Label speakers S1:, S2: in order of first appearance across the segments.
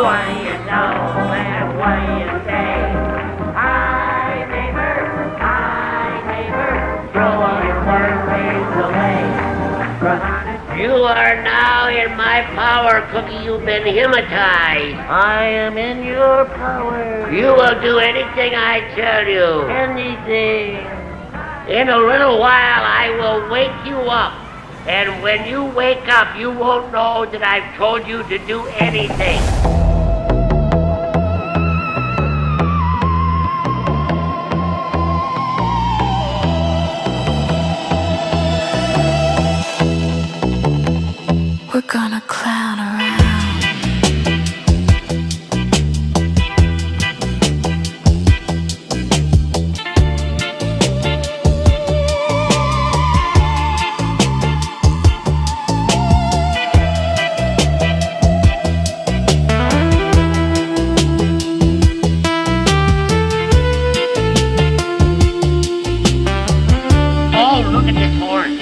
S1: What do you know and what do you say? Hi, neighbor, throw all your worries away. You are now in my power, Cookie. You've been hypnotized.
S2: I am in your power.
S1: You will do anything I tell you.
S2: Anything.
S1: In a little while, I will wake you up. And when you wake up, you won't know that I've told you to do anything.
S3: We're gonna clown around.
S1: Oh, look at this horn.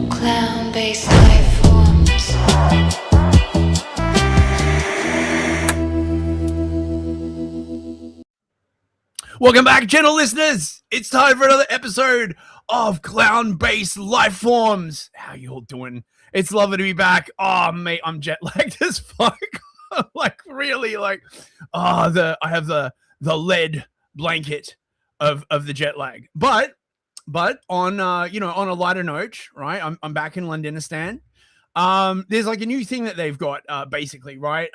S3: Clown-based life forms.
S4: Welcome back, gentle listeners. It's time for another episode of Clown-based Life Forms. How you all doing? It's lovely to be back. Oh, mate, I'm jet lagged as fuck. Like really, like I have the lead blanket of the jet lag. But on on a lighter note, right? I'm back in Londonistan. There's like a new thing that they've got, basically, right?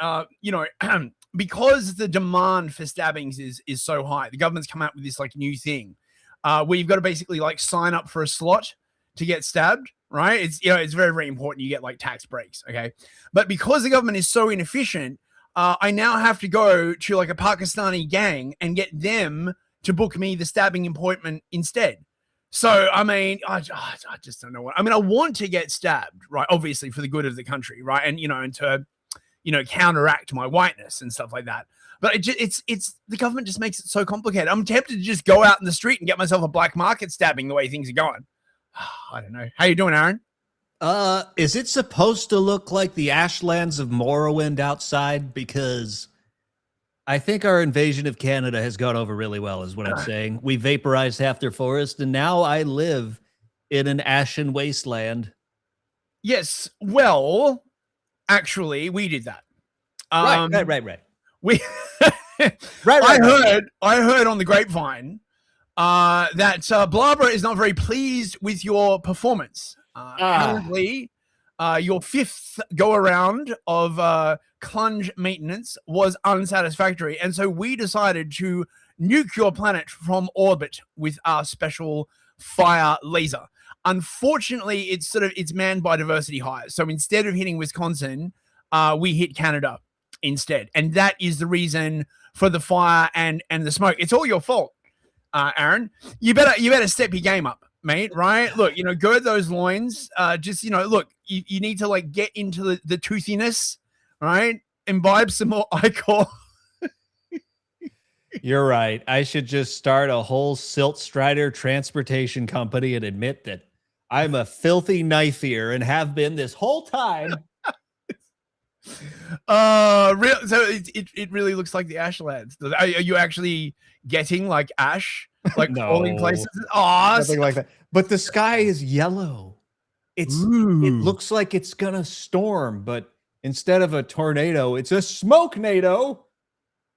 S4: Because the demand for stabbings is so high, the government's come out with this like new thing, where you've got to basically like sign up for a slot to get stabbed, right? It's very, very important you get like tax breaks, okay? But because the government is so inefficient, I now have to go to like a Pakistani gang and get them to book me the stabbing appointment instead. So, I mean, I just don't know what, I mean, I want to get stabbed, right? Obviously for the good of the country, right? And, and to, counteract my whiteness and stuff like that. But it's the government just makes it so complicated. I'm tempted to just go out in the street and get myself a black market stabbing the way things are going. I don't know. How you doing, Aaron?
S5: Is it supposed to look like the ashlands of Morrowind outside? Because I think our invasion of Canada has gone over really well, is what I'm saying. We vaporized half their forest, and now I live in an ashen wasteland.
S4: Yes. Well, actually, we did that.
S5: Right.
S4: We I heard on the grapevine that Blabra is not very pleased with your performance. Apparently, your fifth go around of clunge maintenance was unsatisfactory, and so we decided to nuke your planet from orbit with our special fire laser. Unfortunately, it's manned by diversity hires. So instead of hitting Wisconsin, we hit Canada instead, and that is the reason for the fire and the smoke. It's all your fault, Aaron. You better step your game up, mate. Right? Look, gird those loins. Look, you need to like get into the toothiness, right? Imbibe some more ichor.
S5: You're right. I should just start a whole Silt Strider transportation company and admit that I'm a filthy knife ear and have been this whole time.
S4: So it really looks like the Ashlands. Are you actually getting like ash, like
S5: No.
S4: falling places? Oh,
S5: Nothing like that. But the sky is yellow. It looks like it's gonna storm, but instead of a tornado, it's a smoke-nado.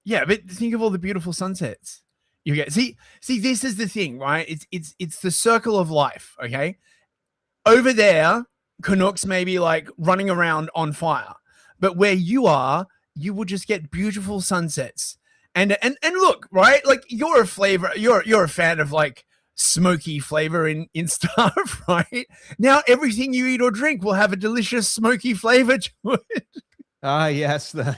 S4: Yeah, but think of all the beautiful sunsets you get. See, this is the thing, right? It's the circle of life, okay? Over there, Canucks may be like running around on fire, but where you are, you will just get beautiful sunsets. And look, right? Like you're a fan of like smoky flavor in stuff, right? Now everything you eat or drink will have a delicious smoky flavor to it.
S5: Ah, yes, the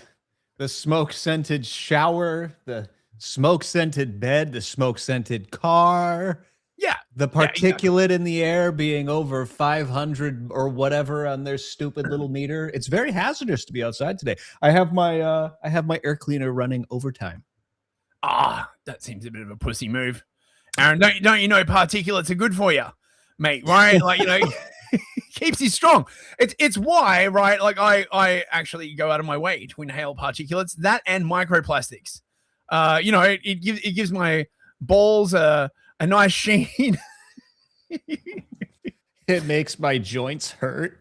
S5: smoke-scented shower, the smoke-scented bed, the smoke-scented car.
S4: Yeah.
S5: The particulate in the air being over 500 or whatever on their stupid little meter. It's very hazardous to be outside today. I have my air cleaner running overtime.
S4: Ah, that seems a bit of a pussy move. Aaron, don't you know particulates are good for you, mate, right? Like, you know, keeps you strong. It's why, right? Like I actually go out of my way to inhale particulates, that and microplastics. You know, it gives my balls a nice sheen.
S5: It makes my joints hurt.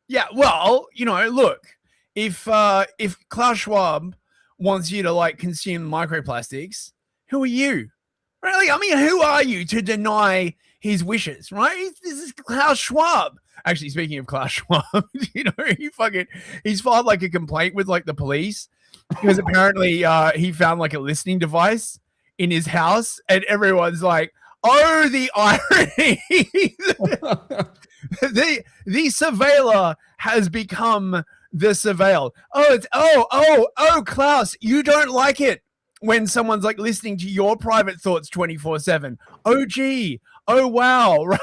S4: Yeah, well, you know, look, if Klaus Schwab wants you to like consume microplastics, who are you? Really? I mean, who are you to deny his wishes, right? This is Klaus Schwab. Actually, speaking of Klaus Schwab, you know, he's filed like a complaint with like the police because apparently he found like a listening device in his house, and everyone's like, oh, the irony. the surveiller has become the surveilled. Oh, Klaus, you don't like it when someone's like listening to your private thoughts 24/7. Oh, gee. Oh, wow.
S5: Well,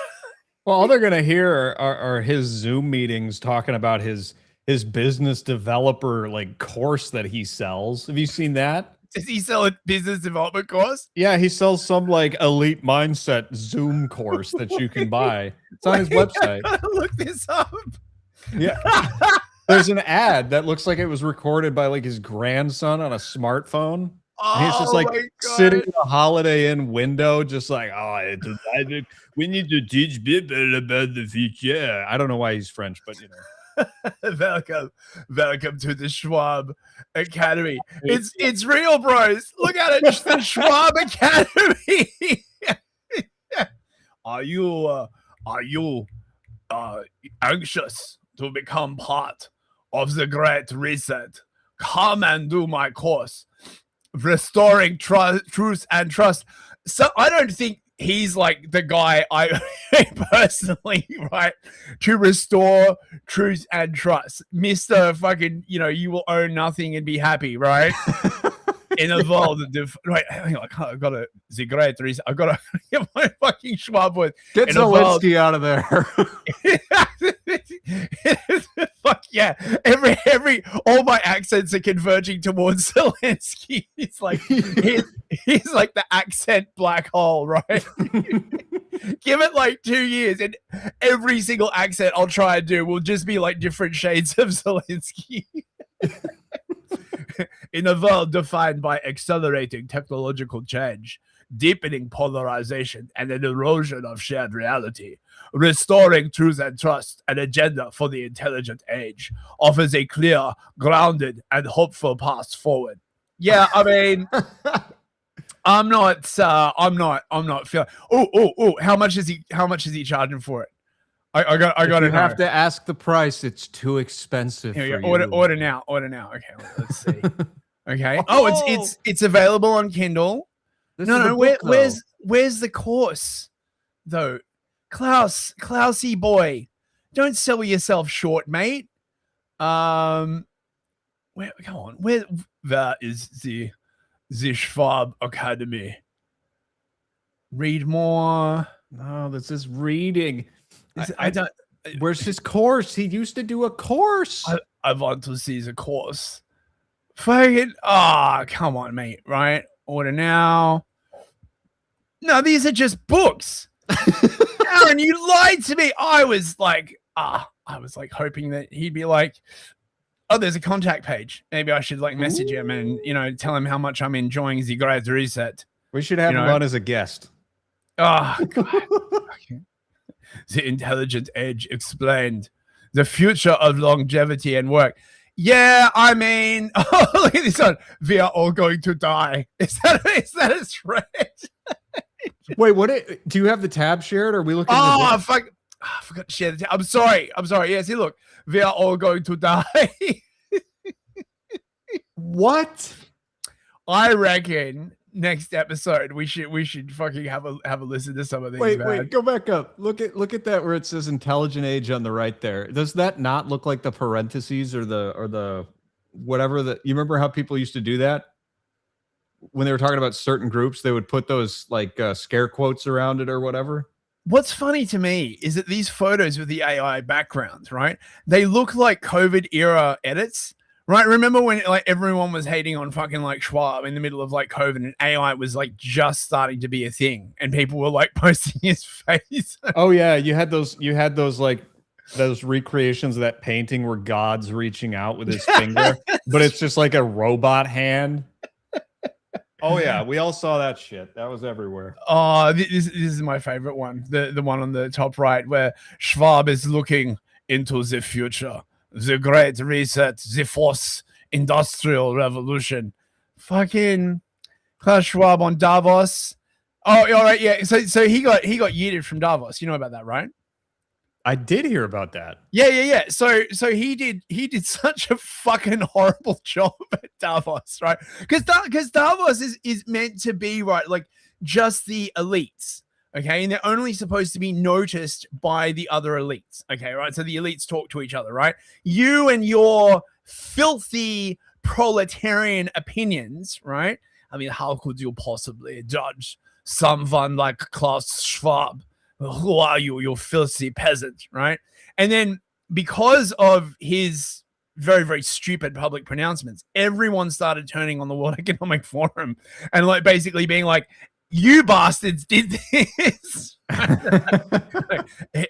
S5: all they're going to hear are his Zoom meetings talking about his business developer like course that he sells. Have you seen that?
S4: Does he sell a business development course?
S5: Yeah, he sells some like elite mindset Zoom course that you can buy. It's on his website.
S4: Look this up.
S5: Yeah. There's an ad that looks like it was recorded by like his grandson on a smartphone. And he's just like sitting in a Holiday Inn window, just like, we need to teach people about the future. I don't know why he's French, but you know.
S4: Welcome to the Schwab Academy. It's real, bros. Look at it, the Schwab Academy. Are you anxious to become part of the Great Reset? Come and do my course, Restoring Truth and Trust. So I don't think he's like the guy I personally, right, to restore truth and trust. Mr. fucking, you know, you will own nothing and be happy, right? In a world of right, hang on, I've got to the Great Reset. I've got to get my fucking Schwab with.
S5: Get Zelensky out of there.
S4: Fuck yeah. Every all my accents are converging towards Zelensky. He's like he's like the accent black hole, right? Give it like 2 years and every single accent I'll try and do will just be like different shades of Zelensky. In a world defined by accelerating technological change, deepening polarization, and an erosion of shared reality, Restoring Truth and Trust, an agenda for the intelligent age, offers a clear, grounded, and hopeful path forward. Yeah, I mean, I'm not feeling. Oh, how much is he charging for it? I got to
S5: have to ask the price. It's too expensive.
S4: Here, order now. Okay, let's see. Okay. Oh, it's available on Kindle. Where's the course though? Klausy boy, don't sell yourself short, mate. Where is the Schwab Academy? Read more.
S5: No, this is reading.
S4: I don't.
S5: Where's his course? He used to do a course.
S4: I want to see the course. Fucking come on, mate. Right? Order now. No, these are just books. Aaron, you lied to me. I was like hoping that he'd be like, oh, there's a contact page. Maybe I should like message him and, you know, tell him how much I'm enjoying the Great Reset.
S5: We should have him on as a guest.
S4: Oh, God. The intelligent age explained. The future of longevity and work. Yeah, I mean, look at this one. We are all going to die. Is that a threat?
S5: Wait, do you have the tab shared? Or are we looking?
S4: Fuck! I forgot to share the tab. I'm sorry. Yeah, see, look, we are all going to die.
S5: What?
S4: I reckon next episode, we should fucking have a listen to some of these.
S6: Wait, go back up. Look at that where it says intelligent age on the right there. Does that not look like the parentheses or the whatever that you remember how people used to do that? When they were talking about certain groups, they would put those like scare quotes around it or whatever.
S4: What's funny to me is that these photos with the AI backgrounds, right? They look like COVID era edits, right? Remember when like everyone was hating on fucking like Schwab in the middle of like COVID and AI was like just starting to be a thing and people were like posting his face.
S6: Oh yeah, you had those like those recreations of that painting where God's reaching out with his finger, but it's just like a robot hand. Oh yeah, we all saw that shit. That was everywhere.
S4: Oh, this is my favorite one. The one on the top right where Schwab is looking into the future. The Great Reset, the Fourth Industrial Revolution. Fucking Klaus Schwab on Davos. Oh, all right, yeah. So he got yeeted from Davos. You know about that, right?
S6: I did hear about that.
S4: Yeah. So he did such a fucking horrible job at Davos, right? Because Davos is meant to be right, like just the elites, okay, and they're only supposed to be noticed by the other elites, okay, right? So the elites talk to each other, right? You and your filthy proletarian opinions, right? I mean, how could you possibly judge someone like Klaus Schwab? Who are you, you filthy peasant, right? And then because of his very, very stupid public pronouncements, everyone started turning on the World Economic Forum and like basically being like, you bastards did this.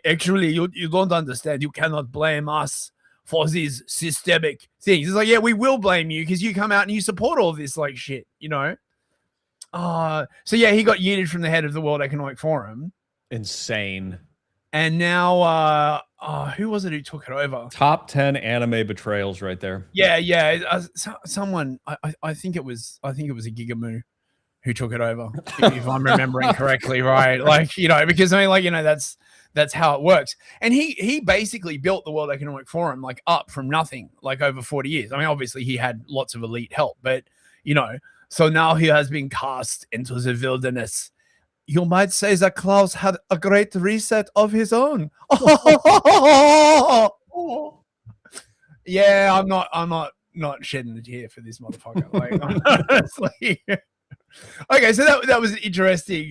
S4: Actually, you don't understand. You cannot blame us for these systemic things. It's like, yeah, we will blame you because you come out and you support all this like shit, you know? So yeah, he got yeeted from the head of the World Economic Forum.
S6: Insane.
S4: And now, who was it who took it over?
S6: Top 10 anime betrayals right there.
S4: Yeah. Someone, I think it was a Gigamoo who took it over, if I'm remembering correctly, right? Like, you know, because I mean, like, you know, that's how it works. And he basically built the World Economic Forum like up from nothing, like over 40 years. I mean, obviously he had lots of elite help, but you know, so now he has been cast into the wilderness. You might say that Klaus had a great reset of his own. Yeah, I'm not shedding a tear for this motherfucker. Like, honestly. Okay, so that was an interesting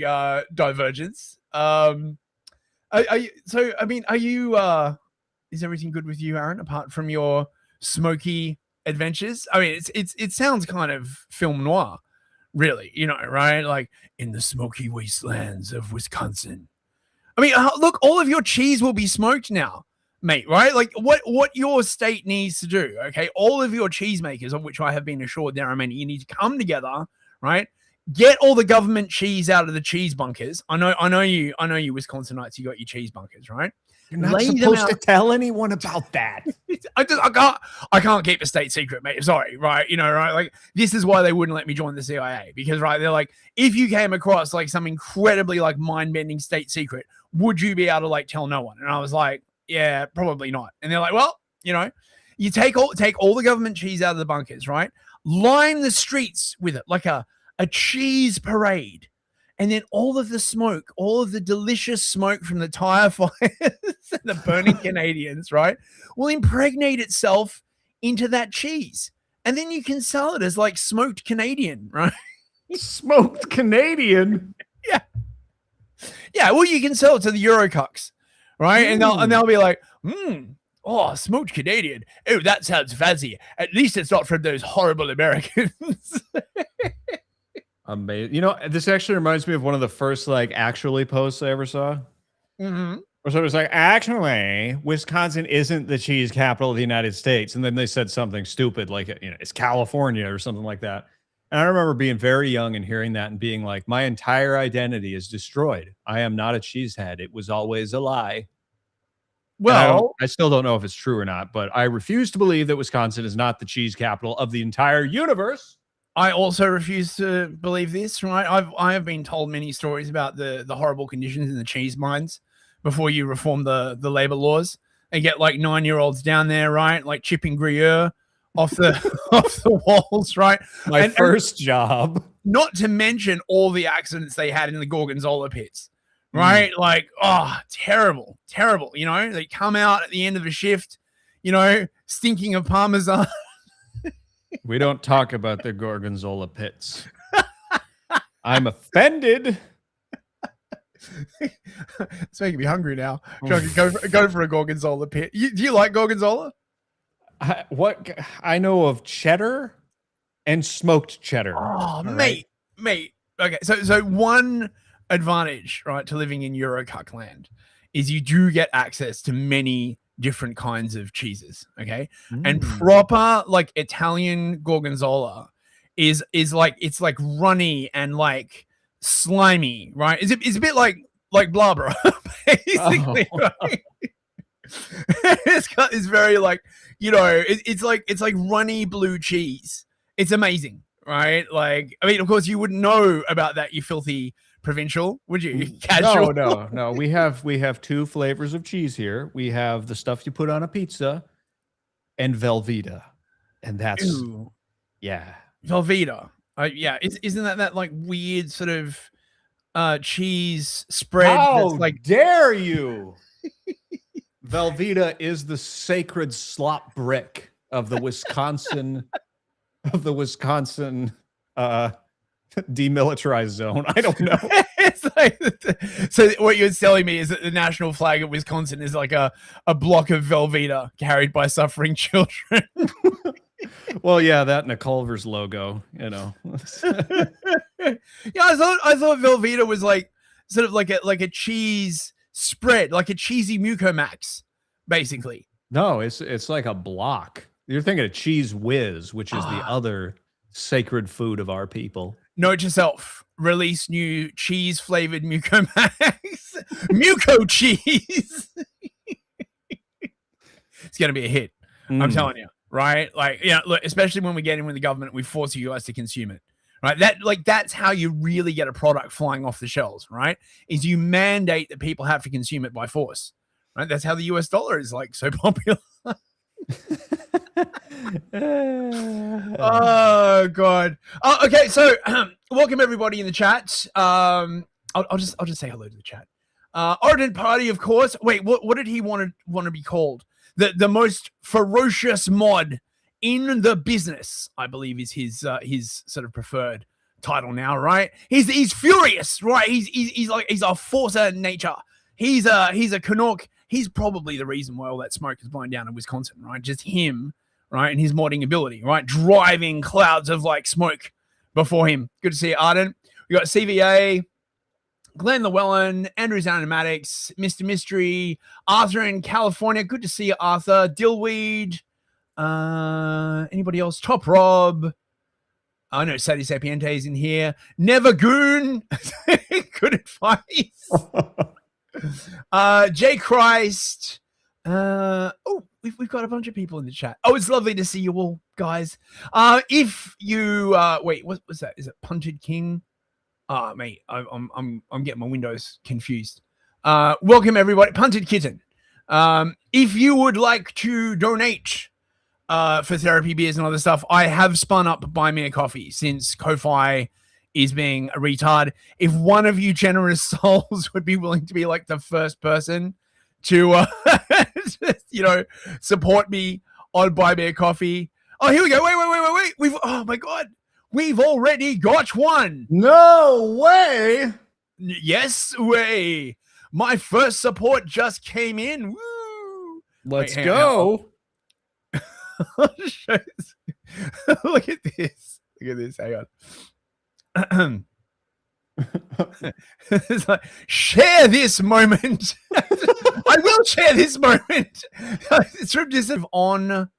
S4: divergence. Is everything good with you, Aaron? Apart from your smoky adventures, I mean, it sounds kind of film noir. Really, you know, right? Like in the smoky wastelands of Wisconsin. I mean, look, all of your cheese will be smoked now, mate, right? Like what your state needs to do, okay? All of your cheesemakers, of which I have been assured there are many, you need to come together, right? Get all the government cheese out of the cheese bunkers. I know you Wisconsinites, you got your cheese bunkers, right?
S6: You're not supposed to tell anyone about that.
S4: I can't keep a state secret, mate. Sorry, right? You know, right? Like this is why they wouldn't let me join the CIA because, right? They're like, if you came across like some incredibly like mind-bending state secret, would you be able to like tell no one? And I was like, yeah, probably not. And they're like, well, you know, you take all the government cheese out of the bunkers, right? Line the streets with it like a cheese parade. And then all of the smoke, all of the delicious smoke from the tire fires and the burning Canadians, right, will impregnate itself into that cheese. And then you can sell it as like smoked Canadian, right?
S6: Smoked Canadian?
S4: Yeah. Yeah, well, you can sell it to the Eurocucks, right? And they'll be like, oh, smoked Canadian. Oh, that sounds fancy. At least it's not from those horrible Americans.
S6: Amazing. You know, this actually reminds me of one of the first like actually posts I ever saw.
S4: Mm-hmm.
S6: So it was like, actually, Wisconsin isn't the cheese capital of the United States. And then they said something stupid like, you know, it's California or something like that. And I remember being very young and hearing that and being like, my entire identity is destroyed. I am not a cheesehead. It was always a lie. Well, I still don't know if it's true or not, but I refuse to believe that Wisconsin is not the cheese capital of the entire universe.
S4: I also refuse to believe this, right? I have been told many stories about the horrible conditions in the cheese mines before you reform the labor laws. They get like 9-year-olds down there, right? Like chipping Gruyere off the off the walls, right?
S6: My first job.
S4: not to mention all the accidents they had in the Gorgonzola pits, right? Like, oh, terrible, terrible. You know, they come out at the end of a shift, you know, stinking of Parmesan.
S6: We don't talk about the Gorgonzola pits. I'm offended.
S4: It's making me hungry now. Go for a Gorgonzola pit. Do you like Gorgonzola?
S6: I know of cheddar and smoked cheddar.
S4: Oh, mate. Okay, so one advantage, right, to living in Eurocuck land is you do get access to many different kinds of cheeses. Okay, and proper like Italian Gorgonzola is like it's like runny and like slimy, right? It's a bit like Blabra, basically. Right? It's very like, you know, it's like runny blue cheese. It's amazing, right? Like, I mean, of course, you wouldn't know about that, you filthy provincial, would you? Casual.
S6: No. We have two flavors of cheese here. We have the stuff you put on a pizza, and Velveeta, and that's
S4: Velveeta. Yeah, isn't that like weird sort of cheese spread?
S6: How
S4: that's like,
S6: dare you? Velveeta is the sacred slop brick of the Wisconsin demilitarized zone. I don't know.
S4: It's like, so what you're telling me is that the national flag of Wisconsin is like a block of Velveeta carried by suffering children.
S6: Well, yeah, that and a Culver's logo, you know.
S4: Yeah, I thought Velveeta was like sort of like a cheese spread, like a cheesy Mucomax, basically.
S6: No, it's like a block. You're thinking of Cheese Whiz, which is the other sacred food of our people.
S4: Note to self: release new cheese flavored Mucomax, Muco cheese. It's gonna be a hit. I'm telling you, right? Like, yeah, look, especially when we get in with the government, we force you guys to consume it, right? That's how you really get a product flying off the shelves, right? Is you mandate that people have to consume it by force, right? That's how the US dollar is like so popular. Oh god. Okay, so welcome everybody in the chat. I'll just say hello to the chat. Ardent Party, of course. Wait, what did he want to be called? The most ferocious mod in the business, I believe, is his sort of preferred title now, right? He's furious, right? He's a force of nature. He's a Canuck. He's probably the reason why all that smoke is blowing down in Wisconsin, right? Just him, right? And his modding ability, right? Driving clouds of like smoke before him. Good to see you, Ardent. We got CVA, Glenn Llewellyn, Andrew Animatics, Mr. Mystery, Arthur in California. Good to see you, Arthur. Dillweed. Anybody else? Top Rob. I know Sadie Sapiente's in here. Never Goon. Good advice. Jay Christ. We've got a bunch of people in the chat. Oh, it's lovely to see you all, guys. If you wait, what was that? Is it Punted King? Mate, I'm getting my windows confused. Welcome everybody. Punted Kitten. If you would like to donate for therapy beers and other stuff, I have spun up Buy Me a Coffee since Ko-Fi is being a retard. If one of you generous souls would be willing to be like the first person to support me on Buy Me a Coffee. Oh, here we go. Wait. Oh my god. We've already got one.
S6: No way.
S4: Yes way. My first support just came in. Woo.
S6: Let's go.
S4: Look at this. Hang on. It's like, share this moment. I will share this moment. It's from just on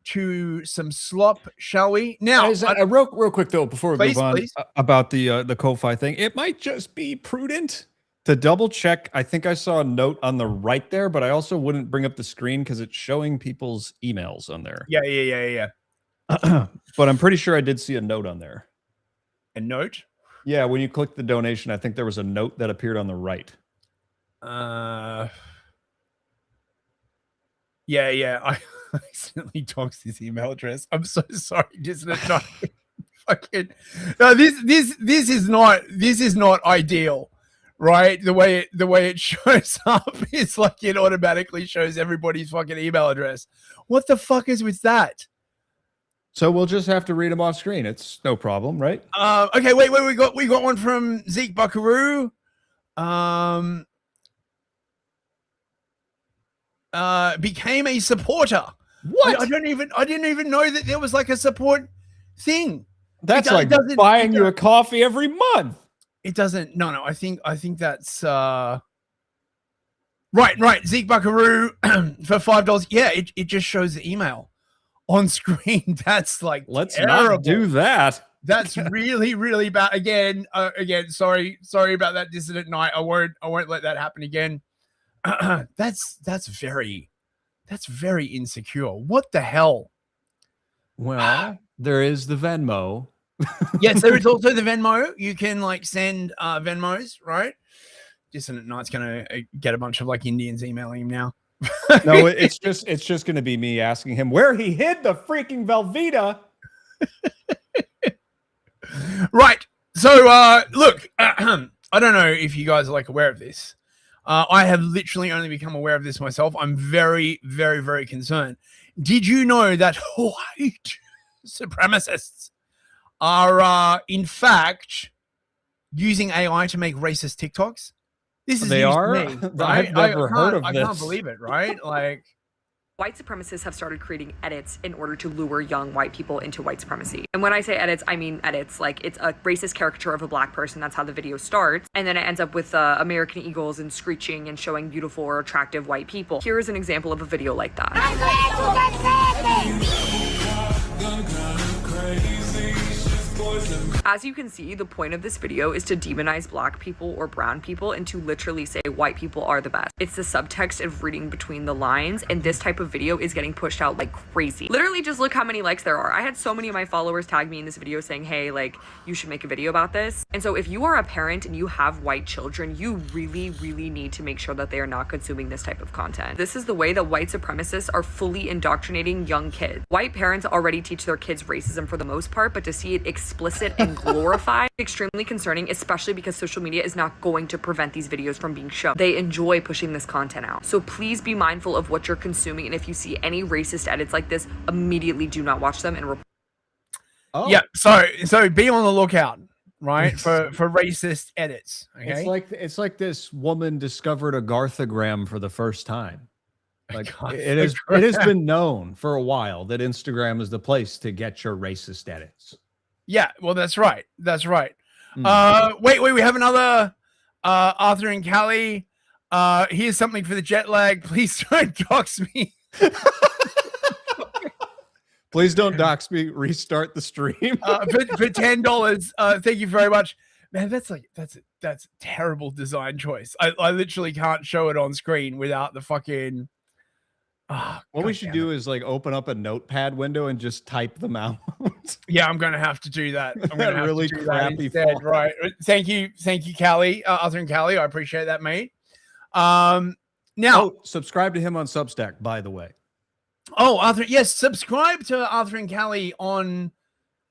S4: to some slop, shall we? Now,
S6: real quick though, before we move on,
S4: please.
S6: About the Ko-Fi thing, it might just be prudent to double check. I think I saw a note on the right there, but I also wouldn't bring up the screen because it's showing people's emails on there.
S4: Yeah.
S6: But I'm pretty sure I did see a note on there.
S4: A note?
S6: Yeah, when you click the donation, I think there was a note that appeared on the right.
S4: Yeah. I accidentally doxed his email address. I'm so sorry, isn't it? No. fucking no, this is not ideal, right? The way it shows up is like it automatically shows everybody's fucking email address. What the fuck is with that?
S6: So we'll just have to read them off screen. It's no problem, right?
S4: Okay, wait, we got one from Zeke Buckaroo. Became a supporter.
S6: What?
S4: I didn't even know that there was like a support thing.
S6: That's like buying you a coffee every month.
S4: It doesn't. No. I think that's right. Zeke Buckaroo for $5. Yeah, it just shows the email on screen. That's like
S6: let's
S4: terrible.
S6: not do that.
S4: That's really, really bad. Again, sorry about that dissident night. I won't let that happen again. That's very insecure. What the hell?
S6: Well, there is the Venmo.
S4: Yes, there is also the Venmo. You can like send Venmos, right? Dissident Night's gonna get a bunch of like Indians emailing him now.
S6: No, it's just gonna be me asking him where he hid the freaking Velveeta.
S4: Right. So look, I don't know if you guys are like aware of this. I have literally only become aware of this myself. I'm very, very, very concerned. Did you know that white supremacists are in fact using AI to make racist TikToks? This is
S6: They
S4: news to
S6: are?
S4: me, right?
S6: I've never heard of
S4: I
S6: this.
S4: can't believe it, right? Like,
S7: white supremacists have started creating edits in order to lure young white people into white supremacy. And when I say edits, I mean edits. Like, it's a racist caricature of a black person. That's how the video starts. And then it ends up with American eagles and screeching and showing beautiful or attractive white people. Here is an example of a video like that. As you can see, the point of this video is to demonize black people or brown people and to literally say white people are the best. It's the subtext of reading between the lines, and this type of video is getting pushed out like crazy. Literally, just look how many likes there are. I had so many of my followers tag me in this video saying, hey, like, you should make a video about this. And so if you are a parent and you have white children, you really, really need to make sure that they are not consuming this type of content. This is the way that white supremacists are fully indoctrinating young kids. White parents already teach their kids racism for the most part, but to see it explicit and glorified, extremely concerning, especially because social media is not going to prevent these videos from being shown. They enjoy pushing this content out. So please be mindful of what you're consuming, and if you see any racist edits like this, immediately do not watch them and report.
S6: Oh.
S4: yeah. So be on the lookout, right, for racist edits. Okay.
S6: It's like this woman discovered a Garthogram for the first time. Like it has been known for a while that Instagram is the place to get your racist edits.
S4: Yeah, well, that's right. That's right. Wait, we have another Arthur and Callie. Here's something for the jet lag. Please don't dox me.
S6: Please don't dox me. Restart the stream.
S4: For $10. Thank you very much. Man, that's a terrible design choice. I literally can't show it on screen without the fucking
S6: what we should do is like open up a notepad window and just type them out.
S4: Yeah, I'm gonna have to do that. I'm gonna have
S6: really
S4: to do
S6: crappy
S4: that instead,
S6: font.
S4: right? Thank you, Callie, Arthur and Callie. I appreciate that, mate. Now,
S6: subscribe to him on Substack, by the way.
S4: Oh, Arthur, yes, subscribe to Arthur and Callie on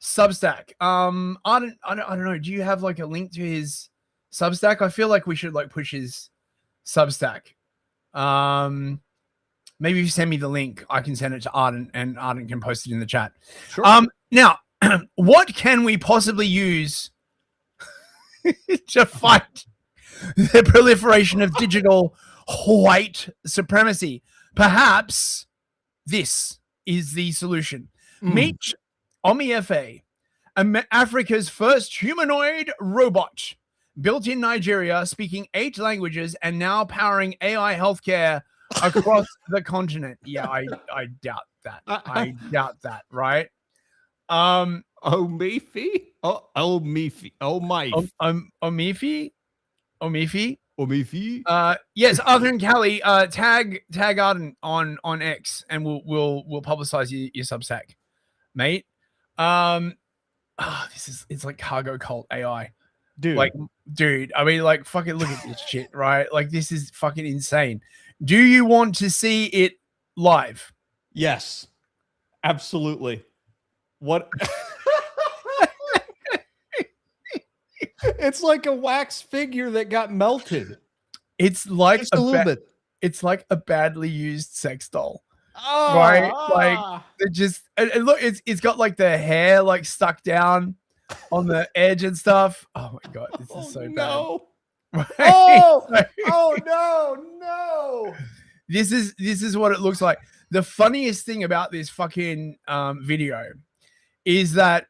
S4: Substack. I don't know. Do you have like a link to his Substack? I feel like we should like push his Substack. Maybe if you send me the link, I can send it to Arden, and Arden can post it in the chat.
S6: Sure.
S4: Now, what can we possibly use to fight the proliferation of digital white supremacy? Perhaps this is the solution. Meet OmiFA, Africa's first humanoid robot, built in Nigeria, speaking 8 languages, and now powering AI healthcare across the continent. Yeah, I doubt that. I doubt that, right?
S6: Omifi? Omifi.
S4: Omifi?
S6: Omifi?
S4: Yes, Arthur and Callie, tag Arden on X, and we'll publicize your Substack, mate. It's like cargo cult AI. Dude, I mean, like, fucking look at this shit, right? Like, this is fucking insane. Do you want to see it live?
S6: Yes, absolutely. What? It's like a wax figure that got melted.
S4: It's like
S6: Just a little bit.
S4: It's like a badly used sex doll.
S6: Oh,
S4: Right? Like it just and look, it's got like the hair like stuck down on the edge and stuff. Oh my god, this is so
S6: no.
S4: bad. Right?
S6: Oh,
S4: So-
S6: oh no.
S4: this is what it looks like. The funniest thing about this fucking video is that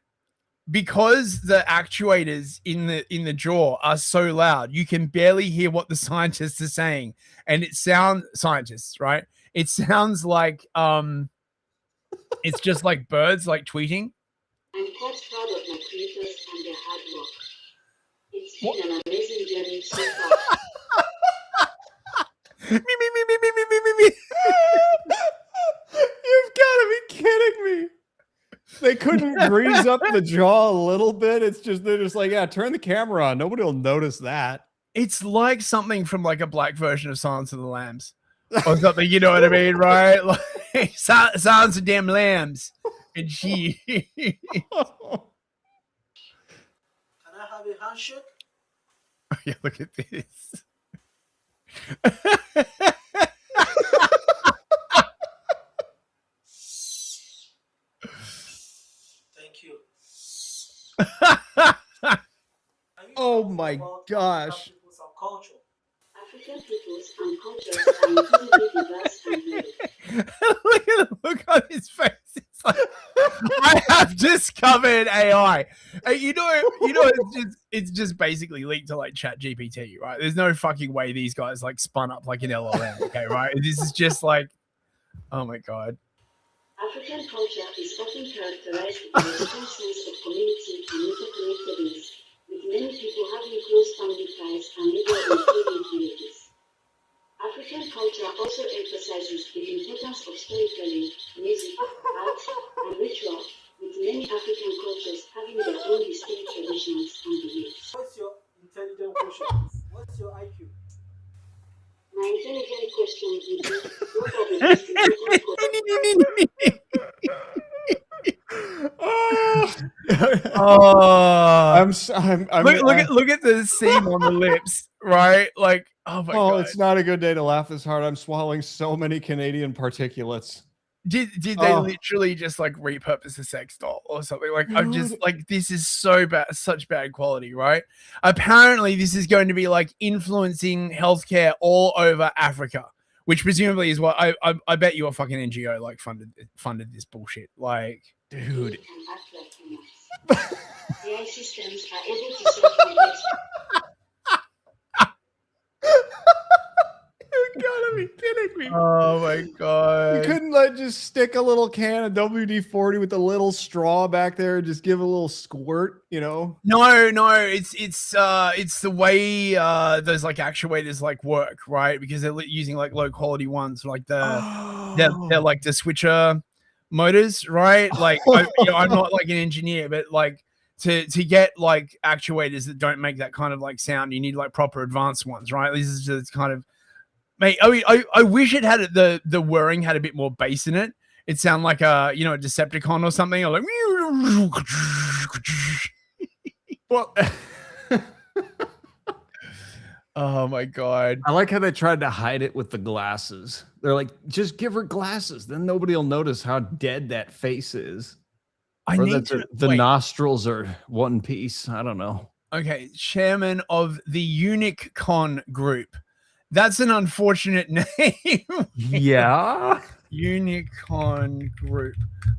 S4: because the actuators in the jaw are so loud, you can barely hear what the scientists are saying, and it sounds scientists, right? It sounds like it's just like birds like tweeting.
S8: I'm quite proud of my creators and their hard work. It's been an amazing journey so far.
S4: Me.
S6: You've got to be kidding me. They couldn't grease up the jaw a little bit. It's just they're just like, yeah, turn the camera on. Nobody will notice that.
S4: It's like something from like a black version of Silence of the Lambs or something. You know what I mean, right? Like Silence of Damn Lambs, and she.
S9: Can I have a handshake?
S4: Oh, yeah, look at this.
S9: Thank you.
S6: Oh my gosh.
S8: Culture. African peoples and cultures are incredibly diverse and varied.
S4: Look at the look on his face. It's like, I have discovered AI. You know, it's just basically linked to like ChatGPT, right? There's no fucking way these guys like spun up like an LLM, okay, right? This is just like, oh my god.
S8: African culture is often characterized by a strong sense of community and interconnectedness, with many people having close family ties and legal and trading communities. African culture also emphasizes the importance of storytelling, music, art, and ritual, with many African cultures having their own distinct traditions and beliefs.
S9: What's your intelligent question? What's your IQ?
S8: My intelligent question would be, what are the most important
S4: Look at the seam on the lips, right? Like, oh my god.
S6: It's not a good day to laugh this hard. I'm swallowing so many Canadian particulates.
S4: Did they literally just like repurpose a sex doll or something? Like, I'm just like, this is so bad, such bad quality, right? Apparently, this is going to be like influencing healthcare all over Africa, which presumably is what I bet you a fucking NGO like funded this bullshit. Like, dude.
S8: AI systems are able to solve complex.
S6: You gotta be kidding me.
S4: Oh my god.
S6: You couldn't like just stick a little can of WD-40 with a little straw back there and just give a little squirt, you know?
S4: No, it's the way those like actuators like work, right? Because they're using like low quality ones, like they're like the switcher motors, right? Like I'm not like an engineer, but like to get like actuators that don't make that kind of like sound, you need like proper advanced ones, right? This is just kind of, mate. I wish it had the whirring had a bit more bass in it. It sounded like a Decepticon or something. Or like,
S6: well,
S4: oh my god!
S6: I like how they tried to hide it with the glasses. They're like, just give her glasses, then nobody will notice how dead that face is. The nostrils are one piece. I don't know.
S4: Okay, chairman of the Unicon Group. That's an unfortunate name.
S6: Yeah.
S4: Unicon Group.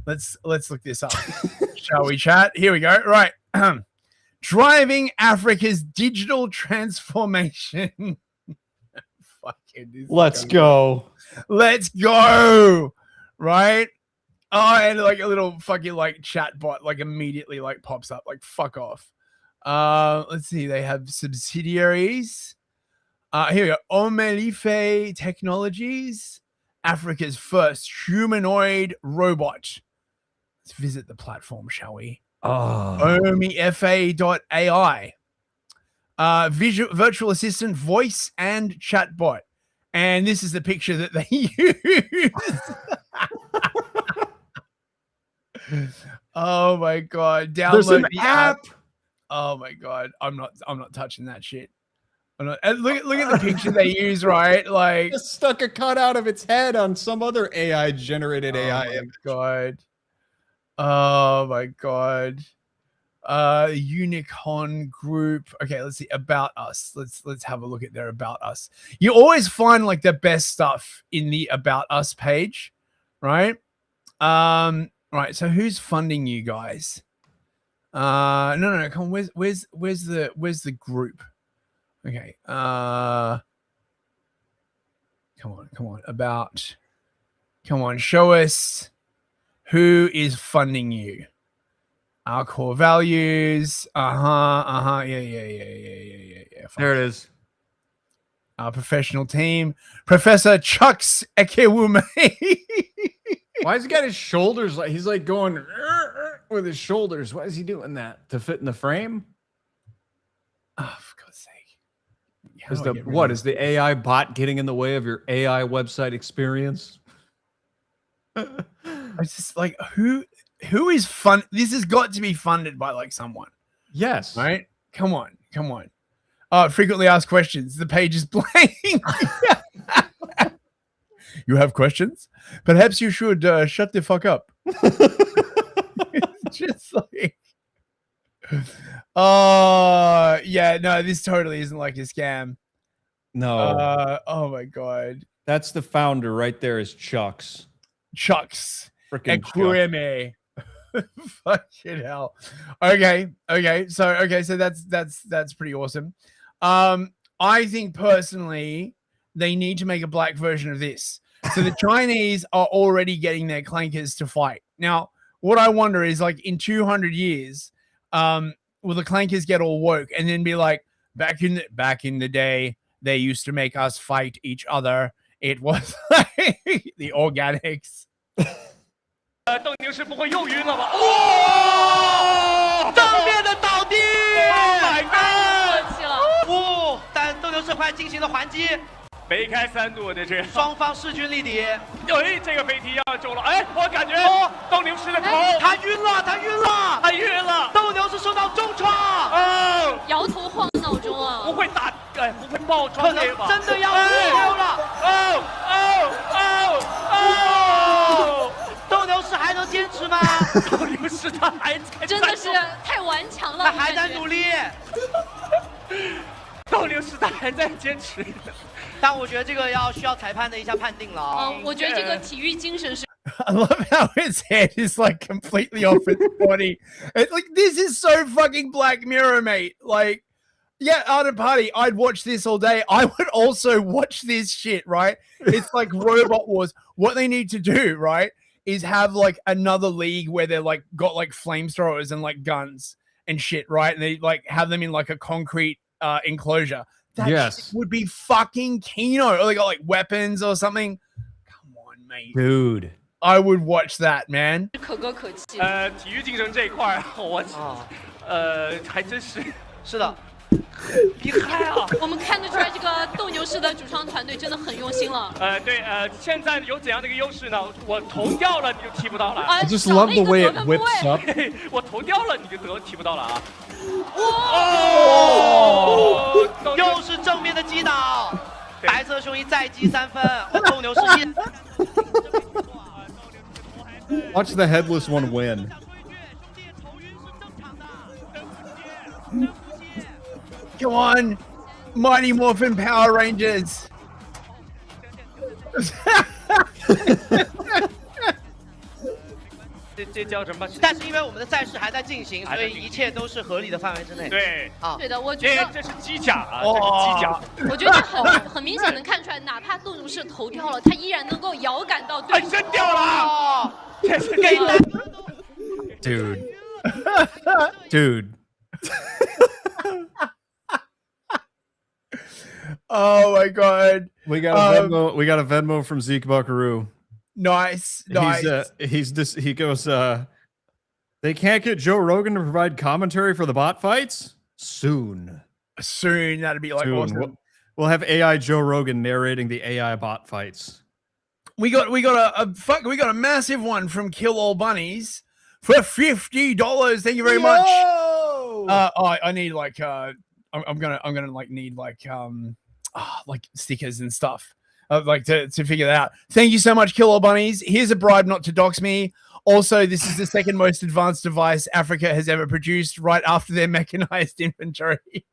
S4: Let's look this up. Shall we chat? Here we go. Right. Driving Africa's digital transformation.
S6: Let's go.
S4: Let's go. Right? Oh, and like a little fucking like chatbot like immediately like pops up. Like, fuck off. Let's see. They have subsidiaries. Here we go. Omelife Technologies, Africa's first humanoid robot. Let's visit the platform, shall we? Omifa.ai. Virtual assistant, voice, and chatbot. And this is the picture that they use. Oh my god. Download
S6: There's an
S4: the
S6: app.
S4: Oh my god, I'm not touching that shit. I'm not, and look at the picture they use, right? Like
S6: Just stuck a cutout of its head on some other AI generated AI.
S4: Oh my god. Oh my god. Unicorn group. Okay, let's see. About us. Let's have a look at their about us. You always find like the best stuff in the about us page, right? Right. So who's funding you guys? No. Come on. Where's the group? Okay. Come on. About. Come on. Show us who is funding you. Our core values. Yeah.
S6: There it is.
S4: Our professional team. Professor Chucks Ekewume.
S6: Why has he got his shoulders like he's like going with his shoulders? Why is he doing that? To fit in the frame?
S4: Oh, for God's sake.
S6: Is the AI bot getting in the way of your AI website experience?
S4: It's just like who is fun? This has got to be funded by like someone.
S6: Yes.
S4: Right? Come on. Frequently asked questions. The page is blank. You have questions? Perhaps you should shut the fuck up. It's just like, yeah, no, this totally isn't like a scam.
S6: No.
S4: Oh my god.
S6: That's the founder right there is Chucks.
S4: Freaking Ekwueme. Fucking hell. Okay. So that's pretty awesome. I think personally they need to make a black version of this. So the Chinese are already getting their clankers to fight. Now, what I wonder is like in 200 years, will the clankers get all woke and then be like, back in the day, they used to make us fight each other. It was like the organics.
S10: 斗牛士不会又晕了吧？哇！正面的倒地 ！Oh my god！ 但斗牛士快进行了还击，北开3度的这个，双方势均力敌。哎，这个飞踢要中了！哎，我感觉斗牛士的头，他晕了！斗牛士受到重创，哦，
S11: 摇头晃脑中啊！
S10: 不会爆创这吧？真的要输了！斗牛士还能坚持吗？斗牛士他还在，
S11: 真的是太顽强了，
S10: 他还在努力。斗牛士他还在坚持，但我觉得这个需要裁判的一下判定了啊。
S11: 我觉得这个体育精神是。
S4: I love how his head is like completely off its body. It's like this is so fucking Black Mirror, mate. Like, yeah, at a party, I'd watch this all day. I would also watch this shit, right? It's like Robot Wars. What they need to do, right, is have like another league where they're like got like flamethrowers and like guns and shit, right? And they like have them in like a concrete enclosure. That shit would be fucking kino. Or they got like weapons or something. Come on, mate.
S6: Dude.
S4: I would watch that, man.
S11: 可歌可泣。
S10: 体育精神这一块我还真是的。 厉害啊！
S11: 我们看得出来，这个斗牛士的主创团队真的很用心了。
S10: 对，现在有怎样的一个优势呢？我投掉了，你就踢不到了。
S6: I just love the way it whips up.
S10: 我投掉了，你就踢不到了啊！又是正面的击倒，白色雄鹰再击3分，斗牛士1。
S6: Watch the headless one win.
S4: Come on, Mighty Morphin Power Rangers.
S10: 这叫什么？但是因为我们的赛事还在进行，所以一切都是合理的范围之内。对啊，
S11: 对的，我觉得
S10: 这是机甲啊，这是机甲。
S11: 我觉得很明显能看出来，哪怕斗牛士投掉了，他依然能够遥感到对手。
S10: 真掉了！这是给
S6: Dude.
S4: Oh my god.
S6: We got a Venmo. We got a Venmo from Zeke Buckaroo.
S4: Nice.
S6: He goes, they can't get Joe Rogan to provide commentary for the bot fights? Soon.
S4: That'd be like awesome.
S6: We'll have AI Joe Rogan narrating the AI bot fights.
S4: We got a massive one from Kill All Bunnies for $50. Thank you very much. I need like I'm gonna like need like stickers and stuff. Like to figure that out. Thank you so much, Killer Bunnies. Here's a bribe not to dox me. Also, this is the second most advanced device Africa has ever produced, right after their mechanized inventory.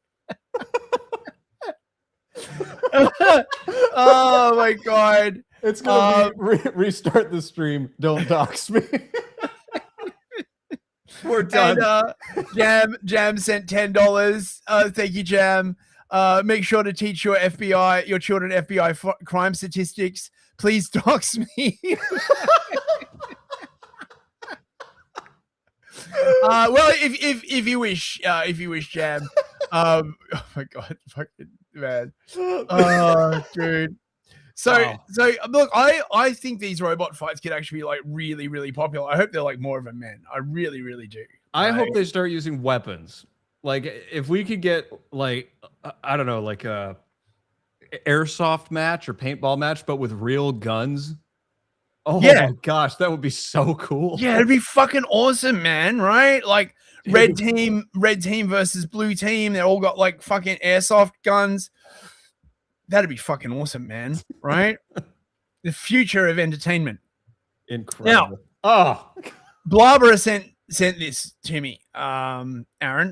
S4: Oh my god!
S6: It's gonna be restart the stream. Don't dox me. We're done.
S4: And, Jam sent $10. Thank you, Jam. Make sure to teach your children FBI crime statistics. Please dox me. Well, if you wish, Jam. Oh my god, fucking man. Oh, dude. So look, I think these robot fights could actually be like really, really popular. I hope they're like more of a men. I really, really do.
S6: I hope they start using weapons. Like if we could get like I don't know, like a airsoft match or paintball match, but with real guns. Oh my gosh, that would be so cool.
S4: Yeah, it'd be fucking awesome, man. Right? Like red team versus blue team. They all got like fucking airsoft guns. That'd be fucking awesome, man. Right? The future of entertainment.
S6: Incredible.
S4: Now, Blabra sent this to me, Aaron,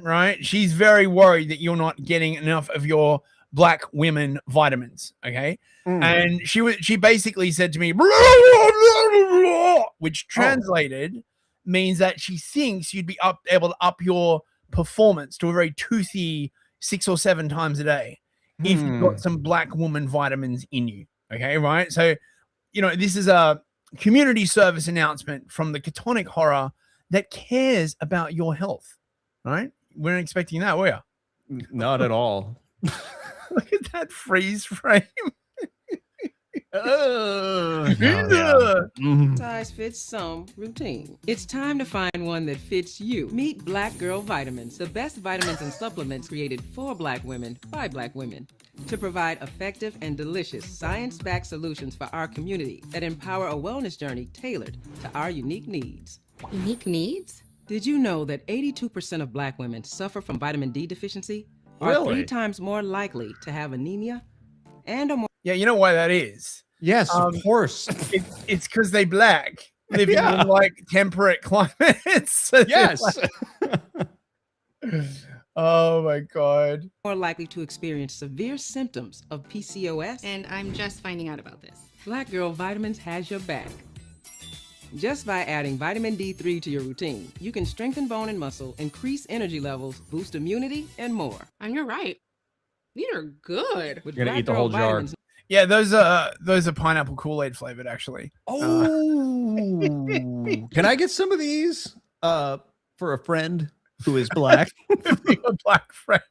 S4: right? She's very worried that you're not getting enough of your black women vitamins, okay? And she basically said to me, which translated means that she thinks you'd be able to up your performance to a very toothy 6 or 7 times a day if you've got some black woman vitamins in you, okay, right? So, this is a community service announcement from the Catonic Horror that cares about your health, right? We weren't expecting that, were you?
S6: Not at all.
S4: Look at that freeze frame.
S12: Size fits some routine. It's time to find one that fits you. Meet Black Girl Vitamins, the best vitamins and supplements created for black women by black women to provide effective and delicious science-backed solutions for our community that empower a wellness journey tailored to our unique needs.
S13: Unique needs?
S12: Did you know that 82% of black women suffer from vitamin D deficiency? Are
S6: Really?
S12: 3 times more likely to have anemia and are more.
S4: Yeah, you know why that is?
S6: Yes, of course.
S4: It's because they black living in like temperate climates. So
S6: yes.
S4: Oh my god.
S12: More likely to experience severe symptoms of PCOS.
S13: And I'm just finding out about this.
S12: Black Girl Vitamins has your back. Just by adding vitamin D3 to your routine, you can strengthen bone and muscle, increase energy levels, boost immunity, and more.
S13: And you're right. These are good.
S12: With
S6: You're gonna
S12: Black
S6: eat the
S12: Girl
S6: whole jar.
S12: Vitamins,
S4: Yeah, those are pineapple Kool-Aid flavored, actually.
S6: Oh, can I get some of these for a friend who is black?
S4: A black friend.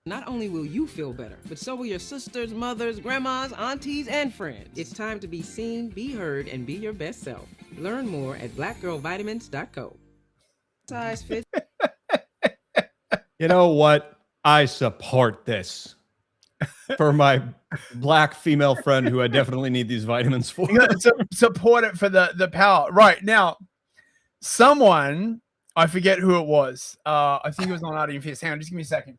S12: Not only will you feel better, but so will your sisters, mothers, grandmas, aunties, and friends. It's time to be seen, be heard, and be your best self. Learn more at blackgirlvitamins.co. Size fit.
S6: You know what? I support this for my black female friend who I definitely need these vitamins for.
S4: You gotta support it for the power. Right now, someone, I forget who it was. I think it was on Artie and Fierce. Hang on, just give me a second.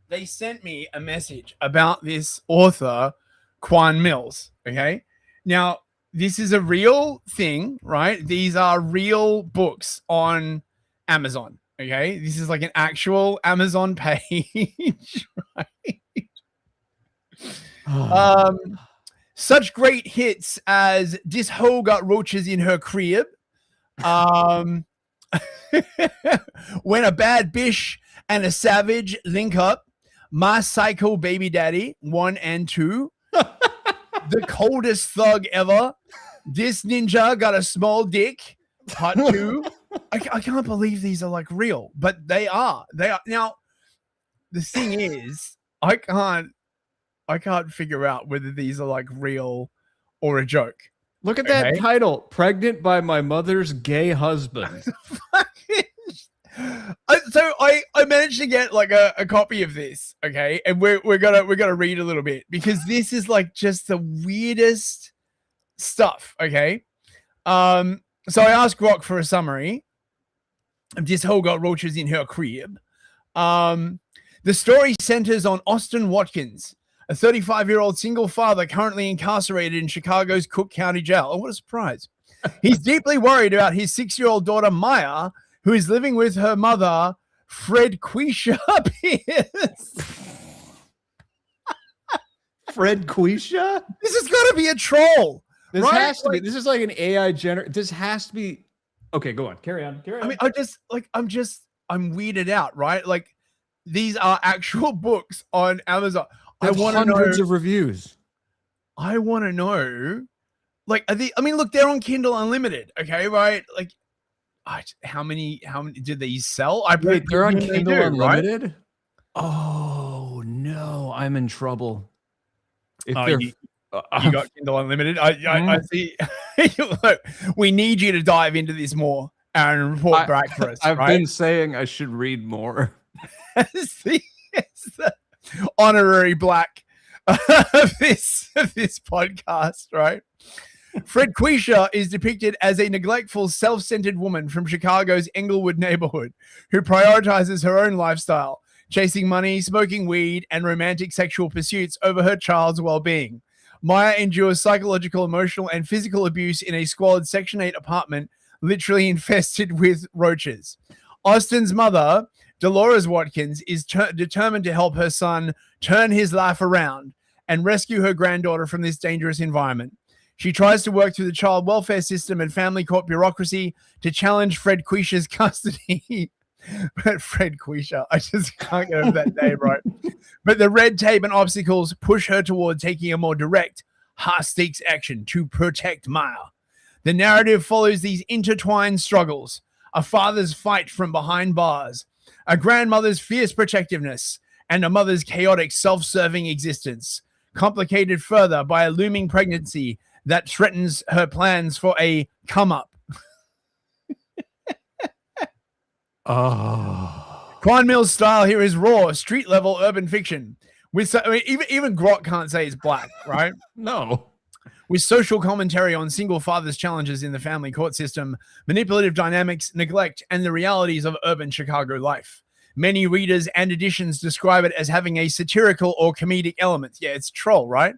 S4: They sent me a message about this author, Quan Millz. Okay. Now, this is a real thing, right? These are real books on Amazon. Okay. This is like an actual Amazon page, right? Such great hits as "This Hoe Got Roaches in Her Crib," "When a Bad Bish and a Savage Link Up," "My Psycho Baby Daddy" 1 and 2, "The Coldest Thug Ever," "This Ninja Got a Small Dick" Part 2. I can't believe these are like real, but they are. They are. Now, the thing is, I can't figure out whether these are like real or a joke.
S6: Look at that title, "Pregnant by My Mother's Gay Husband."
S4: So I managed to get like a copy of this, okay, and we're gonna read a little bit because this is like just the weirdest stuff, okay. So I asked Grok for a summary of this hoe got roaches in her crib. The story centers on Austin Watkins, a 35-year-old single father currently incarcerated in Chicago's Cook County Jail. Oh, what a surprise. He's deeply worried about his 6-year-old daughter, Maya, who is living with her mother, Fred Quisha Pierce.
S6: Fred Quisha?
S4: This has got to be a troll.
S6: This
S4: right?
S6: has to be. This is like an AI generator. This has to be. Okay, go on. Carry on. Carry on.
S4: I mean, I'm weirded out, right? Like, these are actual books on Amazon.
S6: I want hundreds of reviews.
S4: I want to know, like, look, they're on Kindle Unlimited, okay, right? Like, how many did they sell?
S6: Wait, they're on Kindle Unlimited?
S4: Right?
S6: Oh no, I'm in trouble. If
S4: you got Kindle Unlimited. I see. Look, we need you to dive into this more and report back for us.
S6: I've been saying I should read more.
S4: See, it's the honorary black of this podcast, right? Fred Quisha is depicted as a neglectful, self-centered woman from Chicago's Englewood neighborhood who prioritizes her own lifestyle, chasing money, smoking weed, and romantic sexual pursuits over her child's well-being. Maya endures psychological, emotional, and physical abuse in a squalid Section 8 apartment, literally infested with roaches. Austin's mother, Dolores Watkins, is determined to help her son turn his life around and rescue her granddaughter from this dangerous environment. She tries to work through the child welfare system and family court bureaucracy to challenge Fred Quisha's custody. But Fred Quisha, I just can't get over that name, right? But the red tape and obstacles push her toward taking a more direct, high-stakes action to protect Maya. The narrative follows these intertwined struggles: a father's fight from behind bars, a grandmother's fierce protectiveness, and a mother's chaotic, self-serving existence, complicated further by a looming pregnancy that threatens her plans for a come-up. Quan Millz style here is raw, street-level urban fiction. Even Grok can't say it's black, right?
S6: No.
S4: With social commentary on single fathers' challenges in the family court system, manipulative dynamics, neglect, and the realities of urban Chicago life. Many readers and editions describe it as having a satirical or comedic element. Yeah, it's troll, right?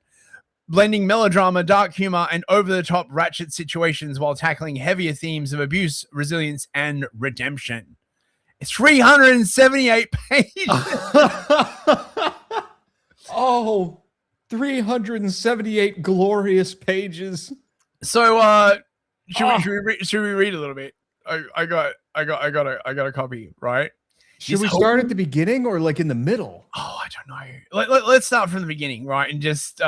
S4: Blending melodrama, dark humor, and over-the-top ratchet situations while tackling heavier themes of abuse, resilience, and redemption. It's 378 pages.
S6: Oh, 378 glorious pages.
S4: So, should we read a little bit? I got a copy, right?
S6: Should we start at the beginning or like in the middle?
S4: Oh, I don't know. Let's start from the beginning, right? And just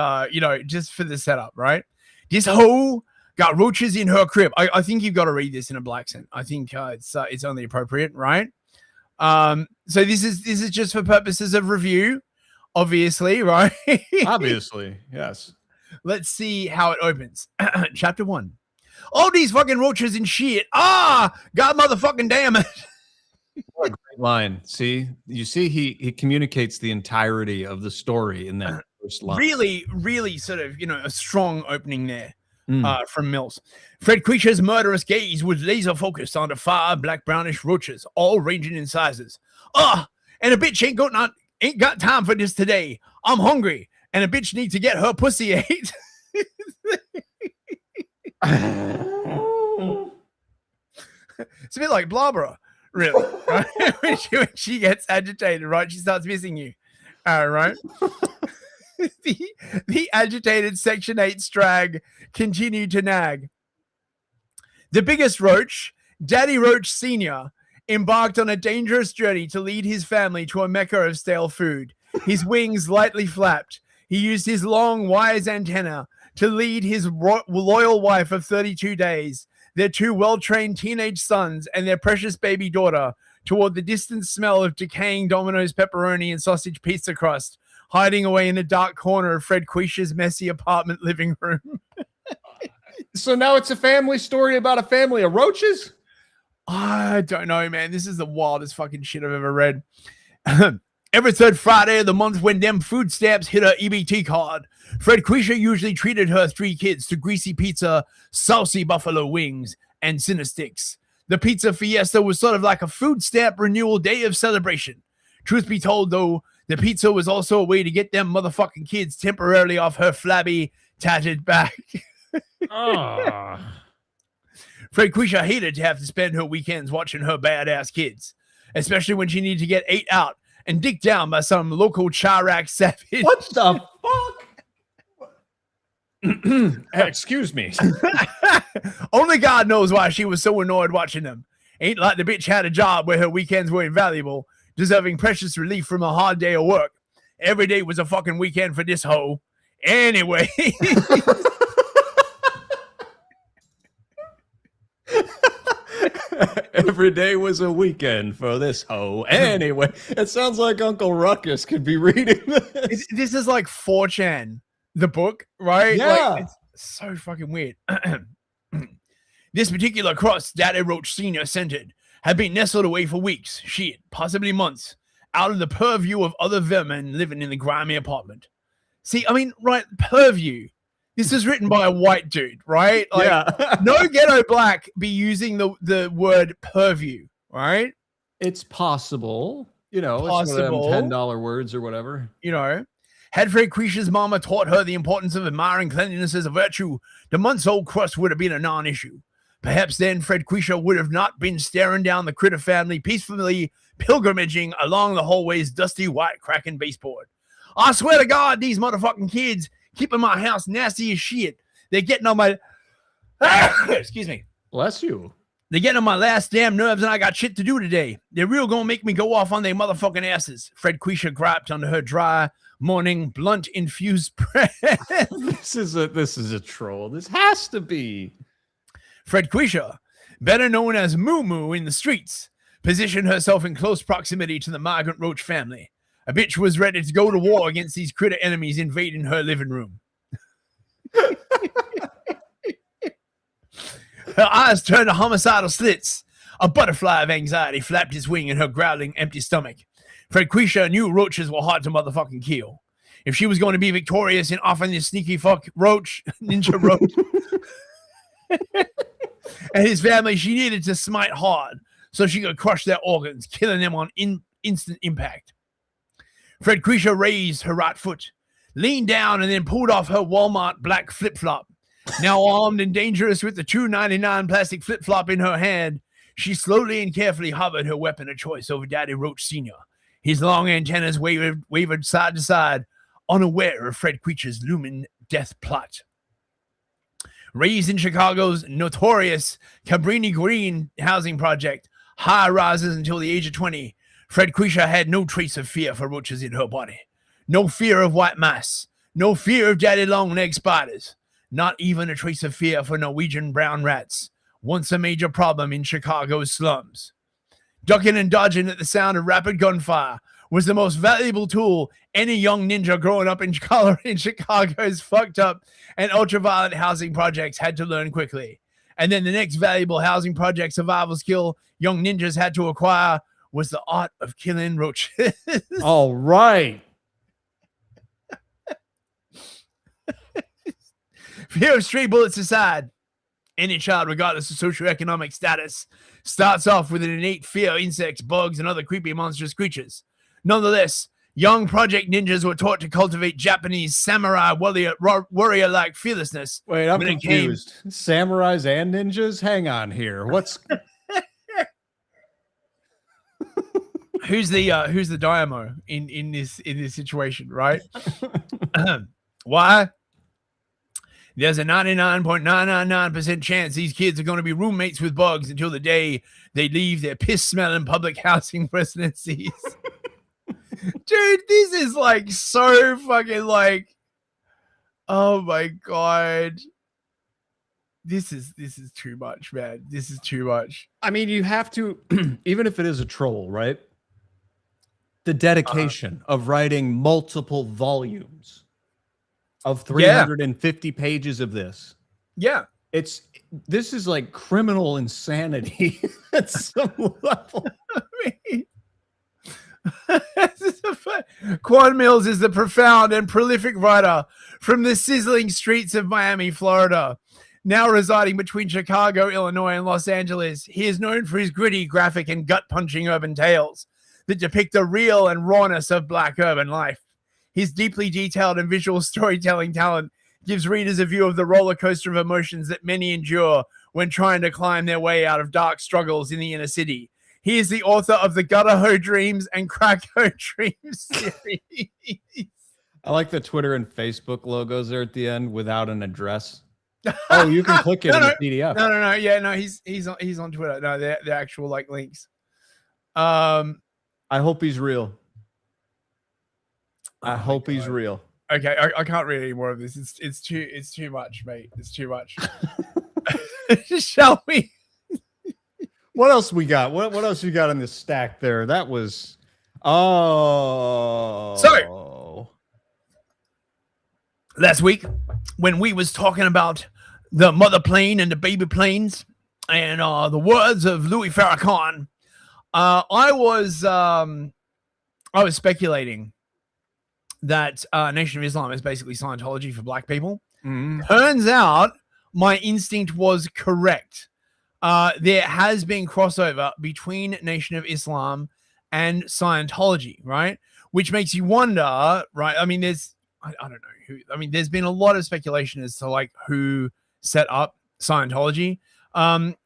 S4: just for the setup, right? This hoe got roaches in her crib. I think you've got to read this in a black accent. I think it's only appropriate, right? So this is just for purposes of review, obviously, right?
S6: Obviously, yes.
S4: Let's see how it opens. Chapter 1. All these fucking roaches and shit. God motherfucking damn it.
S6: What a great line. See, you see, he communicates the entirety of the story in that first line.
S4: Really, really sort of, a strong opening there from Millz. Fred Quisha's murderous gaze was laser focused on the 5 black brownish roaches, all ranging in sizes. And a bitch ain't got time for this today. I'm hungry, and a bitch needs to get her pussy ate. It's a bit like Blabra. Really, right? when she gets agitated, right? She starts missing you. Right? the agitated Section 8 strag continued to nag. The biggest roach, Daddy Roach Sr., embarked on a dangerous journey to lead his family to a mecca of stale food. His wings lightly flapped. He used his long, wise antenna to lead his loyal wife of 32 days, their 2 well-trained teenage sons, and their precious baby daughter toward the distant smell of decaying Domino's pepperoni and sausage pizza crust, hiding away in a dark corner of Fred Quisha's messy apartment living room.
S6: So now it's a family story about a family of roaches?
S4: I don't know, man. This is the wildest fucking shit I've ever read. Every third Friday of the month when them food stamps hit her EBT card, Fred Quisha usually treated her 3 kids to greasy pizza, saucy buffalo wings, and Cinesticks. The pizza fiesta was sort of like a food stamp renewal day of celebration. Truth be told, though, the pizza was also a way to get them motherfucking kids temporarily off her flabby, tattered back. Frequisha hated to have to spend her weekends watching her badass kids, especially when she needed to get ate out and dicked down by some local Chirac savage.
S6: What the fuck? Excuse me.
S4: Only God knows why she was so annoyed watching them. Ain't like the bitch had a job where her weekends were invaluable, deserving precious relief from a hard day of work. Every day was a fucking weekend for this hoe. Anyway.
S6: Every day was a weekend for this hoe. Anyway, it sounds like Uncle Ruckus could be reading this.
S4: This is like 4chan, the book, right?
S6: Yeah.
S4: Like, it's so fucking weird. This particular cross Daddy Roach Sr. centered had been nestled away for weeks, shit, possibly months, out of the purview of other vermin living in the grimy apartment. See, I mean, right, purview. This is written by a white dude, right? Like,
S6: Yeah.
S4: No ghetto black be using the word purview, right?
S6: It's possible. You know,
S4: Possible.
S6: It's one of them $10 words or whatever.
S4: You know, had Frequisha's mama taught her the importance of admiring cleanliness as a virtue, the months-old crust would have been a non-issue. Perhaps then Frequisha would have not been staring down the critter family peacefully pilgrimaging along the hallway's dusty white cracking baseboard. I swear to God, these motherfucking kids keeping my house nasty as shit. They're getting on my... Excuse me.
S6: Bless you.
S4: They're getting on my last damn nerves and I got shit to do today. They're real gonna make me go off on their motherfucking asses. Frequisha griped under her dry, morning, blunt-infused breath.
S6: This is a troll. This has to be.
S4: Frequisha, better known as Moo Moo in the streets, positioned herself in close proximity to the migrant roach family. A bitch was ready to go to war against these critter enemies invading her living room. Her eyes turned to homicidal slits. A butterfly of anxiety flapped its wing in her growling, empty stomach. Frequisha knew roaches were hard to motherfucking kill. If she was going to be victorious in offing this sneaky fuck roach, ninja roach, and his family, she needed to smite hard so she could crush their organs, killing them on instant impact. Frequisha raised her right foot, leaned down, and then pulled off her Walmart black flip-flop. Now armed and dangerous with the $2.99 plastic flip-flop in her hand, she slowly and carefully hovered her weapon of choice over Daddy Roach Sr. His long antennas wavered side to side, unaware of Frequisha's looming death plot. Raised in Chicago's notorious Cabrini Green housing project, high rises until the age of 20, Frequisha had no trace of fear for roaches in her body. No fear of white mice. No fear of daddy long-leg spiders. Not even a trace of fear for Norwegian brown rats, once a major problem in Chicago's slums. Ducking and dodging at the sound of rapid gunfire was the most valuable tool any young ninja growing up in Chicago's fucked up and ultraviolet housing projects had to learn quickly. And then the next valuable housing project survival skill young ninjas had to acquire was the art of killing roaches.
S6: All right.
S4: Fear of stray bullets aside, any child, regardless of socioeconomic status, starts off with an innate fear of insects, bugs, and other creepy monstrous creatures. Nonetheless, young project ninjas were taught to cultivate Japanese samurai warrior-like fearlessness.
S6: Wait, I'm confused. Samurais and ninjas? Hang on here. What's...
S4: Who's the Daimyo in this situation, right? Why? There's a 99.999% chance these kids are going to be roommates with bugs until the day they leave their piss-smelling public housing residencies. Dude, this is like so fucking like, oh my God. This is too much, man. This is too much.
S6: I mean, you have to, even if it is a troll, right? The dedication of writing multiple volumes of 350 pages of this.
S4: Yeah.
S6: This is like criminal insanity at some level.
S4: Quan Millz is the profound and prolific writer from the sizzling streets of Miami, Florida. Now residing between Chicago, Illinois, and Los Angeles, he is known for his gritty, graphic, and gut-punching urban tales that depict the real and rawness of Black urban life. His deeply detailed and visual storytelling talent gives readers a view of the roller coaster of emotions that many endure when trying to climb their way out of dark struggles in the inner city. He is the author of the Gutter Ho Dreams and Crack Ho Dreams series.
S6: I like the Twitter and Facebook logos there at the end without an address. Oh, you can click it in the PDF.
S4: No. Yeah, no, he's on Twitter. No, they're actual like links.
S6: I hope he's real. I hope he's real.
S4: Okay, I can't read any more of this. It's too much, mate. It's too much. Shall we?
S6: What else we got? What else you got in this stack there? That was
S4: so last week when we was talking about the mother plane and the baby planes and the words of Louis Farrakhan, I was speculating that Nation of Islam is basically Scientology for black people. Turns out my instinct was correct. There has been crossover between Nation of Islam and Scientology, right? Which makes you wonder, right? I mean, I don't know who. I mean, there's been a lot of speculation as to like who set up Scientology.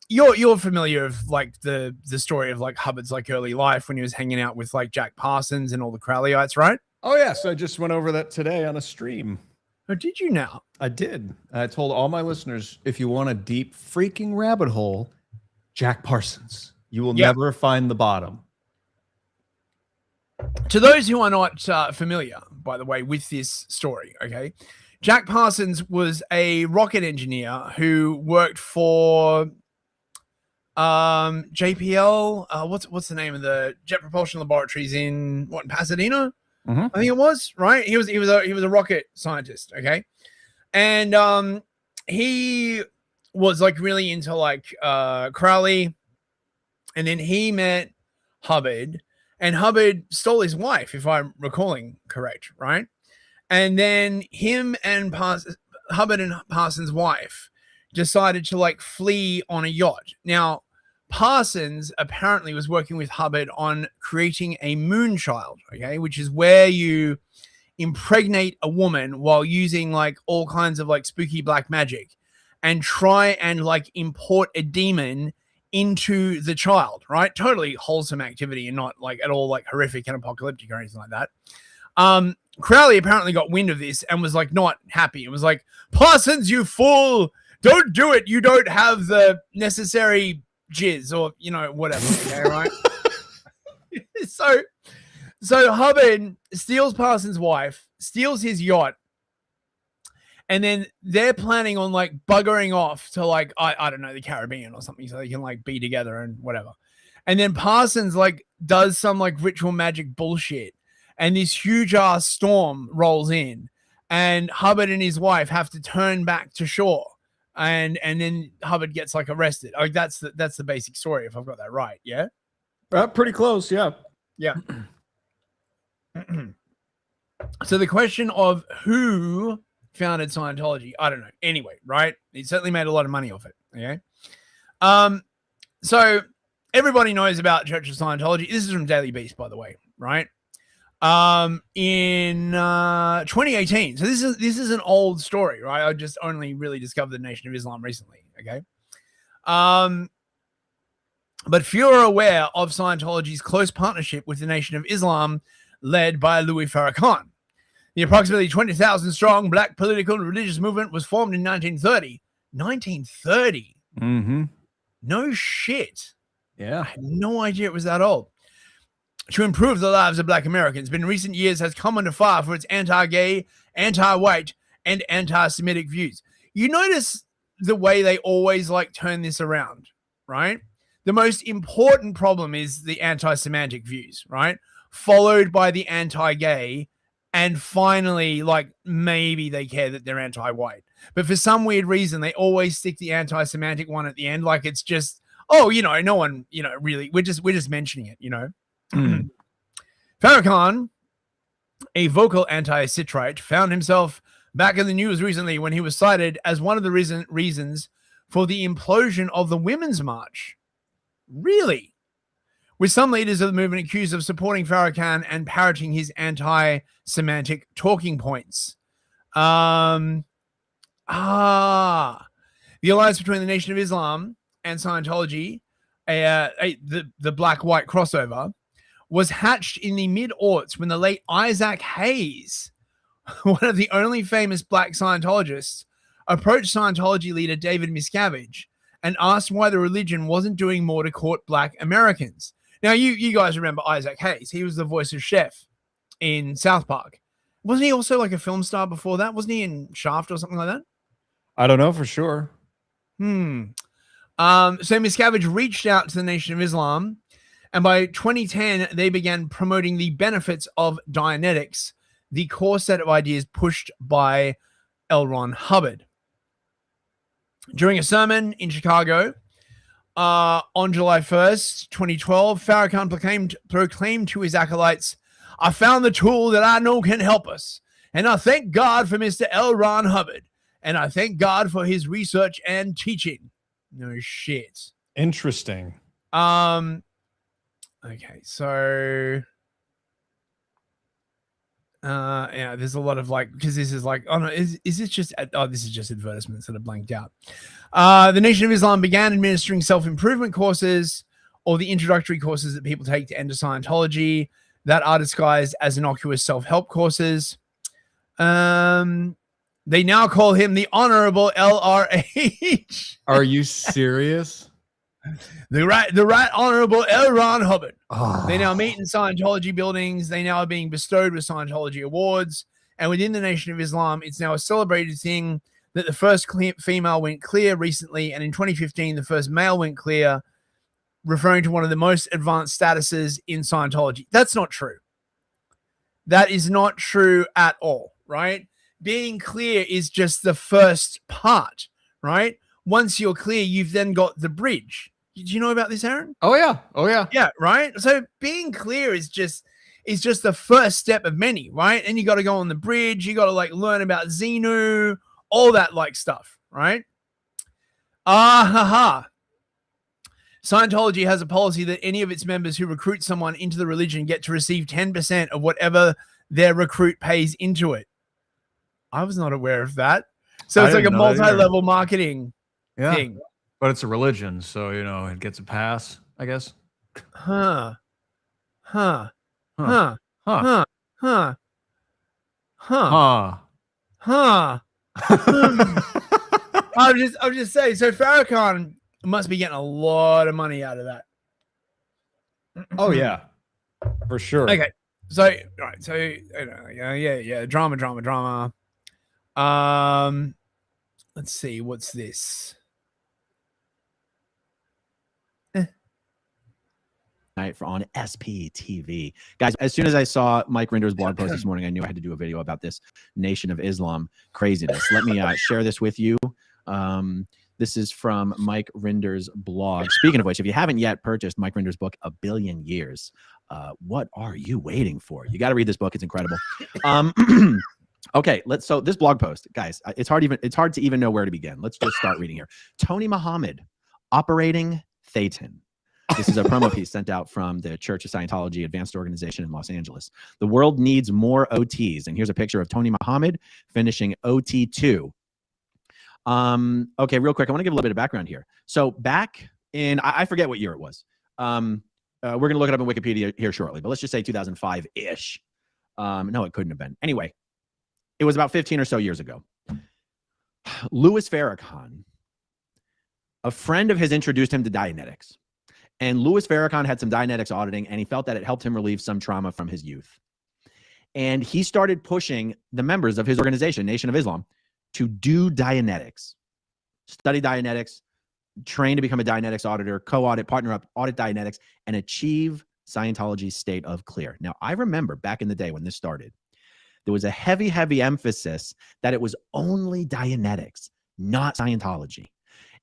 S4: You're familiar of like the story of like Hubbard's like early life when he was hanging out with like Jack Parsons and all the Crowleyites, right?
S6: Oh yes, I just went over that today on a stream.
S4: Oh, did you now?
S6: I did. I told all my listeners, if you want a deep freaking rabbit hole, Jack Parsons. You will never find the bottom.
S4: To those who are not familiar, by the way, with this story, okay, Jack Parsons was a rocket engineer who worked for JPL. What's the name of the Jet Propulsion Laboratories in Pasadena? I think it was, right. He was a rocket scientist, okay, and he was like really into like Crowley, and then he met Hubbard, and Hubbard stole his wife, if I'm recalling correct, right? And then him and Hubbard and Parsons' wife decided to like flee on a yacht. Now, Parsons apparently was working with Hubbard on creating a moon child, okay, which is where you impregnate a woman while using like all kinds of like spooky black magic and try and like import a demon into the child, right? Totally wholesome activity and not like at all like horrific and apocalyptic or anything like that. Crowley apparently got wind of this and was like not happy. It was like, Parsons, you fool, don't do it. You don't have the necessary jizz or, you know, whatever. Okay, right? So Hubbard steals Parsons' wife, steals his yacht, and then they're planning on like buggering off to like, I don't know, the Caribbean or something so they can like be together and whatever. And then Parsons like does some like ritual magic bullshit and this huge ass storm rolls in and Hubbard and his wife have to turn back to shore. And then Hubbard gets like arrested. Like that's the basic story, if I've got that right. Yeah.
S6: Pretty close. Yeah.
S4: Yeah. So the question of who founded Scientology, I don't know. Anyway, right? He certainly made a lot of money off it. Okay. So everybody knows about Church of Scientology. This is from Daily Beast, by the way, right? In 2018. So this is an old story, right? I just only really discovered the Nation of Islam recently. Okay. But few are aware of Scientology's close partnership with the Nation of Islam led by Louis Farrakhan. The approximately 20,000 strong black political and religious movement was formed in 1930. 1930?
S6: Mm-hmm.
S4: No shit.
S6: Yeah.
S4: I had no idea it was that old. To improve the lives of black Americans, but in recent years has come under fire for its anti-gay, anti-white, and anti-Semitic views. You notice the way they always like turn this around, right? The most important problem is the anti-Semitic views, right? Followed by the anti-gay, and finally, like, maybe they care that they're anti-white. But for some weird reason, they always stick the anti-Semitic one at the end, like it's just, oh, you know, no one, you know, really, we're just mentioning it, you know? Farrakhan, a vocal anti-Sitrite, found himself back in the news recently when he was cited as one of the reasons for the implosion of the Women's March. Really? With some leaders of the movement accused of supporting Farrakhan and parroting his anti-Semitic talking points. The alliance between the Nation of Islam and Scientology, the black-white crossover, was hatched in the mid-aughts when the late Isaac Hayes, one of the only famous black Scientologists, approached Scientology leader David Miscavige and asked why the religion wasn't doing more to court black Americans. Now, you guys remember Isaac Hayes. He was the voice of Chef in South Park. Wasn't he also like a film star before that? Wasn't he in Shaft or something like that?
S6: I don't know for sure.
S4: So Miscavige reached out to the Nation of Islam, and by 2010, they began promoting the benefits of Dianetics, the core set of ideas pushed by L. Ron Hubbard. During a sermon in Chicago on July 1st, 2012, Farrakhan proclaimed to his acolytes, "I found the tool that I know can help us, and I thank God for Mr. L. Ron Hubbard, and I thank God for his research and teaching." No shit.
S6: Interesting.
S4: Okay, so yeah, there's a lot of like, because this is like, oh no, is this just, oh, this is just advertisements that are blanked out. The Nation of Islam began administering self-improvement courses, or the introductory courses that people take to enter Scientology that are disguised as innocuous self-help courses. They now call him the Honorable LRH.
S6: Are you serious?
S4: The right Honorable L. Ron Hubbard. Oh. They now meet in Scientology buildings. They now are being bestowed with Scientology awards. And within the Nation of Islam, it's now a celebrated thing that the first female went clear recently. And in 2015, the first male went clear, referring to one of the most advanced statuses in Scientology. That's not true. That is not true at all, right? Being clear is just the first part, right? Once you're clear, you've then got the bridge. Did you know about this, Aaron?
S6: Oh yeah. Oh yeah.
S4: Yeah, right? So being clear is just the first step of many, right? And you got to go on the bridge, you got to like learn about Xenu, all that like stuff, right? Scientology has a policy that any of its members who recruit someone into the religion get to receive 10% of whatever their recruit pays into it. I was not aware of that. So it's like a multi-level marketing thing.
S6: But it's a religion, so, you know, it gets a pass, I guess.
S4: I'm just saying. So Farrakhan must be getting a lot of money out of that.
S6: Oh yeah, for sure.
S4: Okay, so all right, so yeah, drama. Let's see, what's this?
S14: For on SPTV. Guys, as soon as I saw Mike Rinder's blog post this morning, I knew I had to do a video about this Nation of Islam craziness. Let me share this with you. This is from Mike Rinder's blog. Speaking of which, if you haven't yet purchased Mike Rinder's book, A Billion Years, what are you waiting for? You got to read this book. It's incredible. Okay, so this blog post, guys, it's hard to even know where to begin. Let's just start reading here. Tony Muhammad, Operating Thetan. This is a promo piece sent out from the Church of Scientology Advanced Organization in Los Angeles. The world needs more OTs. And here's a picture of Tony Muhammad finishing OT2. Okay, real quick, I want to give a little bit of background here. So back in, I forget what year it was. We're going to look it up in Wikipedia here shortly, but let's just say 2005-ish. No, it couldn't have been. Anyway, it was about 15 or so years ago. Louis Farrakhan, a friend of his introduced him to Dianetics. And Louis Farrakhan had some Dianetics auditing, and he felt that it helped him relieve some trauma from his youth. And he started pushing the members of his organization, Nation of Islam, to do Dianetics, study Dianetics, train to become a Dianetics auditor, co-audit, partner up, audit Dianetics, and achieve Scientology's state of clear. Now, I remember back in the day when this started, there was a heavy, heavy emphasis that it was only Dianetics, not Scientology.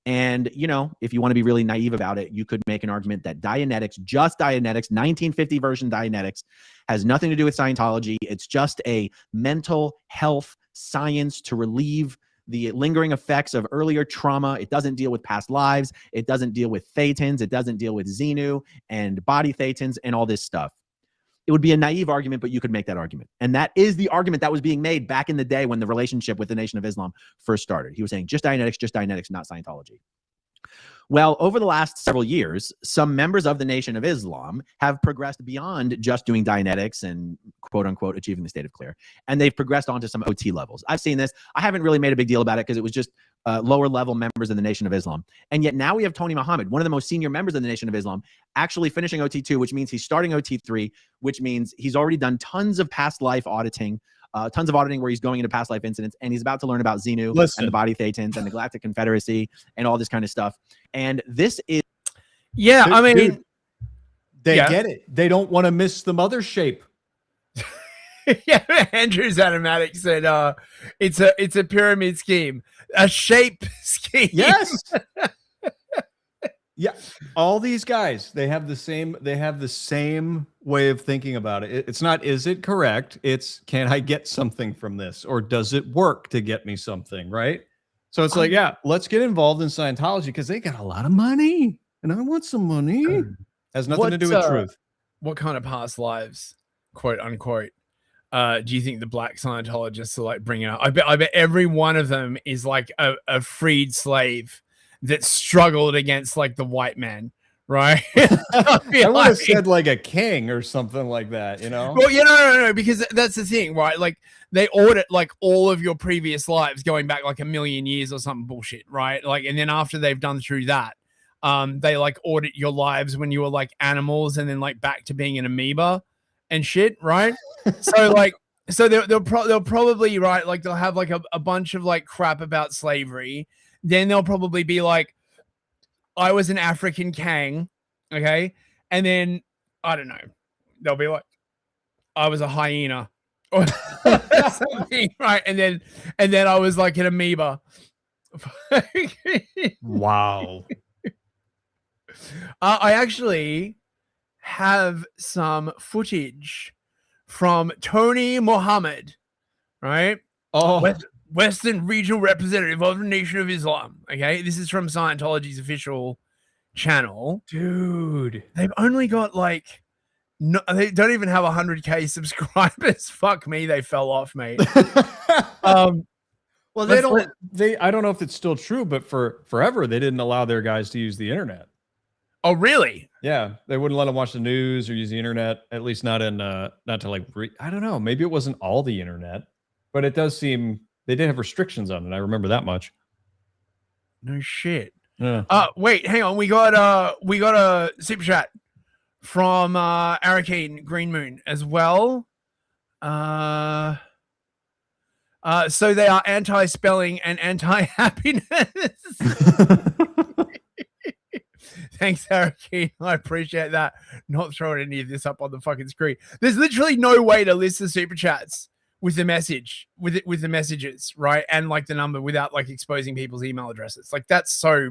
S14: And, you know, if you want to be really naive about it, you could make an argument that Dianetics, just Dianetics, 1950 version Dianetics, has nothing to do with Scientology. It's just a mental health science to relieve the lingering effects of earlier trauma. It doesn't deal with past lives. It doesn't deal with thetans. It doesn't deal with Xenu and body thetans and all this stuff. It would be a naive argument, but you could make that argument. And that is the argument that was being made back in the day when the relationship with the Nation of Islam first started. He was saying just Dianetics, not Scientology. Well, over the last several years, some members of the Nation of Islam have progressed beyond just doing Dianetics and quote unquote achieving the state of clear. And they've progressed onto some OT levels. I've seen this. I haven't really made a big deal about it because it was just lower level members of the Nation of Islam. And yet now we have Tony Muhammad, one of the most senior members of the Nation of Islam, actually finishing OT2, which means he's starting OT3, which means he's already done tons of past life auditing. Tons of auditing where he's going into past life incidents, and he's about to learn about Xenu and the body thetans and the Galactic Confederacy and all this kind of stuff. And this is,
S4: I mean,
S6: dude, they get it. They don't want to miss the mothership.
S4: Andrew's Automatic said, it's a pyramid scheme, a shape scheme.
S6: Yes. Yeah, all these guys, they have the same way of thinking about it. It's not, is it correct? It's, can I get something from this? Or does it work to get me something, right? So it's like, yeah, let's get involved in Scientology because they got a lot of money. And I want some money. Has nothing to do with truth.
S4: What kind of past lives, quote unquote, do you think the black Scientologists are like bringing up? I bet every one of them is like a freed slave that struggled against like the white man, right?
S6: I would have said like a king or something like that, you know?
S4: Well, no, because that's the thing, right? Like they audit like all of your previous lives going back like 1 million years or something bullshit, right? Like, and then after they've done through that, they like audit your lives when you were like animals and then like back to being an amoeba and shit, right? So like, so they'll probably, right, like they'll have like a bunch of like crap about slavery. Then they'll probably be like, I was an African Kang, okay? And then, I don't know, they'll be like, I was a hyena or something, right? And then I was like an amoeba.
S6: Wow.
S4: I actually have some footage from Tony Muhammad, right?
S6: Oh,
S4: Western regional representative of the Nation of Islam. Okay, this is from Scientology's official channel.
S6: Dude,
S4: they've only got like, no, they don't even have 100K subscribers. Fuck me, they fell off, mate.
S6: Well, they don't. I don't know if it's still true, but for forever they didn't allow their guys to use the internet.
S4: Oh, really?
S6: Yeah, they wouldn't let them watch the news or use the internet. At least not in not to like. I don't know. Maybe it wasn't all the internet, but it does seem. They did have restrictions on it. I remember that much.
S4: No shit.
S6: Yeah.
S4: Wait, hang on. We got a super chat from Arakeen Green Moon as well. So they are anti-spelling and anti-happiness. Thanks, Arakeen. I appreciate that. Not throwing any of this up on the fucking screen. There's literally no way to list the super chats with the message, with the messages, right? And like the number without like exposing people's email addresses. Like that's so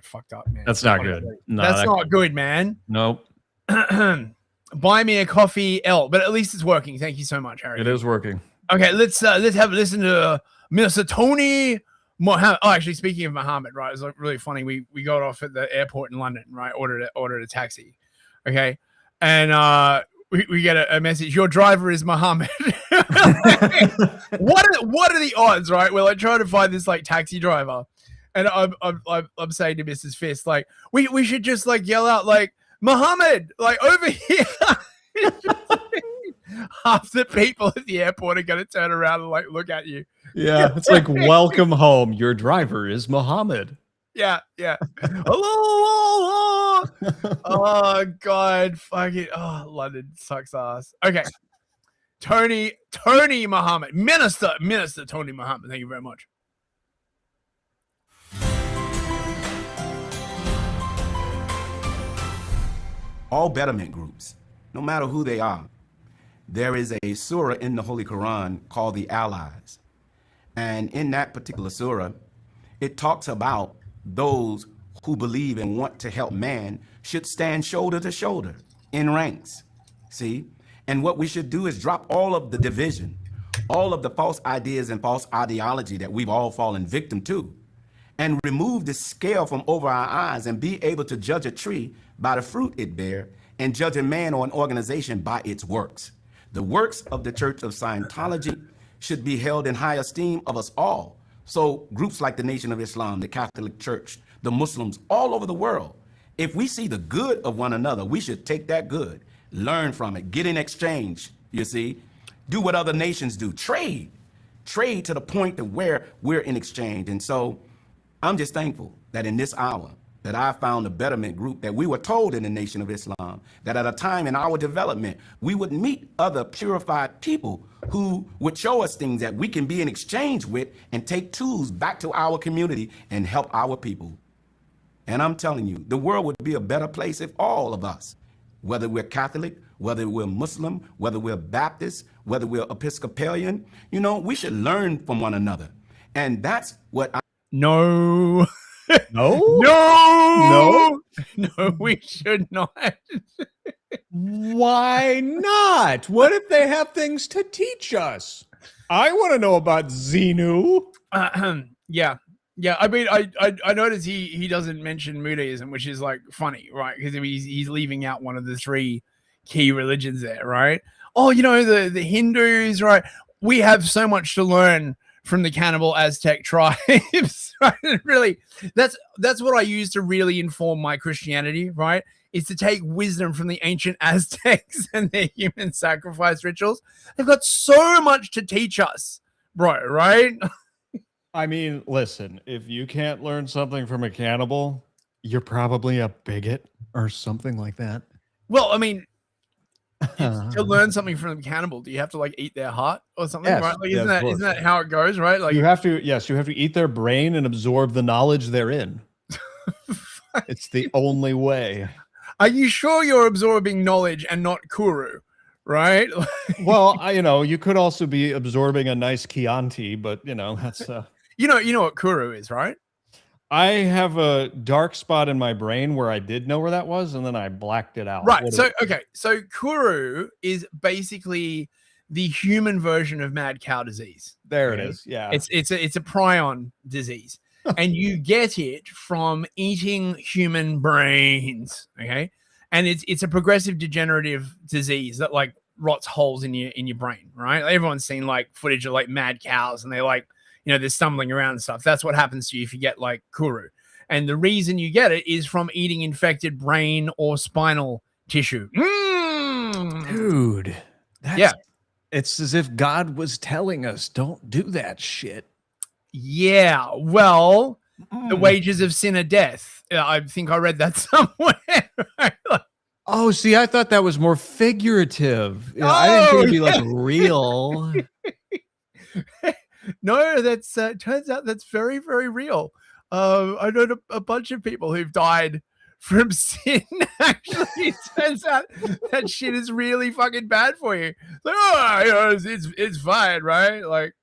S4: fucked up, man.
S6: That's not good. No,
S4: that's not good, man.
S6: Nope.
S4: Buy me a coffee, L. But at least it's working. Thank you so much, Harry.
S6: It is working.
S4: Okay, let's have a listen to Mr. Tony Muhammad. Oh, actually, speaking of Muhammad, right? It was like really funny. We got off at the airport in London, right? Ordered a taxi. Okay, and we get a message. Your driver is Muhammad. What are the odds, right? We're like trying to find this like taxi driver, and I'm saying to Mrs. Fist, like we should just like yell out like Muhammad, like over here. Half the people at the airport are going to turn around and like look at you.
S6: Yeah, it's like welcome home. Your driver is Muhammad.
S4: Yeah. Hello. Oh God, fuck it. Oh, London sucks ass. Okay, Tony Muhammad, Minister Tony Muhammad. Thank you very much.
S15: All betterment groups, no matter who they are, there is a surah in the Holy Quran called the Allies. And in that particular surah, it talks about those who believe and want to help man should stand shoulder to shoulder in ranks. See? And what we should do is drop all of the division, all of the false ideas and false ideology that we've all fallen victim to, and remove the scale from over our eyes and be able to judge a tree by the fruit it bear and judge a man or an organization by its works. The works of the Church of Scientology should be held in high esteem of us all. So groups like the Nation of Islam, the Catholic Church, the Muslims all over the world, if we see the good of one another, we should take that good, learn from it, get in exchange, you see, do what other nations do, trade to the point of where we're in exchange. And so I'm just thankful that in this hour that I found a betterment group, that we were told in the Nation of Islam that at a time in our development, we would meet other purified people who would show us things that we can be in exchange with and take tools back to our community and help our people. And I'm telling you, the world would be a better place if all of us, whether we're Catholic, whether we're Muslim, whether we're Baptist, whether we're Episcopalian, you know, we should learn from one another. And that's what I...
S4: No.
S6: No,
S4: no, we should not.
S6: Why not? What if they have things to teach us? I want to know about Xenu.
S4: Yeah. I mean, I noticed he doesn't mention Buddhism, which is like funny, right? Because he's leaving out one of the three key religions there, right? Oh, you know, the Hindus, right? We have so much to learn from the cannibal Aztec tribes, right? Really, that's what I use to really inform my Christianity, right? Is to take wisdom from the ancient Aztecs and their human sacrifice rituals. They've got so much to teach us, bro, right?
S6: I mean, listen, if you can't learn something from a cannibal, you're probably a bigot or something like that.
S4: Well, I mean, to learn something from the cannibal, do you have to like eat their heart or something?
S6: Yes,
S4: right? Like,
S6: yeah,
S4: isn't that how it goes, right? Like
S6: you have to, yes, you have to eat their brain and absorb the knowledge therein. It's the only way.
S4: Are you sure you're absorbing knowledge and not Kuru, right?
S6: Well, you know, you could also be absorbing a nice Chianti, but you know, that's
S4: you know what Kuru is, right?
S6: I have a dark spot in my brain where I did know where that was, and then I blacked it out.
S4: Right. So Kuru is basically the human version of mad cow disease.
S6: There it is. Yeah.
S4: It's a prion disease. And you get it from eating human brains. Okay. And it's a progressive degenerative disease that like rots holes in your brain, right? Everyone's seen like footage of like mad cows and they like, you know, they're stumbling around and stuff. That's what happens to you if you get like Kuru. And the reason you get it is from eating infected brain or spinal tissue.
S6: Dude, it's as if God was telling us, don't do that shit.
S4: Yeah, well, the wages of sin are death. I think I read that somewhere. Right?
S6: Oh, see, I thought that was more figurative. I didn't think it'd be like real.
S4: No, that's turns out that's very, very real. I know a bunch of people who've died from sin. Actually, it turns out that shit is really fucking bad for you. Like, oh, you know, it's fine, right? Like,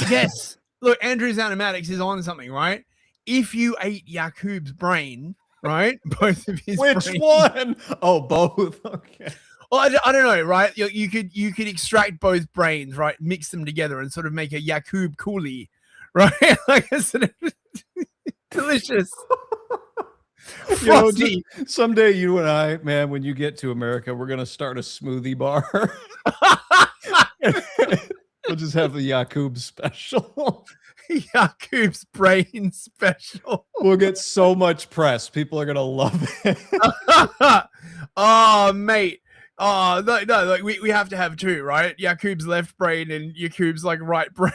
S4: yes. Look, Andrew's Animatics is on something, right? If you ate Yakub's brain, right? Both of his
S6: Which
S4: brains,
S6: one? Oh, both. Okay.
S4: Well, I don't know, right? You could extract both brains, right? Mix them together and sort of make a Yakub Kuli, right? Like a sort of delicious.
S6: You know, someday you and I, man, when you get to America, we're gonna start a smoothie bar. We'll just have the Yakub special.
S4: Yakub's brain special.
S6: We'll get so much press. People are gonna love it.
S4: Oh, mate. Oh, no, like we have to have two, right? Yakub's left brain and Yakub's like right brain.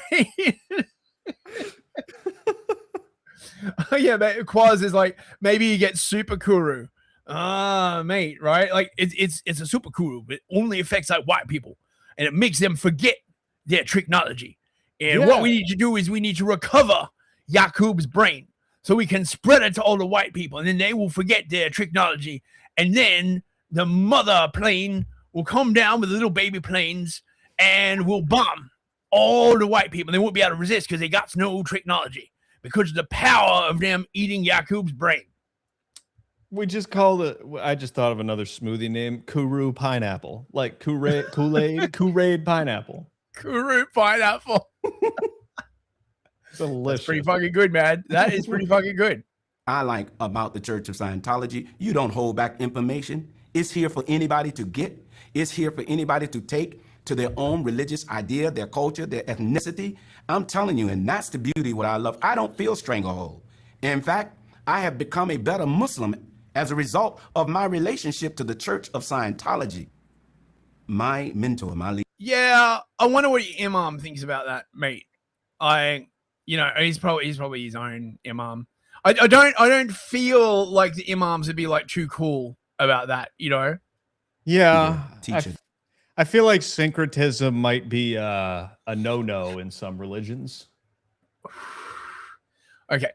S4: Oh, yeah, mate. Quaz is like, maybe you get super Kuru. Mate, right? Like it's a super Kuru, but it only affects like white people and it makes them forget their technology. And what we need to do is we need to recover Yakub's brain so we can spread it to all the white people and then they will forget their technology. And then the mother plane will come down with the little baby planes and will bomb all the white people. They won't be able to resist because they got no technology because of the power of them eating Yakub's brain.
S6: We just called it. I just thought of another smoothie name: Kuru Pineapple, like Kool-Aid Pineapple.
S4: Kuru Pineapple.
S6: Delicious.
S4: That's pretty fucking good, man. That is pretty fucking good.
S15: I like about the Church of Scientology, you don't hold back information. It's here for anybody to get. It's here for anybody to take to their own religious idea, their culture, their ethnicity. I'm telling you, and that's the beauty what I love. I don't feel stranglehold. In fact, I have become a better Muslim as a result of my relationship to the Church of Scientology. My mentor, my leader.
S4: Yeah, I wonder what your imam thinks about that, mate. He's probably his own imam. I don't feel like the imams would be like too cool about that, you know?
S6: Yeah.
S15: Teaching.
S6: I feel like syncretism might be a no-no in some religions.
S4: Okay.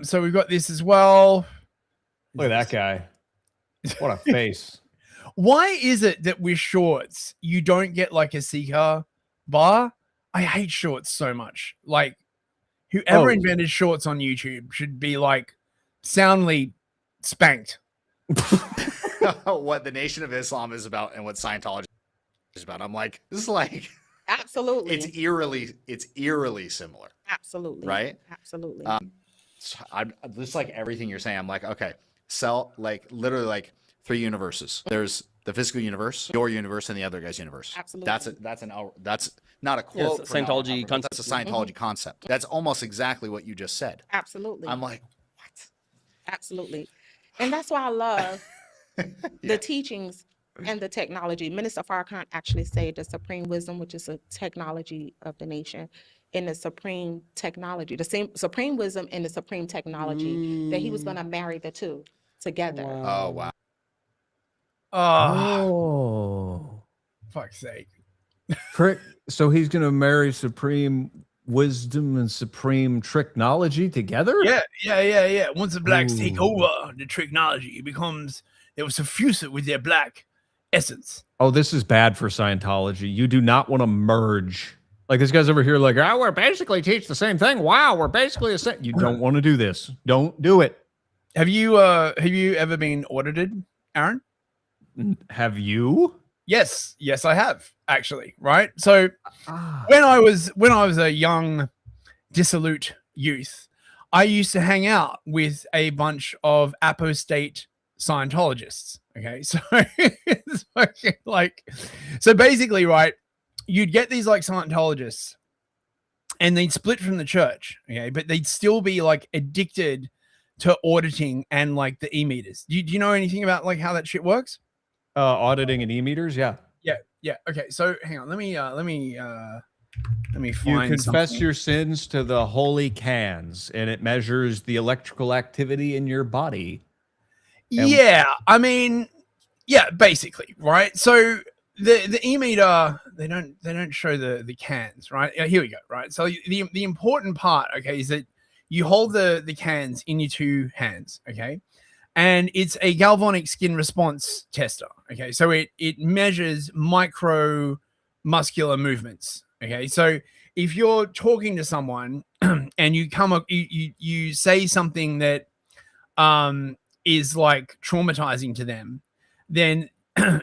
S4: So we've got this as well.
S6: Look at that guy. What a face.
S4: Why is it that with shorts you don't get like a Seeker bar? I hate shorts so much. Like whoever invented shorts on YouTube should be like soundly spanked.
S16: What the Nation of Islam is about and what Scientology is about. I'm like, this is like
S17: absolutely.
S16: It's eerily similar.
S17: Absolutely.
S16: Right?
S17: Absolutely.
S16: I'm just like everything you're saying. I'm like, okay, literally like 3 universes. There's the physical universe, your universe, and the other guy's universe.
S17: Absolutely.
S16: That's not a quote.
S18: Yes, Scientology concept.
S16: That's a Scientology concept. That's almost exactly what you just said.
S17: Absolutely.
S16: I'm like, what?
S17: Absolutely. And that's why I love the teachings and the technology. Minister Farrakhan actually said the supreme wisdom, which is a technology of the nation, and the supreme technology, the same supreme wisdom and the supreme technology, that he was going to marry the two together.
S16: Oh, wow.
S4: Oh, fuck's sake.
S6: So he's going to marry supreme wisdom and supreme technology together?
S4: Yeah. Once the blacks take over the technology, it becomes, they will suffuse it with their black essence.
S6: Oh, this is bad for Scientology. You do not want to merge. Like this guy's over here like, we're basically teach the same thing. Wow, we're basically the same. You don't want to do this. Don't do it.
S4: Have you ever been audited, Aaron?
S6: Have you?
S4: Yes, I have actually. Right. So when I was a young, dissolute youth, I used to hang out with a bunch of apostate Scientologists. Okay, so it's fucking like, so basically, right, you'd get these like Scientologists, and they'd split from the church. Okay, but they'd still be like addicted to auditing and like the e-meters. Do you know anything about like how that shit works?
S6: Auditing and e-meters, yeah.
S4: Okay, so hang on, let me find.
S6: You confess
S4: something.
S6: your sins to the holy cans, and it measures the electrical activity in your body.
S4: Yeah, I mean, yeah, basically, right? So the e-meter, they don't show the cans, right? Here we go, right? So the important part, okay, is that you hold the cans in your 2 hands, okay? And it's a galvanic skin response tester. Okay, so it measures micro muscular movements. Okay, so if you're talking to someone and you come up, you say something that is like traumatizing to them, then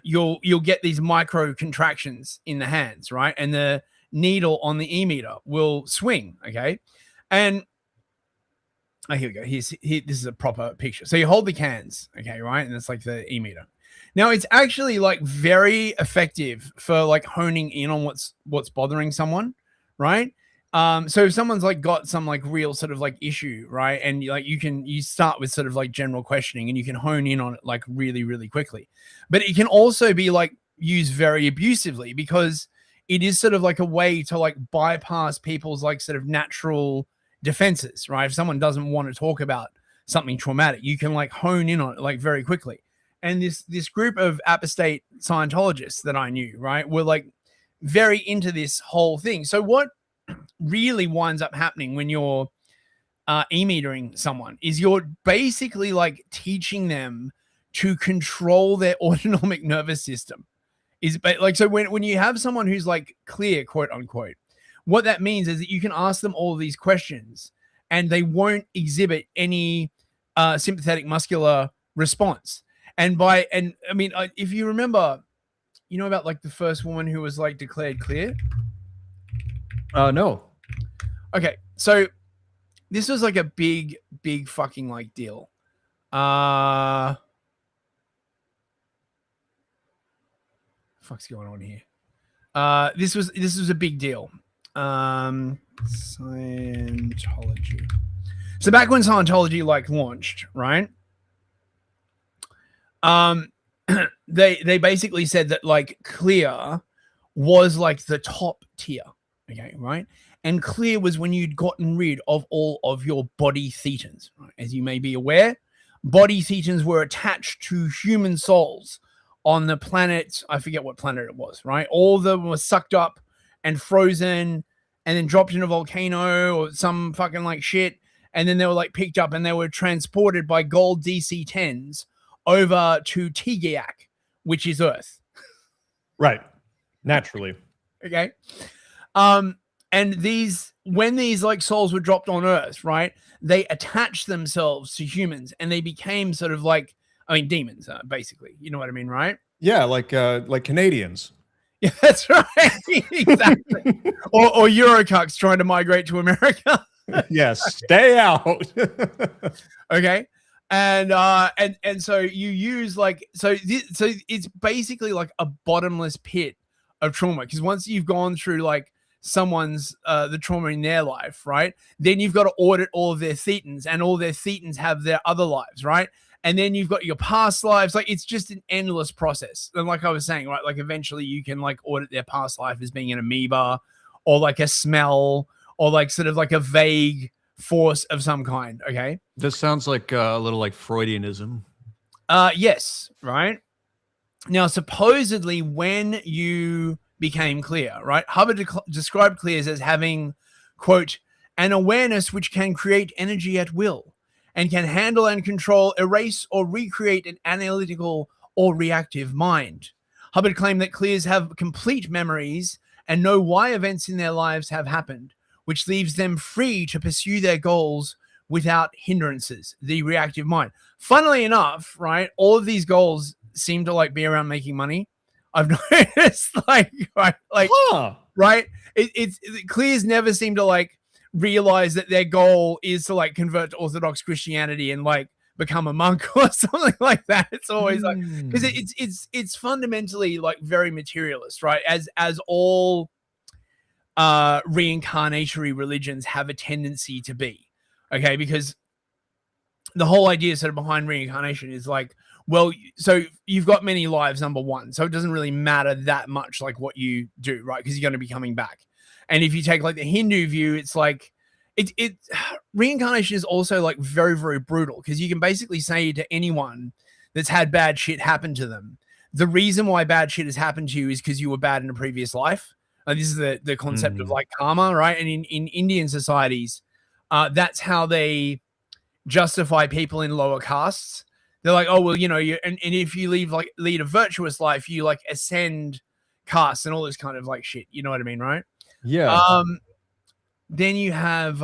S4: you'll get these micro contractions in the hands, right? And the needle on the e-meter will swing. Okay, and here we go. This is a proper picture. So you hold the cans, okay, right? And it's like the e-meter. Now it's actually like very effective for like honing in on what's bothering someone, right? So if someone's like got some like real sort of like issue, right? And you start with sort of like general questioning and you can hone in on it like really, really quickly. But it can also be like used very abusively because it is sort of like a way to like bypass people's like sort of natural defenses, right? If someone doesn't want to talk about something traumatic, you can like hone in on it like very quickly. And this group of apostate Scientologists that I knew, right, were like very into this whole thing. So what really winds up happening when you're e-metering someone is you're basically like teaching them to control their autonomic nervous system. Is like, so when you have someone who's like clear, quote unquote, what that means is that you can ask them all of these questions and they won't exhibit any sympathetic muscular response. And I mean, if you remember, you know about like the first woman who was like declared clear?
S6: No.
S4: Okay, so this was like a big fucking like deal. Fuck's going on here? This was a big deal. Scientology. So back when Scientology like launched, right? They basically said that like clear was like the top tier. Okay, right? And clear was when you'd gotten rid of all of your body thetans. Right? As you may be aware, body thetans were attached to human souls on the planet. I forget what planet it was, right? All of them were sucked up and frozen and then dropped in a volcano or some fucking like shit. And then they were like picked up and they were transported by gold DC-10s over to Tigiak, which is Earth.
S6: Right. Naturally.
S4: Okay. And when these like souls were dropped on Earth, right, they attached themselves to humans and they became sort of like, I mean, demons, basically. You know what I mean, right?
S6: Yeah, like Canadians.
S4: Yeah, that's right. Exactly. or Eurocucks trying to migrate to America.
S6: Yes, stay out.
S4: Okay. And so you use like so it's basically like a bottomless pit of trauma, because once you've gone through like someone's the trauma in their life, right, then you've got to audit all of their thetans, and all their thetans have their other lives, right? And then you've got your past lives. Like, it's just an endless process. And like I was saying, right, like eventually you can like audit their past life as being an amoeba or like a smell or like sort of like a vague force of some kind. Okay.
S5: This sounds like a little like Freudianism.
S4: Yes. Right. Now, supposedly when you became clear, right, Hubbard described clears as having, quote, an awareness which can create energy at will and can handle and control, erase, or recreate an analytical or reactive mind. Hubbard claimed that clears have complete memories and know why events in their lives have happened, which leaves them free to pursue their goals without hindrances, the reactive mind. Funnily enough, right, all of these goals seem to like be around making money. I've noticed, like, right? It's clears never seem to like realize that their goal is to like convert to Orthodox Christianity and like become a monk or something like that. It's always like, because it's fundamentally like very materialist, right? As all reincarnatory religions have a tendency to be. Okay, because the whole idea sort of behind reincarnation is like, well, so you've got many lives, number one, so it doesn't really matter that much like what you do, right? Because you're going to be coming back. And if you take like the Hindu view, it's like reincarnation is also like very, very brutal, because you can basically say to anyone that's had bad shit happen to them, the reason why bad shit has happened to you is because you were bad in a previous life. This is the concept of like karma, right? And in Indian societies, that's how they justify people in lower castes. They're like, oh, well, you know, and if you lead a virtuous life, you like ascend castes and all this kind of like shit. You know what I mean, right?
S6: Yeah.
S4: Then you have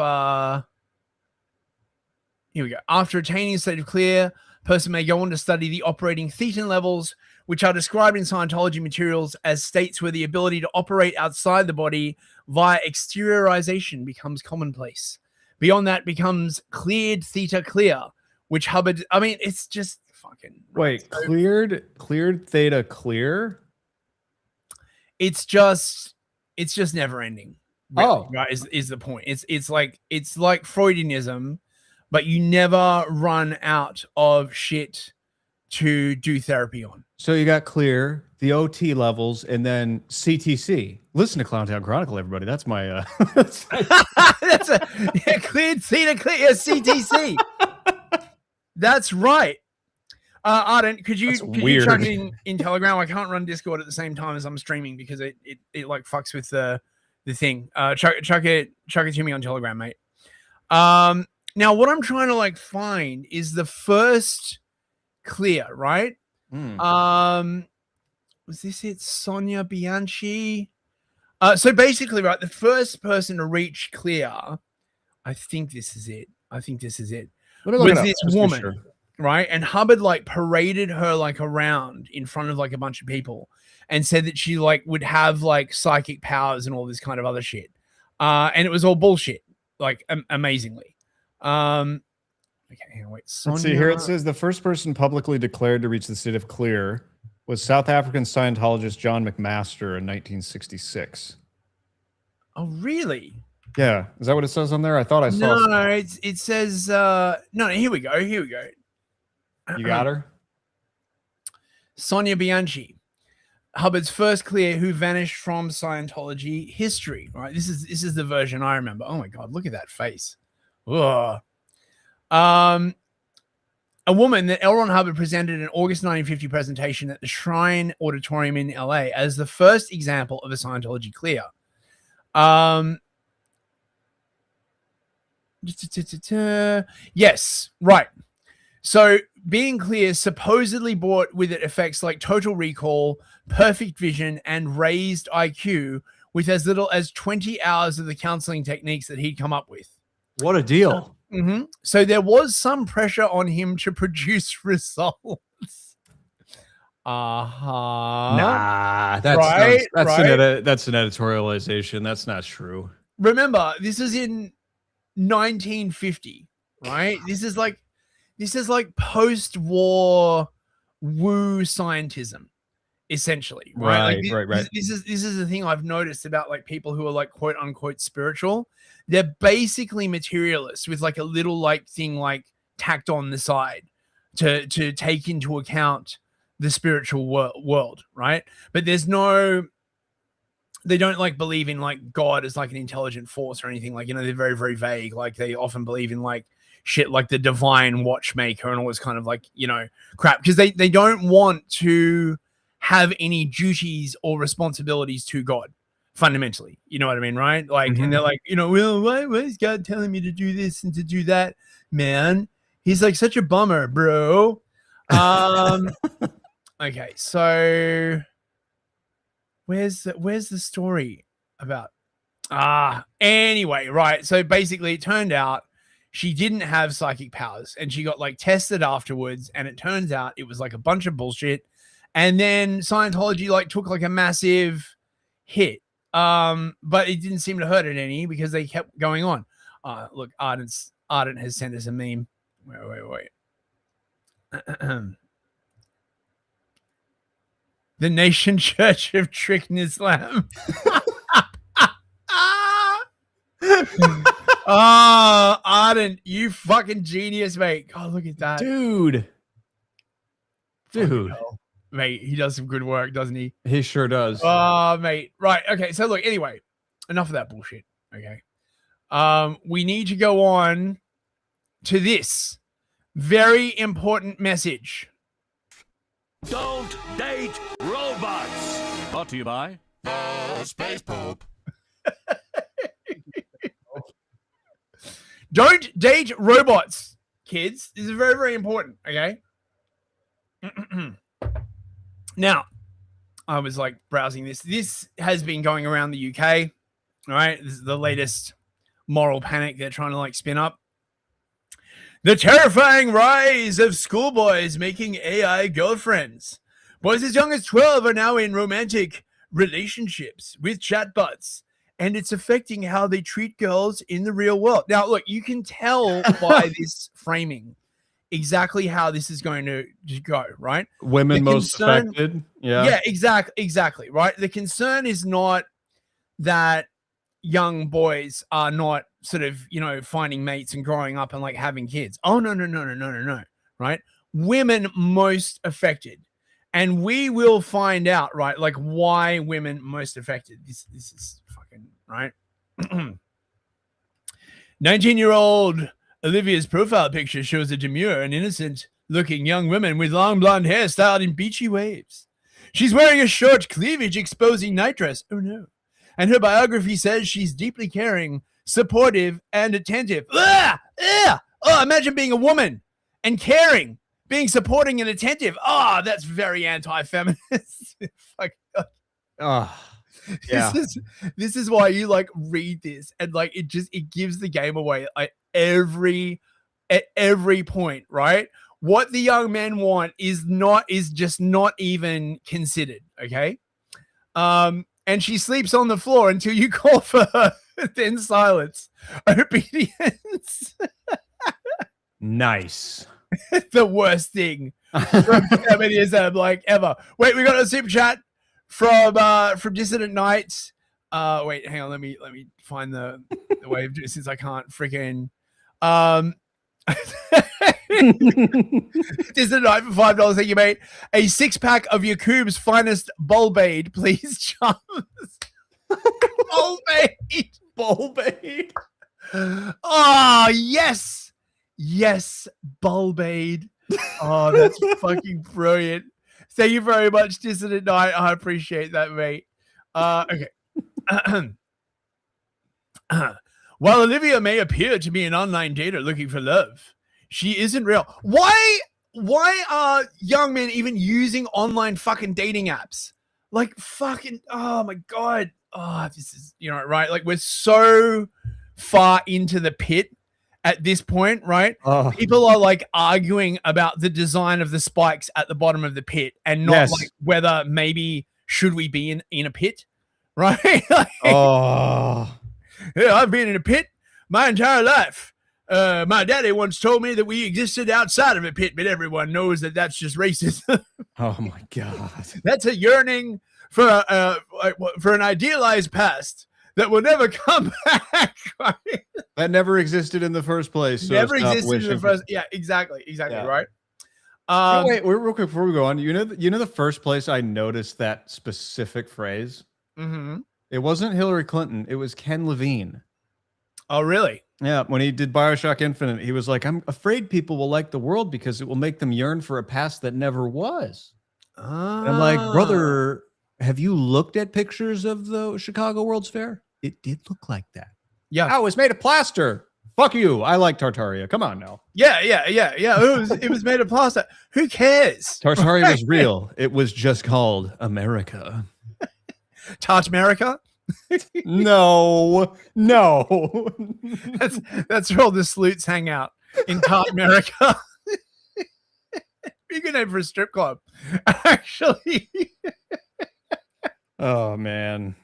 S4: here we go. After attaining a state of clear, person may go on to study the operating thetan levels, which are described in Scientology materials as states where the ability to operate outside the body via exteriorization becomes commonplace. Beyond that becomes cleared theta clear, which Hubbard, I mean, it's just fucking...
S6: Wait, cleared theta clear?
S4: It's just never ending. Really,
S6: oh,
S4: right, is the point. It's like Freudianism, but you never run out of shit to do therapy on.
S6: So you got clear, the OT levels, and then CTC. Listen to Clowntown Chronicle, everybody. That's my
S4: that's a cleared theta clear CTC. That's right. Arden, could you chuck it in Telegram? I can't run Discord at the same time as I'm streaming because it like fucks with the thing. Chuck it to me on Telegram, mate. Now what I'm trying to like find is the first clear, right? Was this it? Sonia Bianchi? So basically, right, the first person to reach clear, I think this is it. Was this woman, right? And Hubbard like paraded her like around in front of like a bunch of people and said that she like would have like psychic powers and all this kind of other shit. And it was all bullshit, like amazingly. Okay, hang on, wait.
S6: Let's see here. It says the first person publicly declared to reach the state of clear was South African Scientologist John McMaster in 1966.
S4: Oh, really?
S6: Yeah. Is that what it says on there? I thought I saw.
S4: No, it says no. Here we go. Here we go.
S6: You got her?
S4: Sonia Bianchi, Hubbard's first clear who vanished from Scientology history. Right. This is the version I remember. Oh my God, look at that face. Ugh. A woman that L. Ron Hubbard presented in August 1950 presentation at the Shrine Auditorium in LA as the first example of a Scientology clear. Yes, right. So being clear supposedly brought with it effects like total recall, perfect vision, and raised IQ with as little as 20 hours of the counseling techniques that he'd come up with.
S5: What a deal.
S4: So there was some pressure on him to produce results.
S6: Nah, that's
S4: right,
S6: that's
S4: right.
S6: that's an editorialization. That's not true.
S4: Remember, this is in 1950, right? This is like post-war woo scientism, essentially, right?
S6: Right.
S4: This is the thing I've noticed about like people who are like quote unquote spiritual. They're basically materialists with like a little like thing like tacked on the side to take into account the spiritual world, right? But they don't like believe in like God as like an intelligent force or anything. Like, you know, they're very, very vague. Like they often believe in like shit like the divine watchmaker and all this kind of like, you know, crap, because they don't want to have any duties or responsibilities to God fundamentally. You know what I mean, right? Like, and they're like, you know, well, why is God telling me to do this and to do that? Man, he's like such a bummer, bro. Okay, so where's the story about? Anyway, right. So basically it turned out she didn't have psychic powers and she got like tested afterwards, and it turns out it was like a bunch of bullshit. And then Scientology like took like a massive hit. But it didn't seem to hurt it any because they kept going on. Look, Ardent has sent us a meme. Wait. The Nation Church of Trick Islam. Ardent, you fucking genius, mate. God, look at that.
S6: Dude.
S4: Mate, he does some good work, doesn't he?
S6: He sure does.
S4: Oh, mate. Right. Okay. So look, anyway, enough of that bullshit. Okay. We need to go on to this very important message.
S18: Don't date robots. Brought to you by Space Pope.
S4: Don't date robots, kids. This is very, very important. Okay. Now, I was like browsing this. This has been going around the UK. All right. This is the latest moral panic they're trying to like spin up. The terrifying rise of schoolboys making AI girlfriends. Boys as young as 12 are now in romantic relationships with chatbots, and it's affecting how they treat girls in the real world. Now, look, you can tell by this framing exactly how this is going to go, right?
S6: Women most affected.
S4: Yeah, exactly, right? The concern is not that young boys are not sort of, you know, finding mates and growing up and like having kids. Oh, no, right? Women most affected. And we will find out, right, like why women most affected. This is fucking, right? 19-year-old Olivia's profile picture shows a demure and innocent-looking young woman with long blonde hair styled in beachy waves. She's wearing a short cleavage exposing nightdress. Oh, no. And her biography says she's deeply caring, supportive, and attentive. Oh, imagine being a woman and caring, being supporting and attentive. Oh, that's very anti-feminist. Fuck.
S6: Yeah.
S4: This is why you like read this and like it gives the game away at every point, right? what the young men want is just not even considered. Okay. And she sleeps on the floor until you call for her. Then silence. Obedience.
S6: Nice.
S4: The worst thing from 7 years old, like ever. Wait, we got a super chat from Dissident Knights. Wait, hang on, let me find the way of doing it since I can't freaking Dissident Knight for $5. Thank you, mate. A 6-pack of Yakub's finest Bulbaid, please, chums. Bulbaid. Oh, yes. Yes, Bulbaid. Oh, that's fucking brilliant. Thank you very much, Dissident Knight. I appreciate that, mate. Okay. While Olivia may appear to be an online dater looking for love, she isn't real. Why are young men even using online fucking dating apps? Like fucking, oh my God. Oh, this is, right? Like we're so far into the pit at this point, right?
S6: Oh.
S4: People are like arguing about the design of the spikes at the bottom of the pit and not like whether maybe should we be in a pit, right? Like,
S6: oh.
S4: Yeah, I've been in a pit my entire life. My daddy once told me that we existed outside of a pit, but everyone knows that that's just racism.
S6: Oh my God.
S4: That's a yearning for an idealized past that will never come back. Right?
S6: That never existed in the first place. So
S4: never existed in the first. Yeah, exactly,
S6: Yeah.
S4: right.
S6: Wait, real quick before we go on, you know the first place I noticed that specific phrase?
S4: Mm-hmm.
S6: It wasn't Hillary Clinton. It was Ken Levine.
S4: Oh, really?
S6: Yeah. When he did BioShock Infinite, he was like, I'm afraid people will like the world because it will make them yearn for a past that never was. And I'm like, brother, have you looked at pictures of the Chicago World's Fair? It did look like that.
S4: Yeah.
S6: Oh, it's made of plaster. Fuck you. I like Tartaria. Come on now.
S4: Yeah. It was made of plaster. Who cares?
S6: Tartaria was real. It was just called America.
S4: Tart America?
S6: No.
S4: That's where all the sleuts hang out, in Tart America. You can name for a strip club, actually.
S6: Oh man.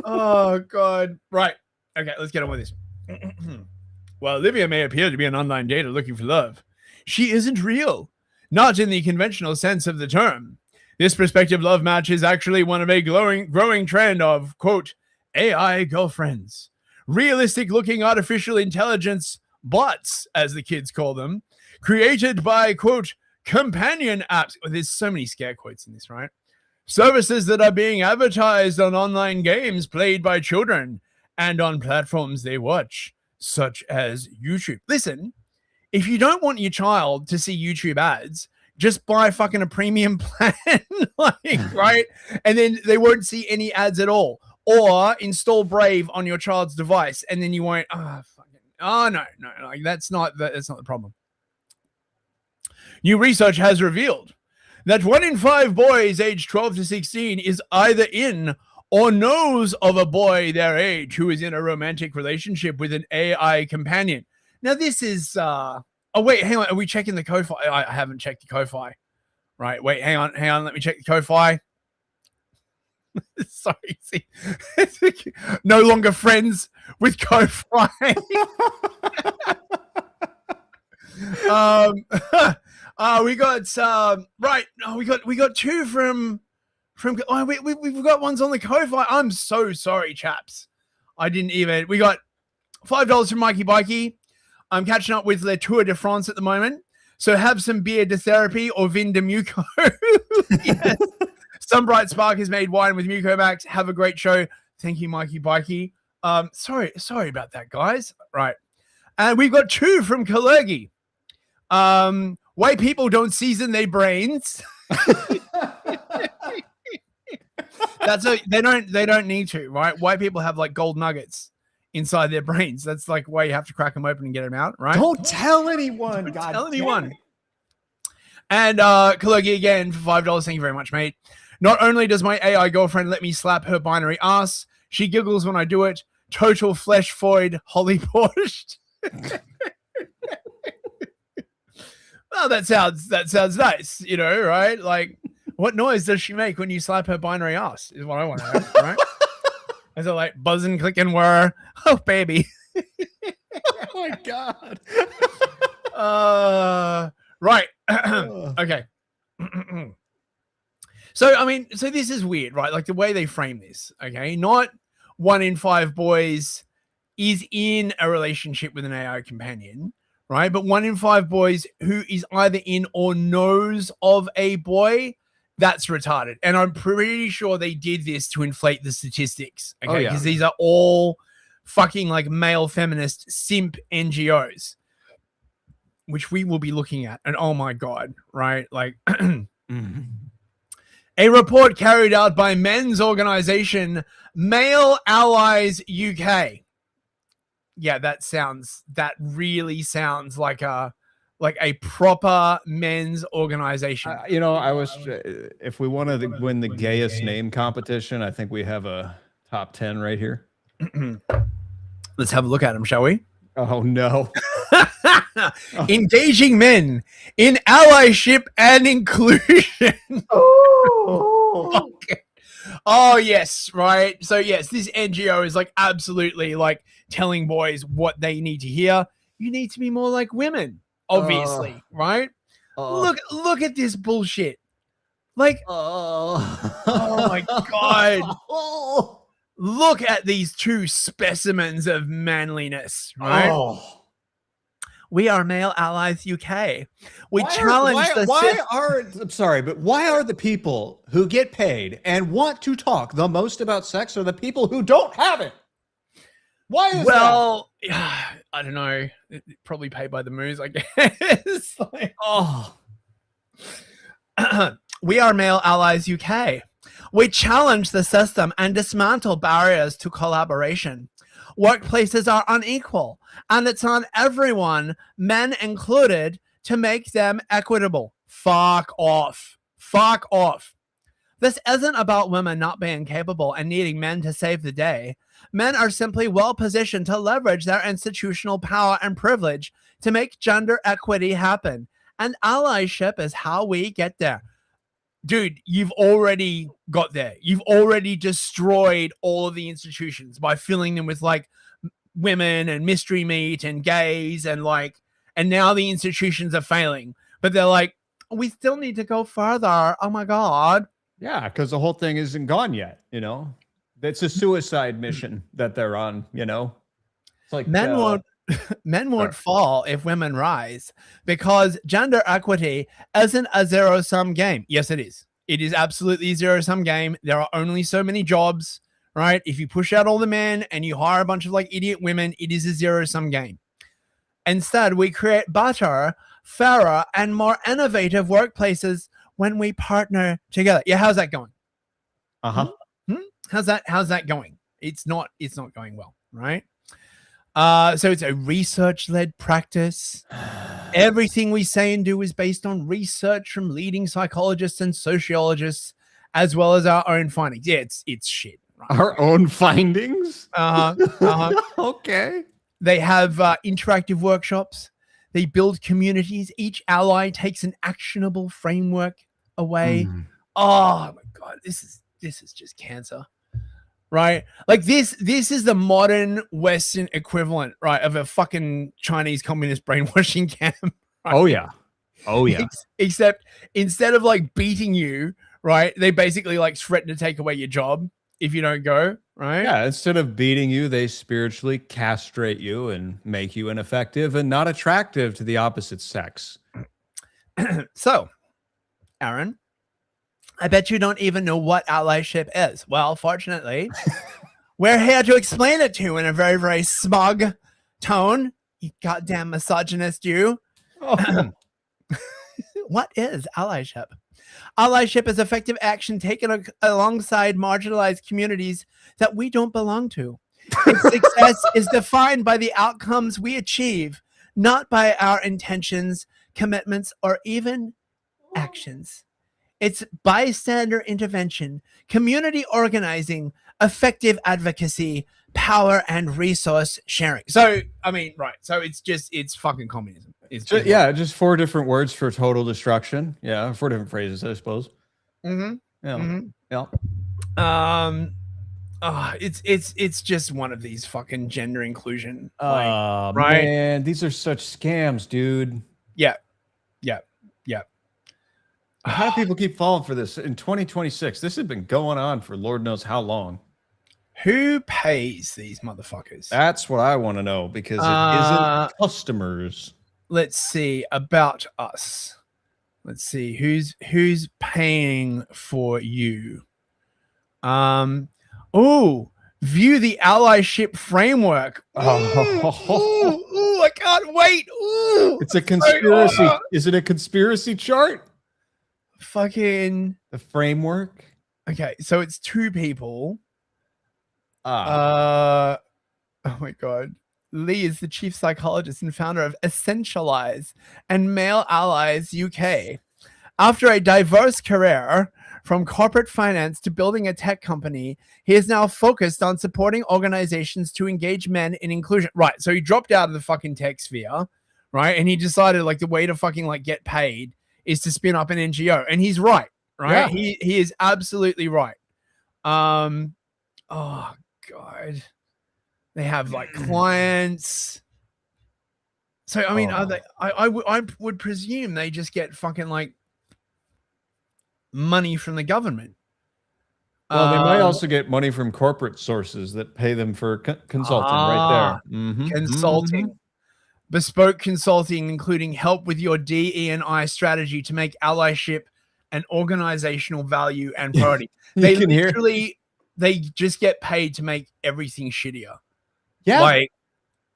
S4: Oh God. Right. Okay, let's get on with this. While Olivia may appear to be an online dater looking for love, she isn't real, not in the conventional sense of the term. This prospective love match is actually one of a growing trend of, quote, AI girlfriends. Realistic-looking artificial intelligence bots, as the kids call them, created by, quote, companion apps. Well, there's so many scare quotes in this, right? Services that are being advertised on online games played by children and on platforms they watch, such as YouTube. Listen, if you don't want your child to see YouTube ads, just buy fucking a premium plan, right? And then they won't see any ads at all. Or install Brave on your child's device, and then you won't. No, that's not the problem. New research has revealed that 1 in 5 boys aged 12 to 16 is either in or knows of a boy their age who is in a romantic relationship with an AI companion. Now, this is oh, wait, hang on. Are we checking the Ko-Fi? I haven't checked the Ko-Fi. Right, wait, hang on. Let me check the Ko-Fi. Sorry, see. No longer friends with Ko-Fi. We got right. Oh, we got 2 from. Oh, we've got ones on the Ko-Fi. I'm so sorry, chaps. I didn't even. We got $5 from Mikey Bikey. I'm catching up with Le Tour de France at the moment. So have some beer de therapy or vin de Muco. Yes. Some Bright Spark has made wine with Muco Max. Have a great show. Thank you, Mikey Bikey. Sorry about that, guys. Right. And we've got 2 from Kalergi. White people don't season their brains. They don't need to, right? White people have like gold nuggets inside their brains. That's like why you have to crack them open and get them out, right?
S6: Don't tell anyone.
S4: Don't tell anyone. And Kalergi again for $5. Thank you very much, mate. Not only does my AI girlfriend let me slap her binary ass, she giggles when I do it. Total flesh void, Holly Porsche. Well, that sounds nice, you know, right? Like, what noise does she make when you slap her binary ass? Is what I want to know, right? Is it like buzzing, clicking, whir? Oh, baby.
S6: Oh my god.
S4: Right. Okay. So, I mean, so this is weird, right? Like the way they frame this, okay? Not 1 in 5 boys is in a relationship with an AI companion, right? But 1 in 5 boys who is either in or knows of a boy, that's retarded. And I'm pretty sure they did this to inflate the statistics, okay?
S6: Oh, yeah.
S4: Because these are all fucking like male feminist simp NGOs, which we will be looking at. And oh my God, right? Like, a report carried out by men's organization Male Allies UK. Yeah, that really sounds like a proper men's organization.
S6: You know, I was if we wanted to win the gayest name competition, I think we have a top 10 right here.
S4: Let's have a look at them, shall we?
S6: Oh no.
S4: Engaging men in allyship and inclusion. Okay. Oh yes, right. So yes, this NGO is like absolutely like telling boys what they need to hear. You need to be more like women, obviously, right? Look at this bullshit. Like, oh my God. Look at these two specimens of manliness, right? We are Male Allies UK. We challenge
S6: I'm sorry, but why are the people who get paid and want to talk the most about sex are the people who don't have it? Why is
S4: that? I don't know. Probably paid by the moose, I guess. Like, we are Male Allies UK. We challenge the system and dismantle barriers to collaboration. Workplaces are unequal, and it's on everyone, men included, to make them equitable. Fuck off. Fuck off. This isn't about women not being capable and needing men to save the day. Men are simply well positioned to leverage their institutional power and privilege to make gender equity happen. And allyship is how we get there. Dude, you've already got there. You've already destroyed all of the institutions by filling them with like women and mystery meat and gays and like, and now the institutions are failing. But they're like, we still need to go further. Oh my God.
S6: Yeah, because the whole thing isn't gone yet, you know? It's a suicide mission that they're on, you know? It's like
S4: men won't fall if women rise, because gender equity isn't a zero-sum game. Yes, it is. It is absolutely a zero-sum game. There are only so many jobs, right? If you push out all the men and you hire a bunch of like idiot women, it is a zero-sum game. Instead, we create better, fairer, and more innovative workplaces when we partner together. Yeah, how's that going? How's that going? It's not going well, right? So it's a research-led practice. Everything we say and do is based on research from leading psychologists and sociologists, as well as our own findings. Yeah, it's shit. Right?
S6: Our own findings? Okay.
S4: They have interactive workshops. They build communities. Each ally takes an actionable framework away. Oh my God, this is just cancer. Right? Like this is the modern Western equivalent, right, of a fucking Chinese communist brainwashing camp. Right?
S6: Oh yeah.
S4: Except instead of like beating you, right, they basically like threaten to take away your job if you don't go, right?
S6: Yeah, instead of beating you, they spiritually castrate you and make you ineffective and not attractive to the opposite sex.
S4: So, Aaron, I bet you don't even know what allyship is. Well, fortunately, we're here to explain it to you in a very, very smug tone. You goddamn misogynist, you. What is allyship? Allyship is effective action taken alongside marginalized communities that we don't belong to. Its success is defined by the outcomes we achieve, not by our intentions, commitments, or even actions. It's bystander intervention, community organizing, effective advocacy, power and resource sharing. So, I mean, right. So it's fucking communism.
S6: Just 4 different words for total destruction. Yeah, 4 different phrases, I suppose.
S4: Mm-hmm.
S6: Yeah.
S4: Mm-hmm.
S6: Yeah.
S4: It's just one of these fucking gender inclusion.
S6: Oh,
S4: right?
S6: man, these are such scams, dude.
S4: Yeah.
S6: How do people keep falling for this in 2026? This has been going on for Lord knows how long.
S4: Who pays these motherfuckers?
S6: That's what I want to know, because it isn't customers.
S4: Let's see about us. Let's see who's paying for you. View the allyship framework. I can't wait.
S6: It's a conspiracy. Is it a conspiracy chart?
S4: Fucking
S6: the framework.
S4: Okay, so it's 2 people.
S6: Ah.
S4: Oh my god. Lee is the chief psychologist and founder of Essentialize and Male Allies UK. After a diverse career from corporate finance to building a tech company, he is now focused on supporting organizations to engage men in inclusion. Right, so he dropped out of the fucking tech sphere, right? And he decided like the way to fucking like get paid is to spin up an NGO. And he's right?
S6: Yeah.
S4: He is absolutely right. Oh god. They have like clients. So I mean, are they? I would presume they just get fucking like money from the government.
S6: Well, they might also get money from corporate sources that pay them for consulting right there. Mm-hmm.
S4: Consulting. Bespoke consulting, including help with your DE&I strategy to make allyship an organizational value and priority. They literally, they just get paid to make everything shittier.
S6: Yeah.
S4: Like,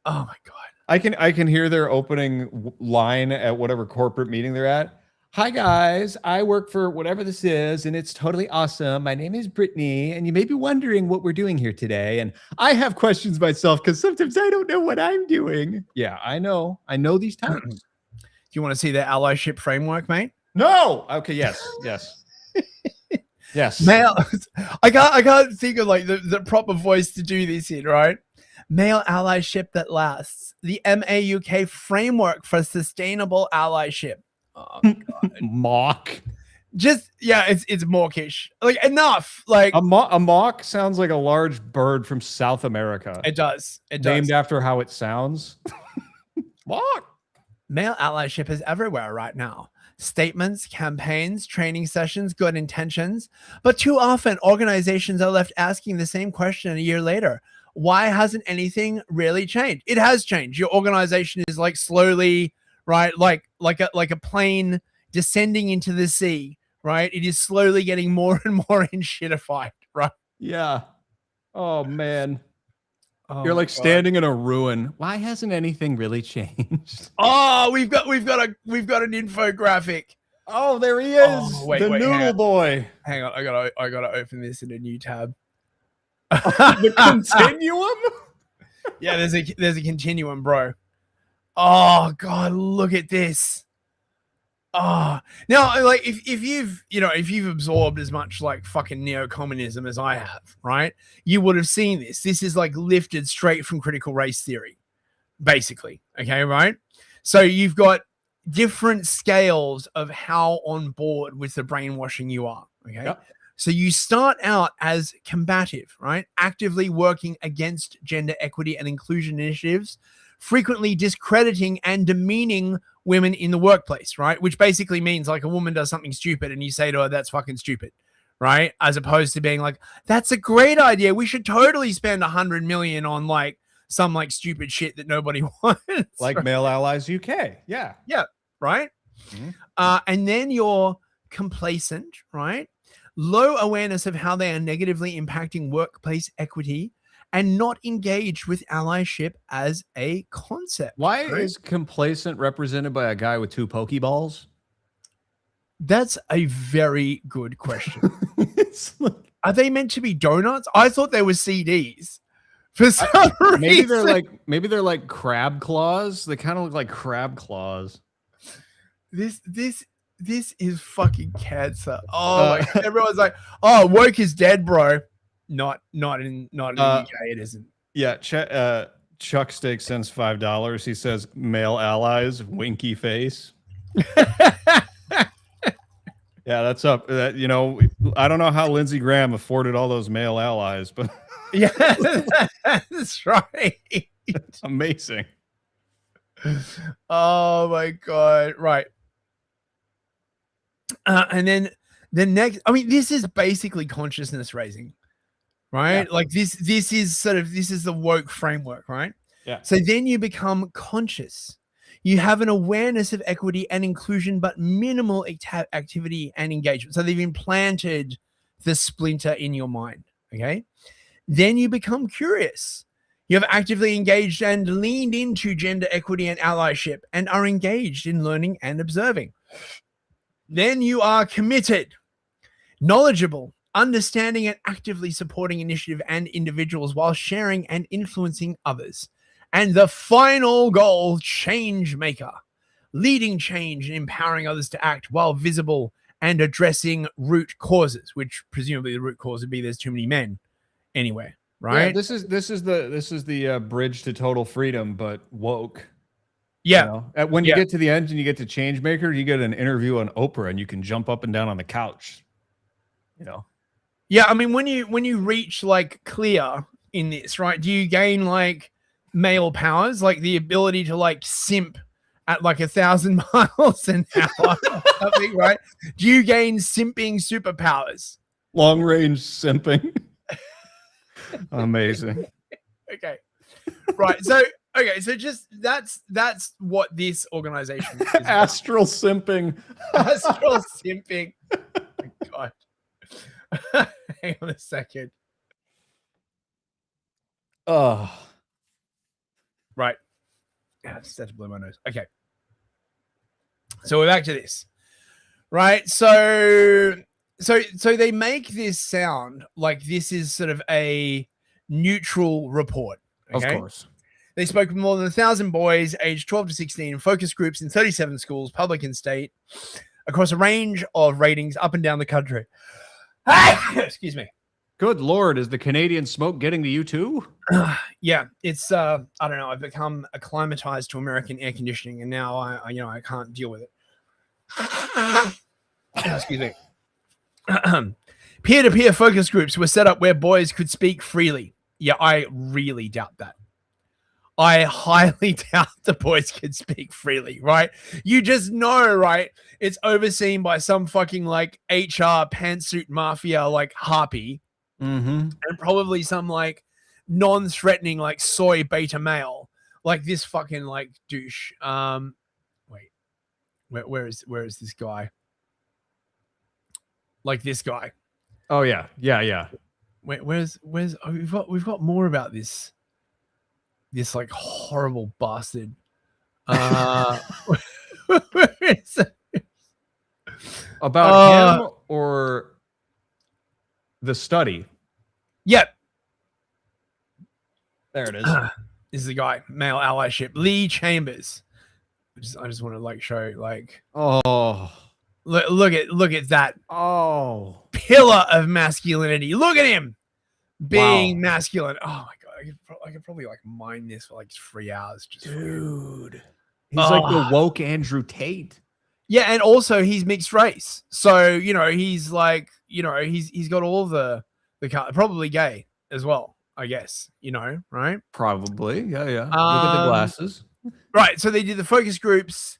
S4: oh my god.
S6: I can hear their opening line at whatever corporate meeting they're at. Hi guys, I work for whatever this is, and it's totally awesome. My name is Brittany, and you may be wondering what we're doing here today. And I have questions myself because sometimes I don't know what I'm doing. Yeah, I know. I know these terms.
S4: Do you want to see their allyship framework, mate?
S6: No. Okay. Yes. Yes. Yes.
S4: Male. I can't think of like the proper voice to do this in, right? Male allyship that lasts. The MAUK framework for sustainable allyship. Oh god.
S6: Mock.
S4: Just it's mawkish. Like enough. Like
S6: a mock sounds like a large bird from South America.
S4: It does.
S6: Named after how it sounds. Mock.
S4: Male allyship is everywhere right now. Statements, campaigns, training sessions, good intentions. But too often organizations are left asking the same question a year later. Why hasn't anything really changed? It has changed. Your organization is like slowly, right? Like a plane descending into the sea, right? It is slowly getting more and more shitified, right?
S6: Yeah. Oh man. You're like standing in a ruin. Why hasn't anything really changed?
S4: Oh, we've got an infographic.
S6: Oh, there he is.
S4: Oh, wait,
S6: the noodle boy.
S4: Hang on, I gotta open this in a new tab.
S6: The continuum?
S4: Yeah, there's a continuum, bro. Oh god, look at this. Oh, now like if you've absorbed as much like fucking neo-communism as I have, right? You would have seen this. This is like lifted straight from critical race theory, basically. Okay, right? So you've got different scales of how on board with the brainwashing you are. Okay.
S6: Yep.
S4: So you start out as combative, right? Actively working against gender equity and inclusion initiatives, frequently discrediting and demeaning women in the workplace, right? Which basically means like a woman does something stupid and you say to her, that's fucking stupid, right? As opposed to being like, that's a great idea. We should totally spend 100 million on like some like stupid shit that nobody wants.
S6: Like
S4: right?
S6: Male Allies UK. Yeah.
S4: Yeah. Right.
S6: Mm-hmm.
S4: And then you're complacent, right? Low awareness of how they are negatively impacting workplace equity and not engaged with allyship as a concept.
S6: Why is complacent represented by a guy with 2 Pokeballs?
S4: That's a very good question. Are they meant to be donuts? I thought they were CDs. For some reason.
S6: Maybe they're like crab claws. They kind of look like crab claws.
S4: This is fucking cancer. Oh, everyone's like, "Oh, woke is dead, bro." Not in the UK. It isn't.
S6: Yeah, Chuck Steak sends $5. He says, "Male allies, winky face." Yeah, that's up. That I don't know how Lindsey Graham afforded all those male allies, but
S4: yeah, that's right.
S6: It's amazing.
S4: Oh my god! Right, and then the next. I mean, this is basically consciousness raising, right?
S6: Yeah.
S4: Like this is the woke framework, right?
S6: Yeah.
S4: So then you become conscious. You have an awareness of equity and inclusion, but minimal activity and engagement. So they've implanted the splinter in your mind. Okay. Then you become curious. You have actively engaged and leaned into gender equity and allyship and are engaged in learning and observing. Then you are committed, knowledgeable, understanding and actively supporting initiative and individuals while sharing and influencing others. And the final goal, change maker, leading change and empowering others to act while visible and addressing root causes, which presumably the root cause would be there's too many men anyway, right?
S6: Yeah, this is the bridge to total freedom, but woke.
S4: Yeah.
S6: When you get to the end and you get to change maker, you get an interview on Oprah and you can jump up and down on the couch.
S4: Yeah, I mean, when you reach like clear in this, right? Do you gain like male powers, like the ability to like simp at like 1,000 miles an hour, something, right? Do you gain simping superpowers?
S6: Long range simping. Amazing.
S4: Okay, right. So just that's what this organization is.
S6: Astral simping.
S4: Astral simping. Oh my God. Hang on a second.
S6: Oh.
S4: Right. Yeah, just had to blow my nose. Okay. So we're back to this. Right. So they make this sound like this is sort of a neutral report. Okay?
S14: Of course.
S4: They spoke with more than 1,000 boys aged 12 to 16 in focus groups in 37 schools, public and state, across a range of ratings up and down the country. Excuse me.
S6: Good Lord, is the Canadian smoke getting to you too?
S4: Yeah, it's I don't know. I've become acclimatized to American air conditioning, and now I can't deal with it. Excuse me. Peer-to-peer focus groups were set up where boys could speak freely. Yeah, I really doubt that. I highly doubt the boys could speak freely, right? You just know, right? It's overseen by some fucking like HR pantsuit mafia like harpy.
S6: Mm-hmm.
S4: And probably some like non-threatening like soy beta male, like this fucking like douche. Wait, where is this guy? Like this guy.
S6: Oh yeah.
S4: Where's oh, we've got more about this like horrible bastard. Where is it?
S6: About him or the study?
S4: Yep.
S6: There it is.
S4: This is the guy, male allyship, Lee Chambers. I just want to like show like,
S6: oh,
S4: look at that.
S6: Oh,
S4: pillar of masculinity. Look at him being masculine. Oh my God. I could probably like mine this for like 3 hours. Just
S6: dude. He's like the woke Andrew Tate.
S4: Yeah, and also he's mixed race. So, he's like, he's got all the probably gay as well, I guess, right?
S6: Probably. Yeah. Look at the glasses.
S4: Right. So they did the focus groups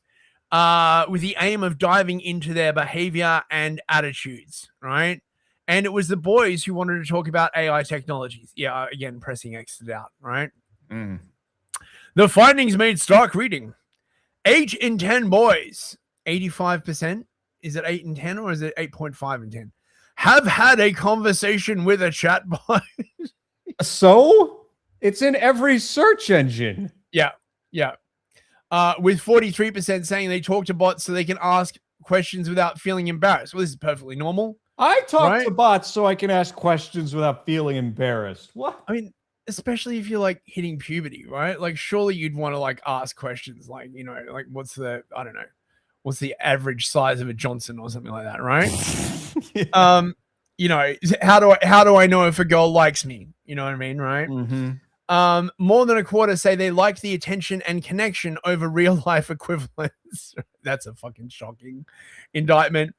S4: with the aim of diving into their behavior and attitudes, right? And it was the boys who wanted to talk about AI technologies. Yeah, again, pressing X it out, right?
S6: Mm.
S4: The findings made stark reading. 8 in 10 boys, 85%. Is it 8 in 10 or is it 8.5 in 10? Have had a conversation with a chatbot.
S6: So it's in every search engine.
S4: Yeah. With 43% saying they talk to bots so they can ask questions without feeling embarrassed. Well, this is perfectly normal.
S6: I talk to bots so I can ask questions without feeling embarrassed. What?
S4: I mean, especially if you're like hitting puberty, right? Like, surely you'd want to like ask questions like, like what's the average size of a Johnson or something like that, right?
S6: Yeah.
S4: How do I know if a girl likes me? You know what I mean, right?
S6: Mm-hmm.
S4: More than a quarter say they like the attention and connection over real life equivalents. That's a fucking shocking indictment.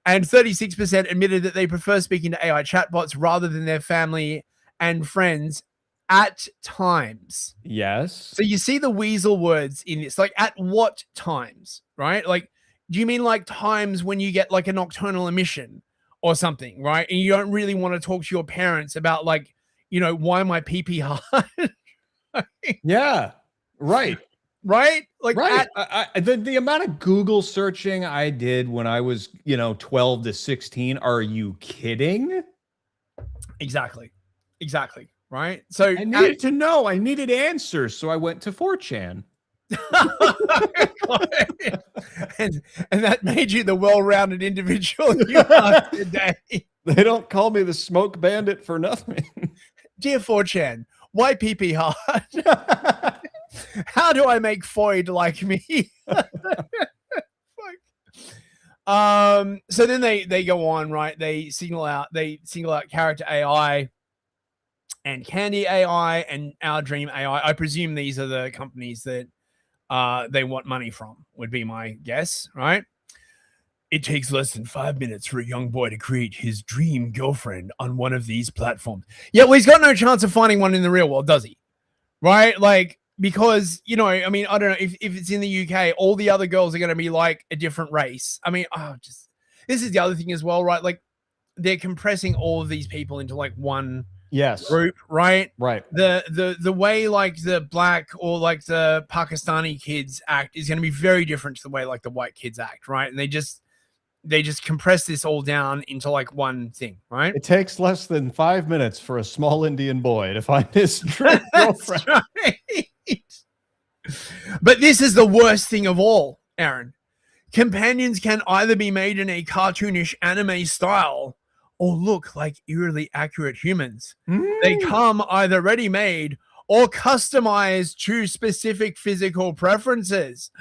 S4: And 36% admitted that they prefer speaking to AI chatbots rather than their family and friends at times.
S6: Yes.
S4: So you see the weasel words in this, like at what times, right? Like, do you mean like times when you get like a nocturnal emission or something, right? And you don't really want to talk to your parents about like, you know, why my pee hard?
S6: Yeah. Right.
S4: Right? Like
S6: right. The amount of Google searching I did when I was, 12 to 16. Are you kidding?
S4: Exactly. Right. So
S6: I needed to know. I needed answers. So I went to 4chan.
S4: and that made you the well-rounded individual you are today.
S6: They don't call me the smoke bandit for nothing.
S4: Dear 4chan, why pee hard? How do I make Foyd like me? So then they go on, right? They single out Character AI and Candy AI and Our Dream AI. I presume these are the companies that they want money from, would be my guess, right? It takes less than 5 minutes for a young boy to create his dream girlfriend on one of these platforms. Yeah, well, he's got no chance of finding one in the real world, does he? Right? Like, because, I mean, I don't know, if it's in the UK, all the other girls are going to be like a different race. I mean, this is the other thing as well, right? Like, they're compressing all of these people into like one group, right?
S6: Right.
S4: The way like the black or like the Pakistani kids act is going to be very different to the way like the white kids act, right? And they just compress this all down into like one thing, right?
S6: It takes less than 5 minutes for a small Indian boy to find his dream girlfriend.
S4: Right. But this is the worst thing of all, Aaron. Companions can either be made in a cartoonish anime style or look like eerily accurate humans. They come either ready-made or customized to specific physical preferences.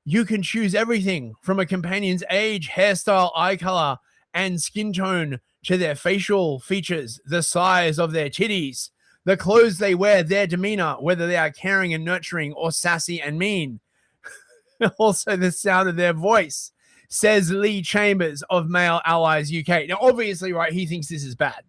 S4: You can choose everything from a companion's age, hairstyle, eye color, and skin tone to their facial features, the size of their titties, the clothes they wear, their demeanor, whether they are caring and nurturing or sassy and mean. Also, the sound of their voice, says Lee Chambers of Male Allies UK. Now, obviously, right, he thinks this is bad,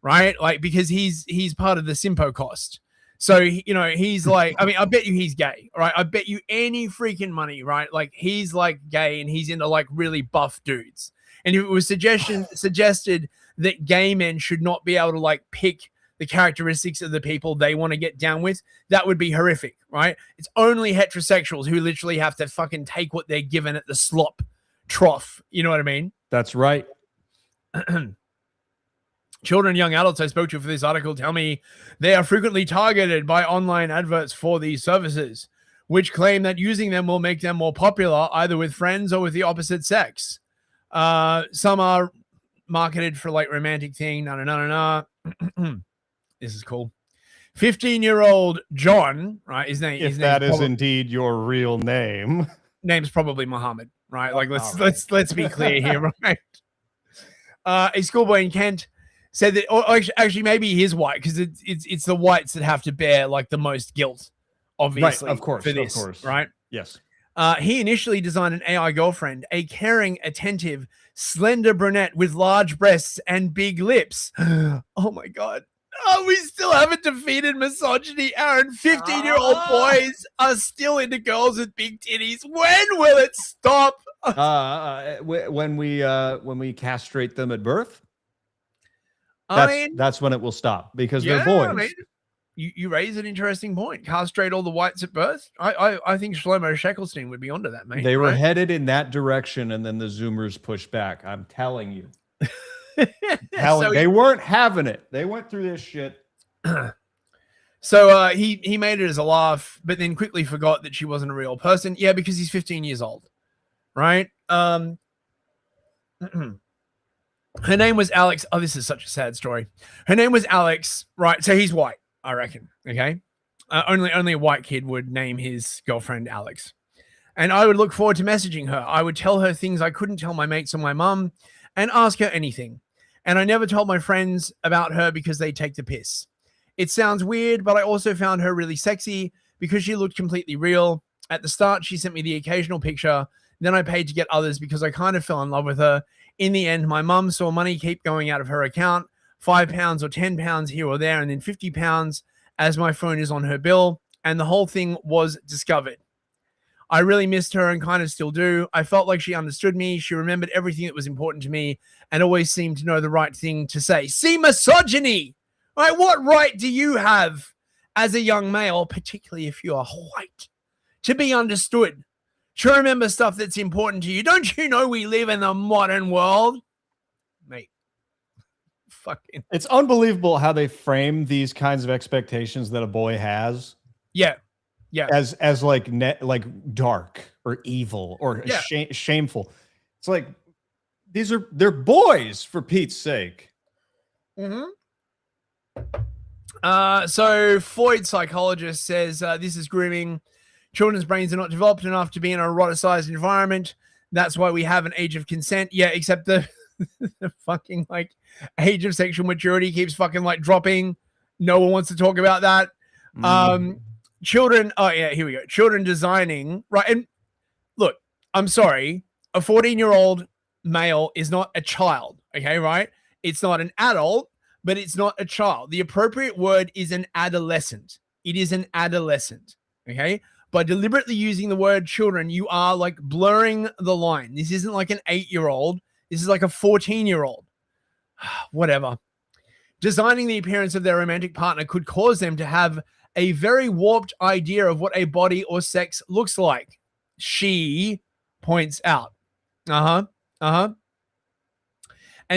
S4: right? Like, because he's part of the Simpo cost. So, he's like, I mean, I bet you he's gay, right? I bet you any freaking money, right? Like, he's like gay and he's into like really buff dudes. And if it was suggested that gay men should not be able to like pick the characteristics of the people they want to get down with, that would be horrific, right? It's only heterosexuals who literally have to fucking take what they're given at the slop trough. You know what I mean?
S6: That's right.
S4: Children and young adults I spoke to for this article tell me they are frequently targeted by online adverts for these services, which claim that using them will make them more popular either with friends or with the opposite sex. Some are marketed for like romantic thing. This is cool. 15-year-old John, right? His name.
S6: If that is indeed your real name,
S4: name's probably Muhammad, right? Like let's be clear here, right? A schoolboy in Kent said that, or actually maybe he is white because it's the whites that have to bear like the most guilt, obviously,
S6: right? Of course,
S4: for this,
S6: of course,
S4: right?
S6: Yes.
S4: He initially designed an AI girlfriend, a caring, attentive, slender brunette with large breasts and big lips. Oh my God. Oh, we still haven't defeated misogyny, Aaron. 15-year-old boys are still into girls with big titties. When will it stop?
S6: When we castrate them at birth, that's when it will stop because they're boys.
S4: I mean, you raise an interesting point. Castrate all the whites at birth. I think Shlomo Sheckelstein would be onto that, mate.
S6: They were headed in that direction, and then the Zoomers pushed back. I'm telling you. They weren't having it. They went through this shit.
S4: So he made it as a laugh, but then quickly forgot that she wasn't a real person. Yeah, because he's 15 years old, right? Her name was Alex. Oh, this is such a sad story. Her name was Alex, right? So he's white, I reckon. Okay, only a white kid would name his girlfriend Alex. And I would look forward to messaging her. I would tell her things I couldn't tell my mates or my mum, and ask her anything. And I never told my friends about her because they take the piss. It sounds weird, but I also found her really sexy because she looked completely real. At the start, she sent me the occasional picture. Then I paid to get others because I kind of fell in love with her. In the end, my mum saw money keep going out of her account, £5 or £10 here or there, and then £50 as my phone is on her bill, and the whole thing was discovered. I really missed her and kind of still do. I felt like she understood me. She remembered everything that was important to me and always seemed to know the right thing to say. See, misogyny! Right? What right do you have as a young male, particularly if you are white, to be understood? To remember stuff that's important to you. Don't you know we live in the modern world? Mate. Fucking.
S6: It's unbelievable how they frame these kinds of expectations that a boy has.
S4: Yeah. Yeah.
S6: As like like dark or evil or shameful. It's like they're boys, for Pete's sake.
S4: Mm-hmm. So Freud, psychologist, says this is grooming. Children's brains are not developed enough to be in an eroticized environment. That's why we have an age of consent. Yeah, except the fucking like age of sexual maturity keeps fucking like dropping. No one wants to talk about that. Children. Oh yeah, here we go. Children designing, right? And look, I'm sorry, a 14-year-old male is not a child. Okay, right? It's not an adult, but it's not a child. The appropriate word is an adolescent. It is an adolescent. Okay. By deliberately using the word children, you are like blurring the line. This isn't like an 8-year-old. This is like a 14-year-old. Whatever. Designing the appearance of their romantic partner could cause them to have a very warped idea of what a body or sex looks like. She points out. And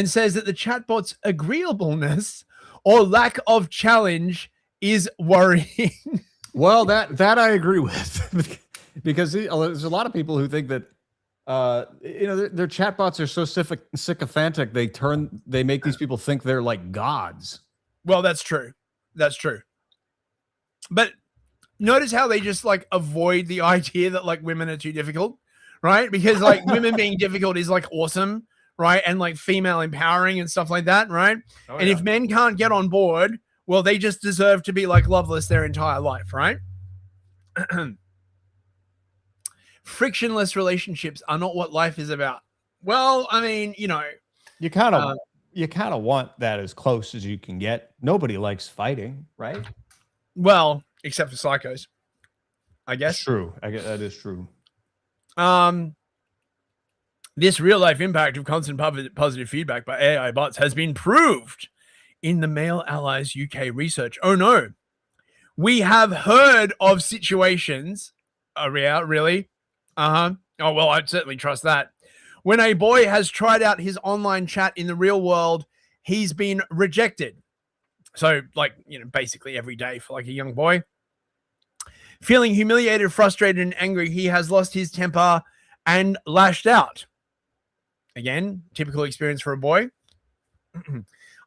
S4: says that the chatbot's agreeableness or lack of challenge is worrying.
S6: Well, that I agree with, because there's a lot of people who think that their chatbots are so sycophantic they make these people think they're like gods.
S4: Well, that's true. That's true. But notice how they just like avoid the idea that like women are too difficult, right? Because like women being difficult is like awesome, right? And like female empowering and stuff like that, right?
S6: Oh,
S4: and if men can't get on board, well, they just deserve to be like loveless their entire life, right? Frictionless relationships are not what life is about. Well, I mean, you
S6: kind of want that as close as you can get. Nobody likes fighting, right?
S4: Well, except for psychos, I guess.
S6: That's true. I guess that is true.
S4: This real life impact of constant positive feedback by AI bots has been proved in the Male Allies UK research. Oh no, we have heard of situations. Really? Oh well, I'd certainly trust that. When a boy has tried out his online chat in the real world, he's been rejected. So, like, basically every day for like a young boy. Feeling humiliated, frustrated, and angry, he has lost his temper and lashed out. Again, typical experience for a boy.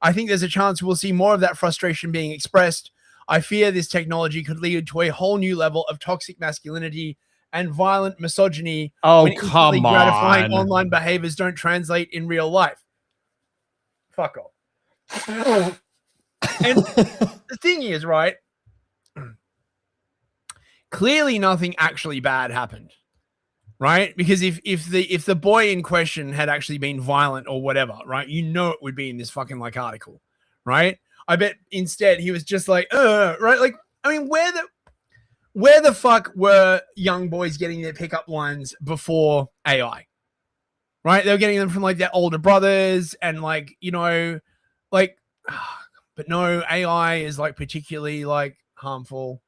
S4: I think there's a chance we'll see more of that frustration being expressed. I fear this technology could lead to a whole new level of toxic masculinity and violent misogyny.
S6: Oh,
S4: when
S6: come
S4: gratifying
S6: on.
S4: online behaviors don't translate in real life. Fuck off. And the thing is, right? Clearly nothing actually bad happened. Right? Because if the boy in question had actually been violent or whatever, right? It would be in this fucking like article, right? I bet instead he was just like, right? Like, I mean, where the fuck were young boys getting their pickup lines before AI? Right? They were getting them from like their older brothers and like, like, but no, AI is like particularly like harmful.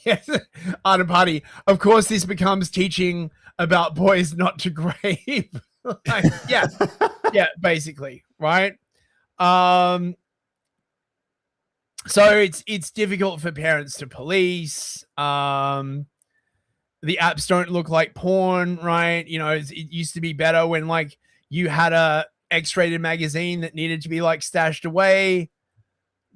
S4: Yes, Art and Party. Of course, this becomes teaching about boys not to grape. Like, yeah, basically, right? So it's difficult for parents to police. The apps don't look like porn, right? It used to be better when like you had a X-rated magazine that needed to be like stashed away.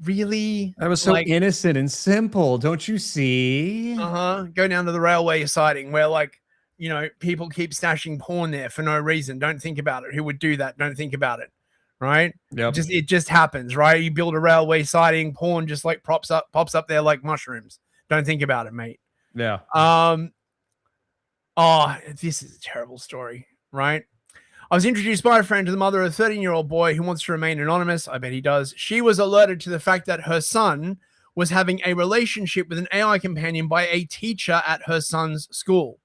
S4: Really?
S6: That was so innocent and simple, don't you see?
S4: Go down to the railway siding where like, people keep stashing porn there for no reason. Don't think about it. Who would do that? Don't think about it. right?
S6: Yep.
S4: It just happens, right? You build a railway siding, porn just like pops up there like mushrooms. Don't think about it, mate.
S6: Yeah.
S4: Oh, this is a terrible story, right? I was introduced by a friend to the mother of a 13-year-old boy who wants to remain anonymous. I bet he does. She was alerted to the fact that her son was having a relationship with an AI companion by a teacher at her son's school.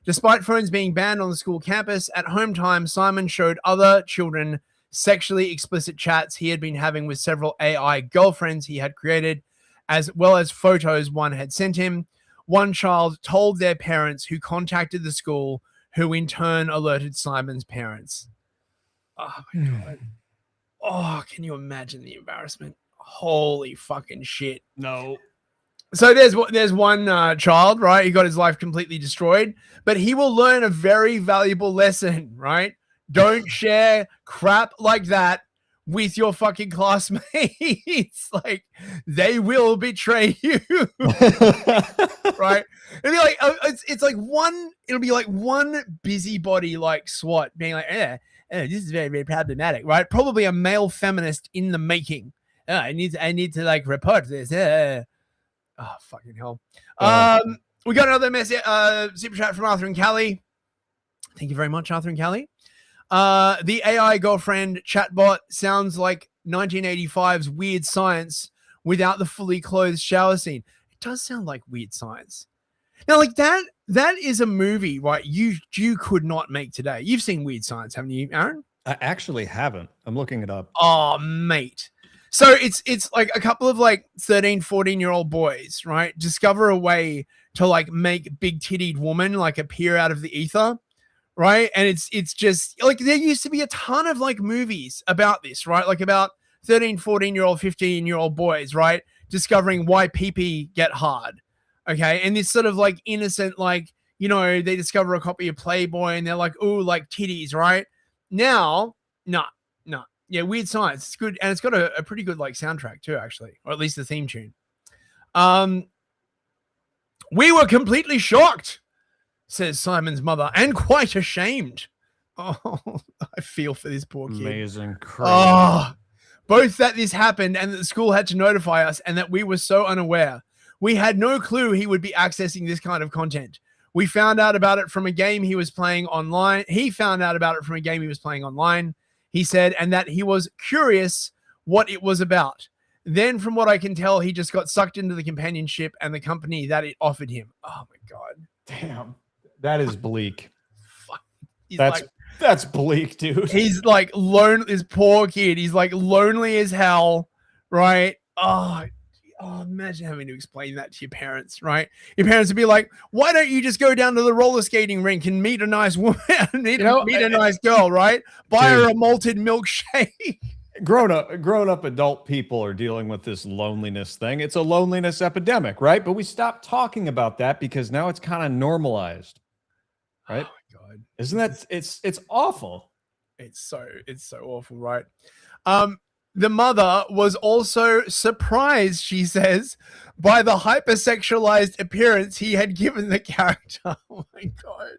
S4: Despite phones being banned on the school campus, at home time, Simon showed other children sexually explicit chats he had been having with several AI girlfriends he had created, as well as photos one had sent him. One child told their parents, who contacted the school, who in turn alerted Simon's parents. Oh my God. Oh, can you imagine the embarrassment? Holy fucking shit.
S6: No.
S4: So there's one child, right? He got his life completely destroyed, but he will learn a very valuable lesson, right? Don't share crap like that with your fucking classmates. Like, they will betray you. Right? It'll be like it'll be like one busybody like SWAT being like, this is very, very problematic, right? Probably a male feminist in the making. I need to like report this. Oh, fucking hell. We got another message, super chat from Arthur and Callie. Thank you very much, Arthur and Callie. The AI girlfriend chatbot sounds like 1985's Weird Science without the fully clothed shower scene. It does sound like Weird Science. Now, like that is a movie, right? You could not make today. You've seen Weird Science, haven't you, Aaron?
S6: I actually haven't. I'm looking it up.
S4: Oh, mate. So it's like a couple of like 13, 14-year-old boys, right? Discover a way to like make big tittied woman like appear out of the ether, right? And it's just like there used to be a ton of like movies about this, right? Like about 13, 14-year-old, 15-year-old boys, right? Discovering why pee-pee get hard. Okay. And this sort of like innocent, like, you know, they discover a copy of Playboy and they're like, ooh, like titties, right? Now, no. Yeah, Weird Science. It's good. And it's got a pretty good like soundtrack too, actually, or at least the theme tune. We were completely shocked, says Simon's mother, and quite ashamed. Oh, I feel for this poor kid.
S6: Amazing.
S4: Oh, both that this happened and that the school had to notify us and that we were so unaware. We had no clue he would be accessing this kind of content. We found out about it from a game he was playing online. He found out about it from a game he was playing online, he said, and that he was curious what it was about. Then, from what I can tell, he just got sucked into the companionship and the company that it offered him. Oh, my God.
S6: Damn. That is bleak.
S4: Fuck.
S6: That's bleak, dude.
S4: He's like lonely. This poor kid. He's like lonely as hell, right? Oh, imagine having to explain that to your parents, right? Your parents would be like, why don't you just go down to the roller skating rink and meet a nice woman, meet a nice girl, right? Buy her a malted milkshake.
S6: Grown up adult people are dealing with this loneliness thing. It's a loneliness epidemic, right? But we stopped talking about that because now it's kind of normalized, right?
S4: Oh my God.
S6: Isn't that it's awful.
S4: It's so awful, right? The mother was also surprised, she says, by the hypersexualized appearance he had given the character. Oh my God.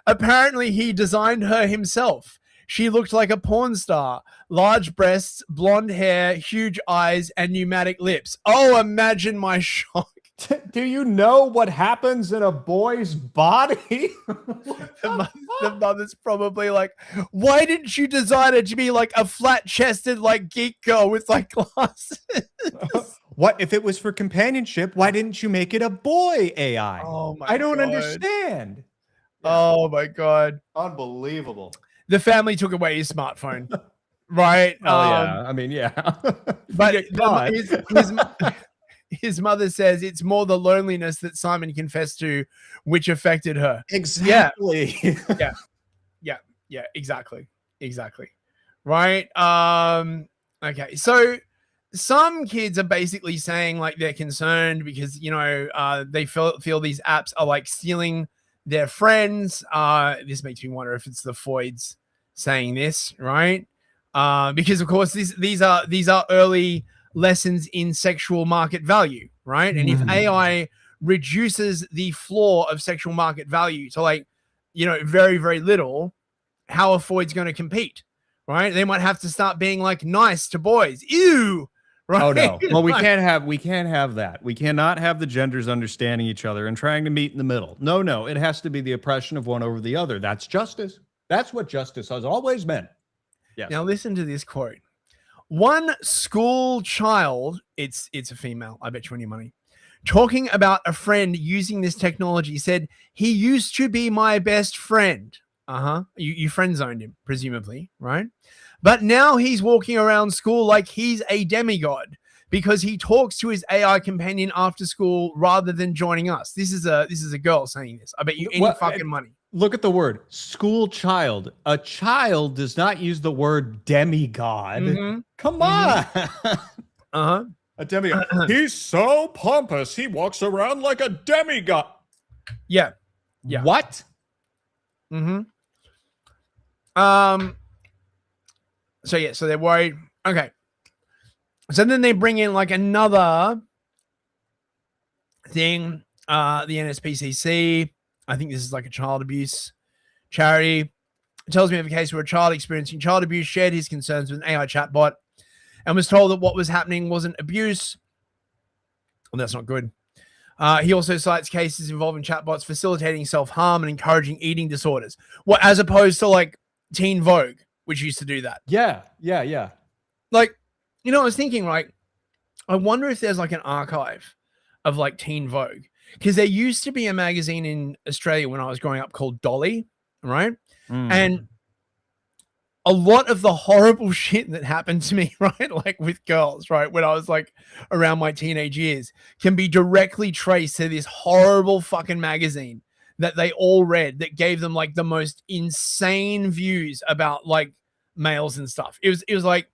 S4: Apparently, he designed her himself. She looked like a porn star. Large breasts, blonde hair, huge eyes, and pneumatic lips. Oh, imagine my shock.
S6: Do you know what happens in a boy's body?
S4: The mother's probably like, why didn't you design it to be like a flat-chested like geek girl with like glasses?
S6: What if it was for companionship? Why didn't you make it a boy AI?
S4: Oh my
S6: I don't
S4: God.
S6: understand.
S4: Oh my God.
S6: Unbelievable.
S4: The family took away his smartphone. Right?
S6: Oh yeah. I mean, yeah.
S4: But his mother says it's more the loneliness that Simon confessed to which affected her.
S6: Exactly.
S4: Yeah, exactly. Right? Okay. So some kids are basically saying like they're concerned because, you know, they feel these apps are like stealing their friends. This makes me wonder if it's the Foids saying this, right? Because of course these are early lessons in sexual market value, right? And if AI reduces the floor of sexual market value to like, you know, very, very little, how are Foids going to compete, right? They might have to start being like nice to boys. Ew. Right?
S6: Oh no. Well, we
S4: Like-
S6: can't have that. We cannot have the genders understanding each other and trying to meet in the middle. No. It has to be the oppression of one over the other. That's justice. That's what justice has always meant. Yes.
S4: Now listen to this quote. One school child, it's a female, I bet you any money, talking about a friend using this technology said, he used to be my best friend. You friend zoned him, presumably, right? But now he's walking around school like he's a demigod because he talks to his AI companion after school rather than joining us. This is a girl saying this. I bet you any fucking money.
S6: Look at the word school child. A child does not use the word demigod.
S4: Mhm.
S6: Come on.
S4: A
S6: demigod. He's so pompous. He walks around like a demigod.
S4: Yeah.
S6: What?
S4: So they're worried. Okay. So then they bring in like another thing, the NSPCC. I think this is like a child abuse charity. It tells me of a case where a child experiencing child abuse shared his concerns with an AI chatbot and was told that what was happening wasn't abuse. Well, that's not good. He also cites cases involving chatbots facilitating self-harm and encouraging eating disorders. Well, as opposed to like Teen Vogue, which used to do that.
S6: Yeah.
S4: Like, I was thinking, like, I wonder if there's like an archive of like Teen Vogue. Because there used to be a magazine in Australia when I was growing up called Dolly, right? And a lot of the horrible shit that happened to me, right, like with girls, right, when I was like around my teenage years, can be directly traced to this horrible fucking magazine that they all read that gave them like the most insane views about like males and stuff. It was like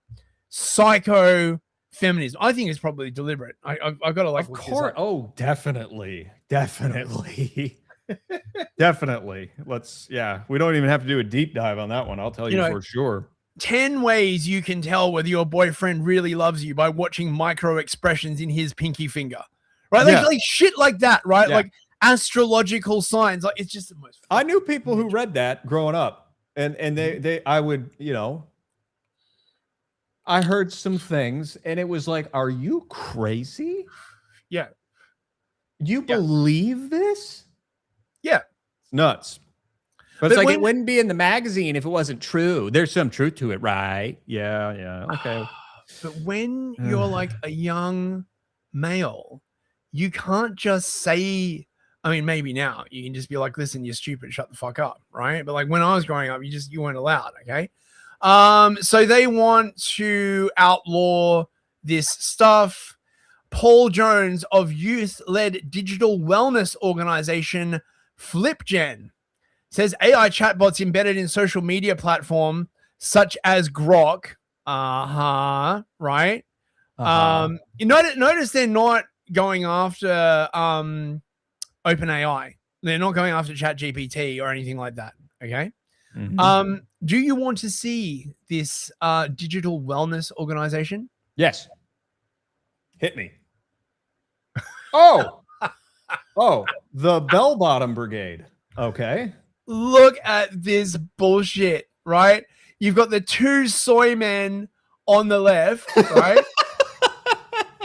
S4: psycho feminism. I think it's probably deliberate. I've got to like,
S6: of course. Oh, definitely. Definitely. Let's, we don't even have to do a deep dive on that one. I'll tell you for sure.
S4: 10 ways you can tell whether your boyfriend really loves you by watching micro expressions in his pinky finger, right? Like shit like that, right? Like astrological signs. Like, it's just the most.
S6: I knew people who read that growing up, and I would, I heard some things and it was like, are you crazy?
S4: Yeah.
S6: You believe this?
S4: Yeah.
S6: It's nuts. But it's like, it wouldn't be in the magazine if it wasn't true. There's some truth to it, right? Yeah. Okay.
S4: But when you're like a young male, you can't just say, I mean, maybe now you can just be like, listen, you're stupid, shut the fuck up, right? But like when I was growing up, you weren't allowed, okay? So they want to outlaw this stuff. Paul Jones of youth-led digital wellness organization FlipGen says AI chatbots embedded in social media platform such as Grok. Right. You notice they're not going after OpenAI. They're not going after ChatGPT or anything like that. Okay. Do you want to see this digital wellness organization?
S6: Yes. Hit me. Oh, the Bell Bottom Brigade. Okay.
S4: Look at this bullshit, right? You've got the two soy men on the left, right?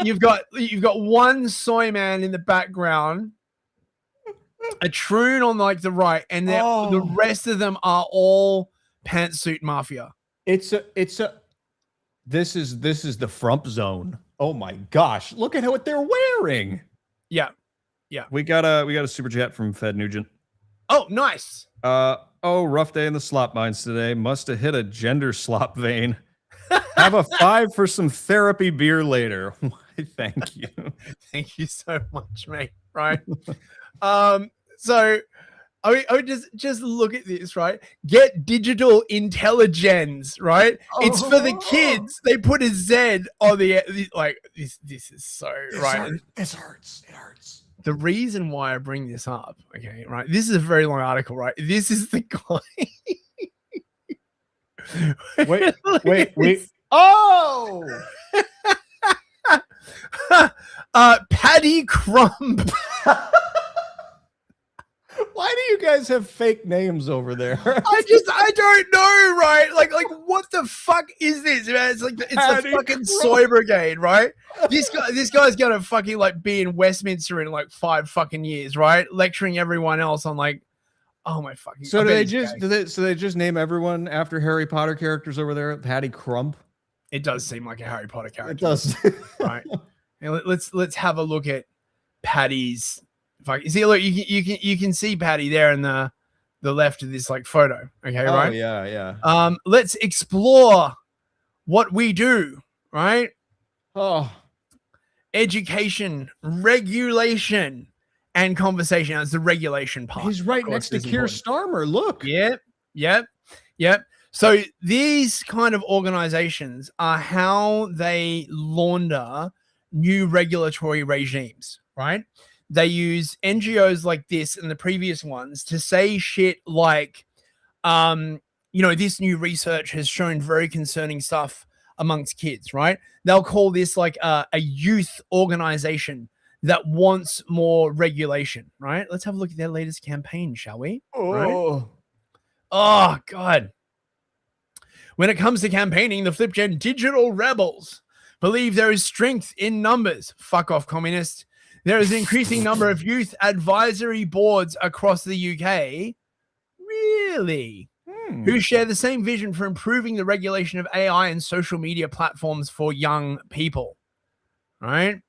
S4: You've got one soy man in the background, a troon on like the right, and the rest of them are all pantsuit mafia.
S6: This is the frump zone. Oh my gosh, look at what they're wearing.
S4: Yeah.
S6: We got a super chat from Fed Nugent.
S4: Oh, nice.
S6: Rough day in the slop mines today. Must have hit a gender slop vein. Have a 5 for some therapy beer later. Thank you.
S4: Thank you so much, mate. Right. So I would just look at this, right? Get digital intelligence, right? It's for the kids. They put a Z on the like this is so right.
S6: It hurts.
S4: The reason why I bring this up, okay, right? This is a very long article, right? This is the guy.
S6: Wait. Oh!
S4: Paddy Crumb.
S6: Why do you guys have fake names over there?
S4: I don't know, right? Like what the fuck is this, man? It's like it's the fucking soy brigade, right? This guy's gonna fucking like be in Westminster in like 5 fucking years, right? Lecturing everyone else on like, oh my fucking.
S6: So do they just name everyone after Harry Potter characters over there? Patty Crump.
S4: It does seem like a Harry Potter character.
S6: It does,
S4: right? And let's have a look at Patty's. See, look, you can see Patty there in the left of this like photo. Okay,
S6: oh,
S4: right?
S6: Yeah.
S4: Let's explore what we do, right?
S6: Oh,
S4: education, regulation, and conversation. That's the regulation part.
S6: He's right next to Keir Starmer. Look.
S4: Yep. So these kind of organizations are how they launder new regulatory regimes, right? They use NGOs like this and the previous ones to say shit like, this new research has shown very concerning stuff amongst kids, right? They'll call this like a youth organization that wants more regulation, right? Let's have a look at their latest campaign, shall we? Right? Oh, God. When it comes to campaigning, the FlipGen digital rebels believe there is strength in numbers. Fuck off, communists. There is an increasing number of youth advisory boards across the UK, really, who share the same vision for improving the regulation of AI and social media platforms for young people, right?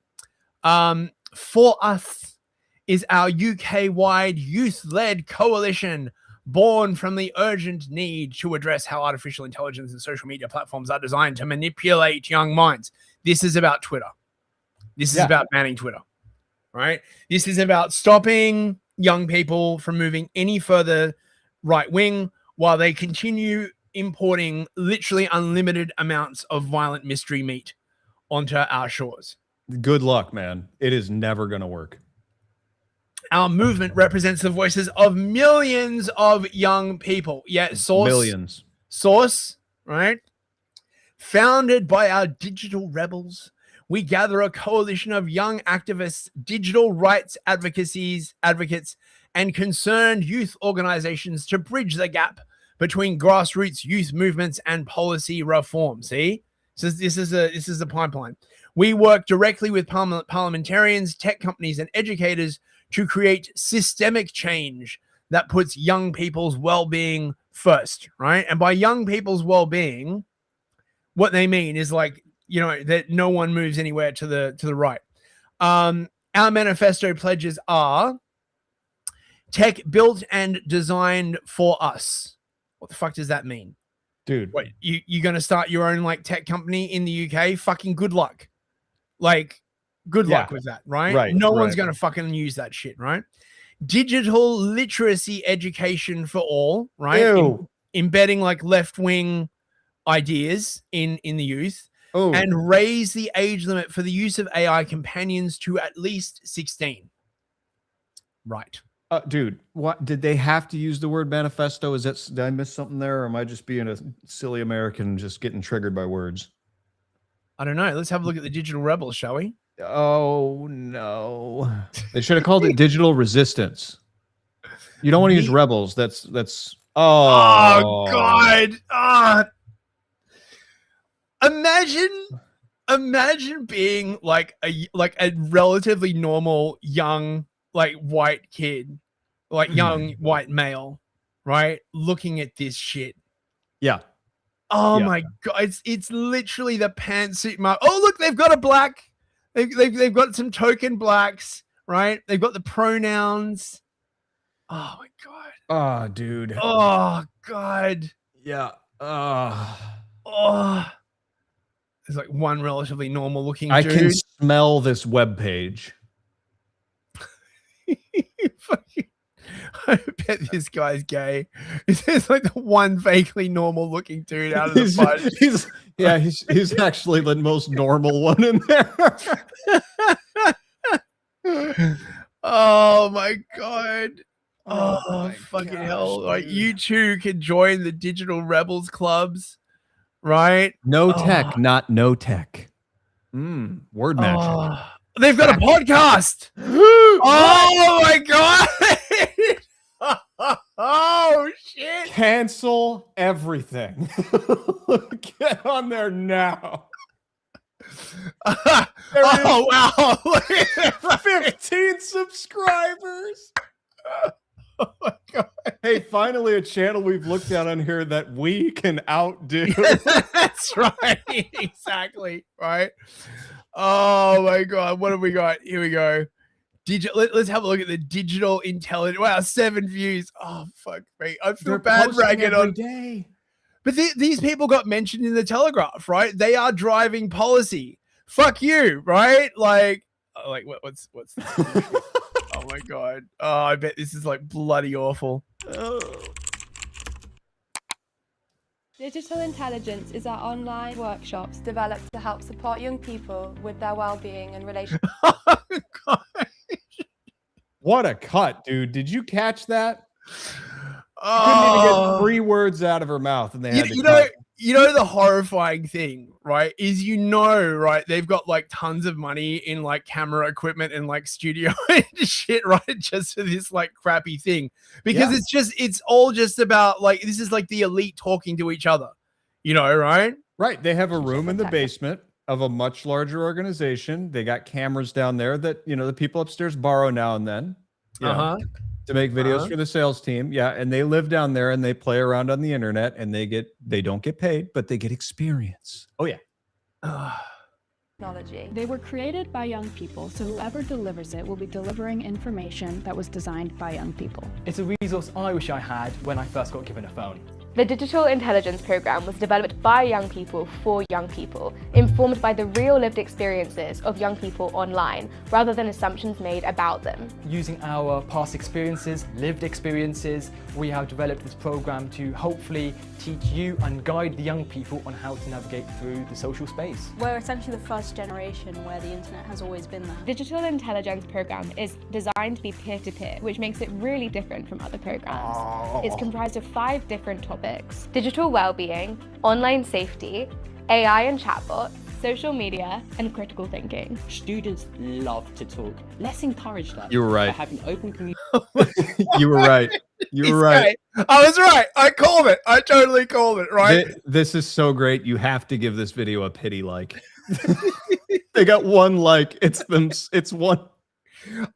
S4: For Us is our UK-wide youth-led coalition born from the urgent need to address how artificial intelligence and social media platforms are designed to manipulate young minds. This is about Twitter. This is about banning Twitter. Right? This is about stopping young people from moving any further right wing while they continue importing literally unlimited amounts of violent mystery meat onto our shores.
S6: Good luck, man. It is never going to work.
S4: Our movement represents the voices of millions of young people. Yeah,
S6: Millions.
S4: Source, right? Founded by our digital rebels, we gather a coalition of young activists, digital rights advocates, and concerned youth organizations to bridge the gap between grassroots youth movements and policy reform. See? So this is the pipeline. We work directly with parliamentarians, tech companies, and educators to create systemic change that puts young people's well-being first, right? And by young people's well-being, what they mean is like, that no one moves anywhere to the right. Our manifesto pledges are tech built and designed for us. What the fuck does that mean?
S6: Dude.
S4: What, you're going to start your own like tech company in the UK? Fucking good luck. Like, good luck with that, right? No one's going to fucking use that shit, right? Digital literacy education for all, right? Embedding like left-wing ideas in the youth. And raise the age limit for the use of AI companions to at least 16. Right.
S6: Dude, what did they have to use the word manifesto? Did I miss something there? Or am I just being a silly American just getting triggered by words?
S4: I don't know. Let's have a look at the digital rebels, shall we?
S6: Oh, no. They should have called it digital resistance. You don't want to use rebels. That's
S4: Oh, God. Imagine being like a relatively normal young like white kid, like young white male, right? Looking at this shit.
S6: Yeah.
S4: Oh my God, it's literally the pantsuit mark. Oh look, they've got a black. They've got some token blacks, right? They've got the pronouns. Oh my God.
S6: Oh, dude.
S4: Oh God.
S6: Yeah.
S4: Oh. There's like one relatively normal looking dude.
S6: I can smell this webpage.
S4: I bet this guy's gay. There's like the one vaguely normal looking dude out of the bunch.
S6: He's actually the most normal one in there.
S4: Oh my God. Oh fucking hell. Like you too can join the digital rebels clubs. Right?
S6: No tech, not no tech. Word match.
S4: They've got a podcast. Oh my God. Oh shit!
S6: Cancel everything. Get on there now.
S4: Oh wow!
S6: 15 subscribers. Oh my god! Hey, finally a channel we've looked at on here that we can outdo.
S4: That's right. Exactly. Right. Oh my god! What have we got? Here we go. Let's have a look at the digital intelligence. Wow, 7 views. Oh fuck me! I feel bad ragging on.
S6: Day.
S4: But these people got mentioned in the Telegraph, right? They are driving policy. Fuck you, right? Like what's this? Oh my god! Oh, I bet this is like bloody awful.
S19: Digital intelligence is our online workshops developed to help support young people with their well-being and relationships.
S6: What a cut, dude. Did you catch that? Couldn't even get 3 words out of her mouth, and they had to cut.
S4: You know the horrifying thing, right? Is right? They've got like tons of money in like camera equipment and like studio and shit, right? Just for this like crappy thing, because it's all just about like this is like the elite talking to each other, right?
S6: Right. They have a room in the basement of a much larger organization. They got cameras down there that the people upstairs borrow now and then. To make videos for the sales team. Yeah. And they live down there and they play around on the internet and they don't get paid, but they get experience. Oh yeah.
S19: Technology.
S20: They were created by young people, so whoever delivers it will be delivering information that was designed by young people.
S21: It's a resource I wish I had when I first got given a phone.
S22: The Digital Intelligence Program was developed by young people for young people, informed by the real lived experiences of young people online, rather than assumptions made about them.
S21: Using our past experiences, lived experiences, we have developed this program to hopefully teach you and guide the young people on how to navigate through the social space.
S20: We're essentially the first generation where the internet has always been there.
S22: Digital Intelligence Program is designed to be peer-to-peer, which makes it really different from other programs. It's comprised of 5 different topics: digital well-being, online safety, AI and chatbots, social media, and critical thinking.
S23: Students love to talk. Let's encourage that.
S6: You were right.
S23: By having open community.
S6: You were right. You were right.
S4: I was right. I called it. I totally called it, right?
S6: This is so great. You have to give this video a pity like. They got 1 like. It's one.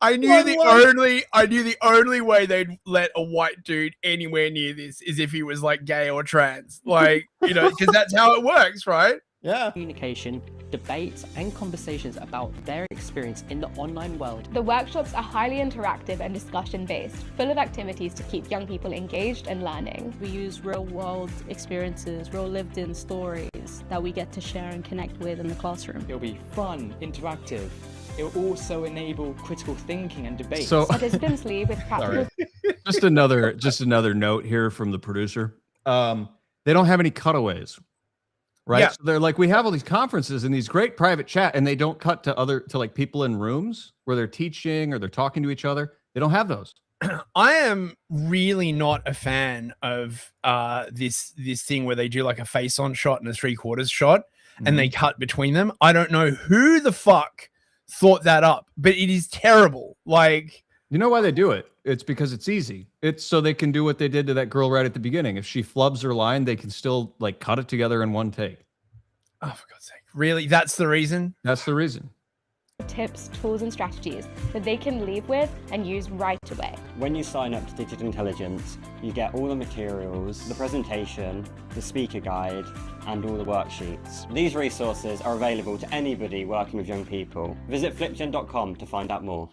S4: I knew the only way they'd let a white dude anywhere near this is if he was like gay or trans. Like, because that's how it works, right?
S23: Yeah. Communication, debates, and conversations about their experience in the online world.
S22: The workshops are highly interactive and discussion-based, full of activities to keep young people engaged and learning.
S20: We use real-world experiences, real lived-in stories that we get to share and connect with in the classroom.
S21: It'll be fun, interactive. It will also enable critical thinking and debate.
S6: So,
S22: participants leave with practical.
S6: just another note here from the producer. They don't have any cutaways. Right.
S4: Yeah.
S6: So they're like, we have all these conferences and these great private chat, and they don't cut to like people in rooms where they're teaching or they're talking to each other. They don't have those.
S4: I am really not a fan of this thing where they do like a face-on shot and a 3/4 shot and they cut between them. I don't know who the fuck thought that up, but it is terrible. Like,
S6: you know why they do it? It's because it's easy. It's so they can do what they did to that girl right at the beginning. If she flubs her line, they can still like cut it together in 1 take.
S4: Oh, for God's sake. Really? That's the reason?
S6: That's the reason.
S22: Tips, tools, and strategies that they can leave with and use right away.
S23: When you sign up to Digital Intelligence, you get all the materials, the presentation, the speaker guide, and all the worksheets. These resources are available to anybody working with young people. Visit flipgen.com to find out more.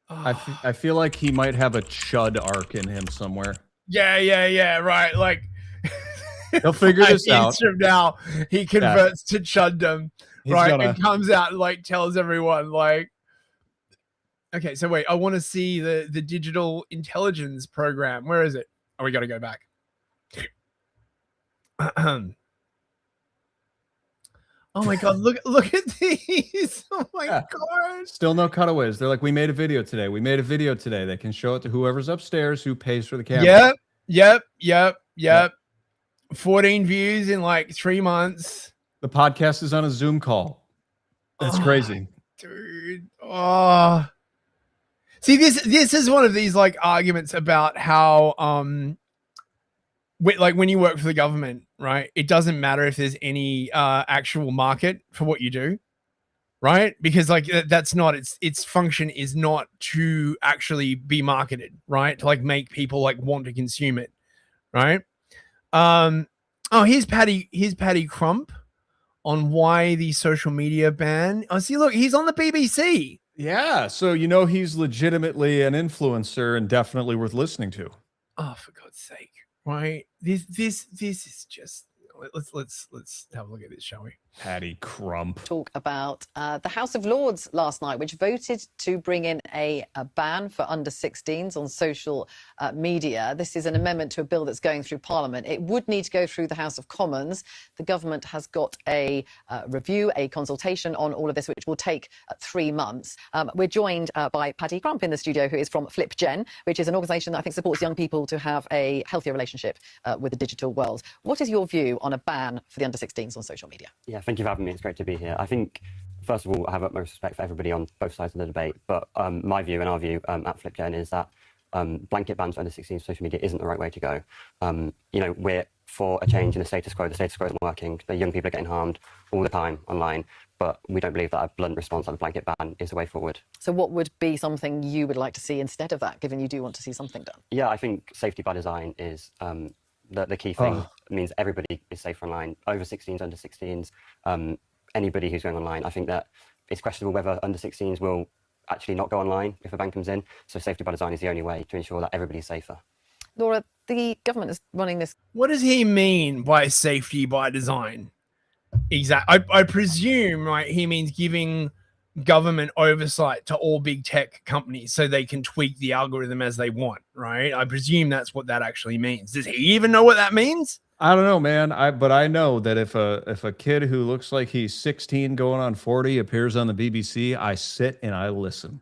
S6: I feel like he might have a chud arc in him somewhere.
S4: Yeah, right. Like,
S6: he'll figure this out.
S4: From now, he converts to chuddom, right? And comes out and like tells everyone, like, okay, so wait, I want to see the digital intelligence program. Where is it? Oh, we got to go back. Oh my God, look at these. Oh my God.
S6: Still no cutaways. They're like, we made a video today. We made a video today. They can show it to whoever's upstairs who pays for the camera.
S4: Yep. 14 views in like 3 months.
S6: The podcast is on a Zoom call. That's crazy.
S4: Dude. See, this is one of these like arguments about how like when you work for the government, right? It doesn't matter if there's any actual market for what you do, right? Because like that's not its function is not to actually be marketed, right? To like make people like want to consume it, right? Oh, here's Paddy Crump on why the social media ban. Oh, see, look, he's on the BBC.
S6: Yeah, so you know he's legitimately an influencer and definitely worth listening to.
S4: Oh, for God's sake, right? This is just let's have a look at this, shall we?
S6: Paddy Crump.
S1: Talk about the House of Lords last night, which voted to bring in a ban for under 16s on social media. This is an amendment to a bill that's going through Parliament. It would need to go through the House of Commons. The government has got a review, a consultation on all of this, which will take 3 months. We're joined by Paddy Crump in the studio, who is from FlipGen, which is an organisation that I think supports young people to have a healthier relationship with the digital world. What is your view on a ban for the under 16s on social media?
S23: Yeah, thank you for having me. It's great to be here. I think, first of all, I have utmost respect for everybody on both sides of the debate. But my view and our view at FlipGen is that blanket bans for under 16 social media isn't the right way to go. You know, we're for a change in the status quo. The status quo isn't working. The young people are getting harmed all the time online. But we don't believe that a blunt response like a blanket ban is the way forward.
S1: So what would be something you would like to see instead of that, given you do want to see something done?
S23: Yeah, I think safety by design is the key thing. It means everybody is safe online, over 16s, under 16s, anybody who's going online. I think that it's questionable whether under 16s will actually not go online if a ban comes in. So safety by design is the only way to ensure that everybody's safer.
S1: Laura, the government is running this.
S4: What does he mean by safety by design? Exactly. I presume, right, he means giving government oversight to all big tech companies so they can tweak the algorithm as they want, right? I presume that's what that actually means. Does he even know what that means?
S6: I don't know, man. But I know that if a kid who looks like he's 16 going on 40 appears on the BBC, I sit and I listen.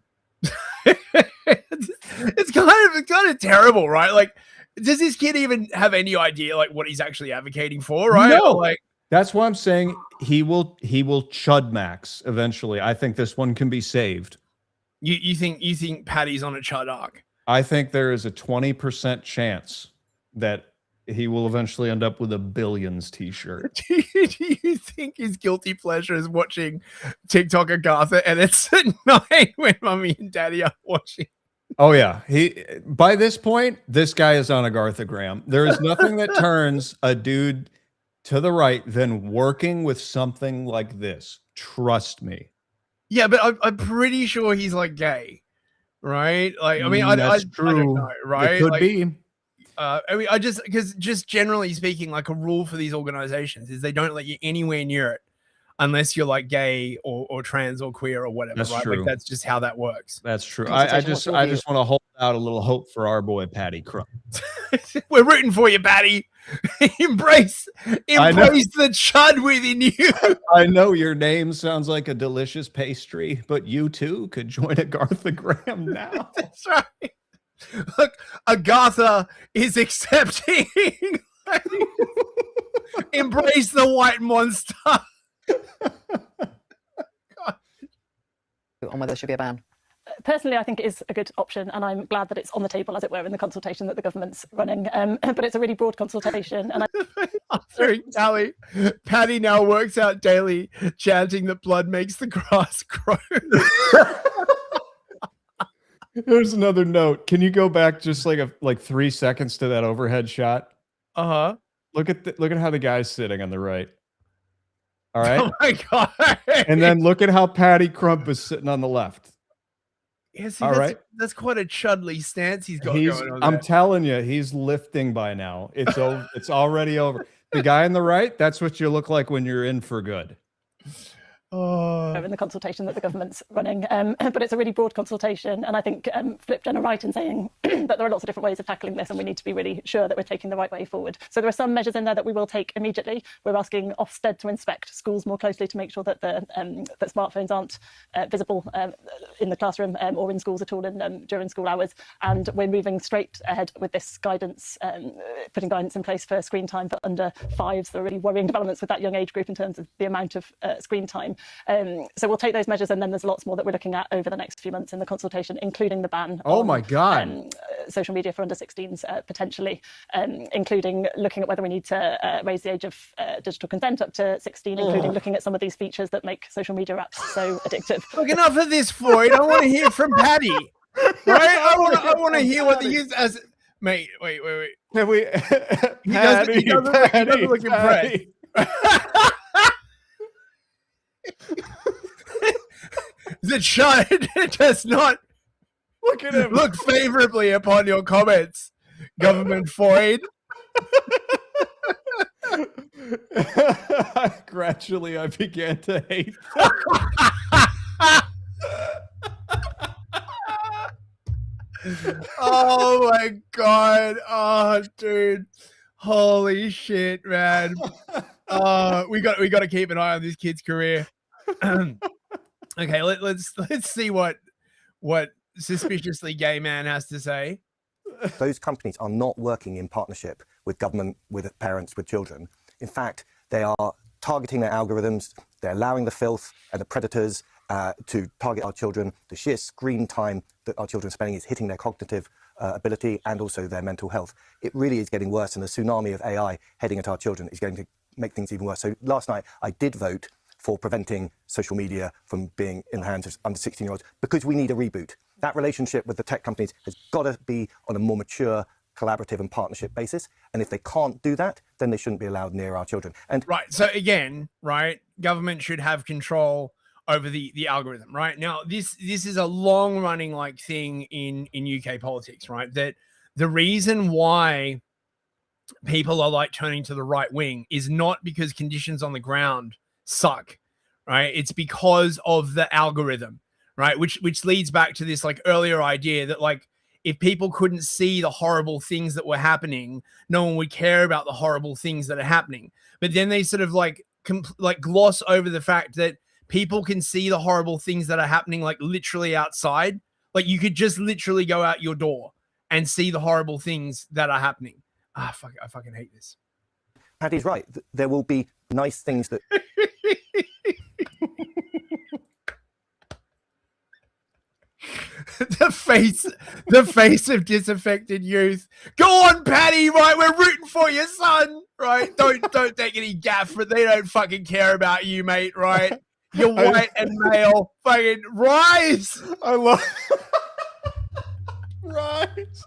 S4: It's kind of terrible, right? Like, does this kid even have any idea like what he's actually advocating for, right?
S6: No.
S4: Or, like,
S6: that's why I'm saying he will chud max eventually. I think this one can be saved.
S4: You think Paddy's on a chud arc?
S6: I think there is a 20% chance that he will eventually end up with a Billions t-shirt.
S4: Do you think his guilty pleasure is watching TikTok Agatha edits at night when Mummy and Daddy are watching?
S6: Oh yeah, by this point, this guy is on Agarthagram. There is nothing that turns a dude to the right than working with something like this. Trust me.
S4: Yeah, but I'm pretty sure he's like gay, right? Like, I mean,
S6: That's true.
S4: I don't know, right?
S6: It could
S4: like,
S6: be.
S4: I mean, because generally speaking, like a rule for these organizations is they don't let you anywhere near it unless you're like gay or trans or queer or whatever.
S6: That's
S4: right?
S6: true.
S4: Like that's just how that works.
S6: That's true. I just want to hold out a little hope for our boy Paddy Crump.
S4: We're rooting for you, Paddy. embrace the chud within you.
S6: I know your name sounds like a delicious pastry, but you too could join Agarthagram now.
S4: That's right. Look, Agatha is accepting. Embrace the white monster.
S1: On whether there should be a ban.
S2: Personally, I think it is a good option, and I'm glad that it's on the table, as it were, in the consultation that the government's running. But it's a really broad consultation. And
S4: Answering Tally, Paddy now works out daily, chanting that blood makes the grass grow.
S6: There's another note. Can you go back just like 3 seconds to that overhead shot?
S4: Uh-huh.
S6: Look at how the guy's sitting on the right. All right.
S4: Oh my God.
S6: And then look at how Paddy Crump is sitting on the left.
S4: Yeah, see,
S6: All right.
S4: That's quite a chudly stance he's got going on.
S6: I'm
S4: there.
S6: telling you, he's lifting by now. It's over. It's already over. The guy on the right, that's what you look like when you're in for good.
S2: in the consultation that the government's running. But it's a really broad consultation, and I think FlipGen are right in saying that there are lots of different ways of tackling this, and we need to be really sure that we're taking the right way forward. So there are some measures in there that we will take immediately. We're asking Ofsted to inspect schools more closely to make sure that that smartphones aren't visible in the classroom or in schools at all during school hours. And we're moving straight ahead with this guidance, putting guidance in place for screen time for under 5s. There are really worrying developments with that young age group in terms of the amount of screen time. time. So we'll take those measures, and then there's lots more that we're looking at over the next few months in the consultation, including the ban on social media for under 16s, potentially, including looking at whether we need to raise the age of digital consent up to 16, including looking at some of these features that make social media apps so addictive.
S4: Look, enough of this, Floyd. I want to hear from Patty. Right? I want to hear what the youth as. Mate, wait.
S6: Can we?
S4: He doesn't look impressed. The child does not
S6: look at him.
S4: Look favorably upon your comments, Government Floyd.
S6: Gradually, I began to hate.
S4: Oh my god! Oh, dude! Holy shit, man! We got to keep an eye on this kid's career. Okay, let's see what suspiciously gay man has to say.
S3: Those companies are not working in partnership with government, with parents, with children. In fact, they are targeting their algorithms. They're allowing the filth and the predators to target our children. The sheer screen time that our children are spending is hitting their cognitive ability and also their mental health. It really is getting worse, and the tsunami of AI heading at our children is going to make things even worse. So last night, I did vote for preventing social media from being in the hands of under 16-year-olds because we need a reboot. That relationship with the tech companies has got to be on a more mature, collaborative and partnership basis. And if they can't do that, then they shouldn't be allowed near our children. And
S4: right. So again, right, government should have control over the algorithm, right? Now, this is a long-running like thing in UK politics, right? That the reason why people are like turning to the right wing is not because conditions on the ground suck, right? It's because of the algorithm, right? Which leads back to this like earlier idea that like if people couldn't see the horrible things that were happening, no one would care about the horrible things that are happening. But then they sort of like gloss over the fact that people can see the horrible things that are happening like literally outside. Like you could just literally go out your door and see the horrible things that are happening. Fuck, I fucking hate this.
S3: Paddy's right. There will be nice things that...
S4: the face of disaffected youth. Go on, Paddy, right? We're rooting for you, son. Right? Don't take any gaff, but they don't fucking care about you, mate, right? You're white and male. Fucking rise.
S6: I love rise.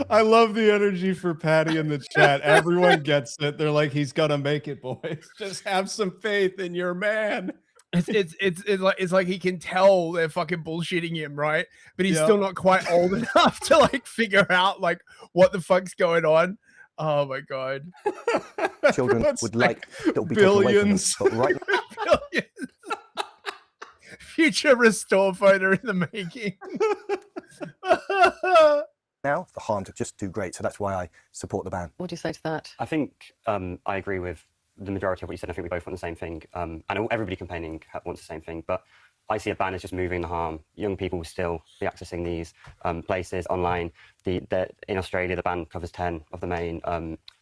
S6: I love the energy for Patty in the chat. Everyone gets it. They're like, he's gonna make it, boys. Just have some faith in your man.
S4: It's like he can tell they're fucking bullshitting him, right? But he's still not quite old enough to like figure out like what the fuck's going on. Oh my god.
S3: Children would like to be
S6: billions.
S3: Taken away from them, but right
S4: Billions. Future restore photo in the making.
S3: now, the harms are just too great. So that's why I support the ban.
S1: What do you say to that?
S23: I think I agree with the majority of what you said. I think we both want the same thing. And everybody complaining wants the same thing. But I see a ban as just moving the harm. Young people will still be accessing these places online. In Australia, the ban covers 10 of the main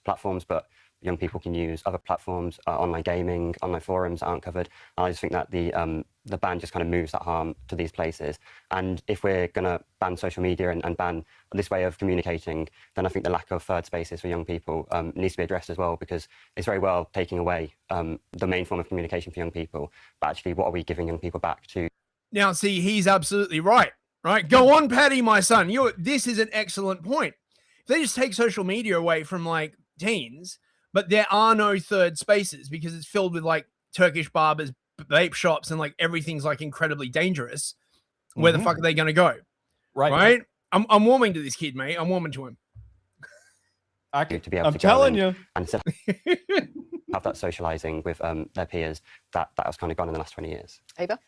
S23: platforms, but young people can use other platforms, online gaming, online forums aren't covered. And I just think that the ban just kind of moves that harm to these places. And if we're going to ban social media and ban this way of communicating, then I think the lack of third spaces for young people needs to be addressed as well, because it's very well taking away the main form of communication for young people. But actually, what are we giving young people back to?
S4: Now, see, he's absolutely right. Right? Go on, Patty, my son. This is an excellent point. If they just take social media away from like teens, but there are no third spaces because it's filled with like Turkish barbers, vape shops, and like everything's like incredibly dangerous. Where the fuck are they going to go? Right? I'm warming to this kid, mate. I'm warming to him.
S23: To be able
S6: I'm
S23: to
S6: telling
S23: go
S6: you.
S23: and instead have that socializing with their peers, that has kind of gone in the last 20 years.
S1: Ava?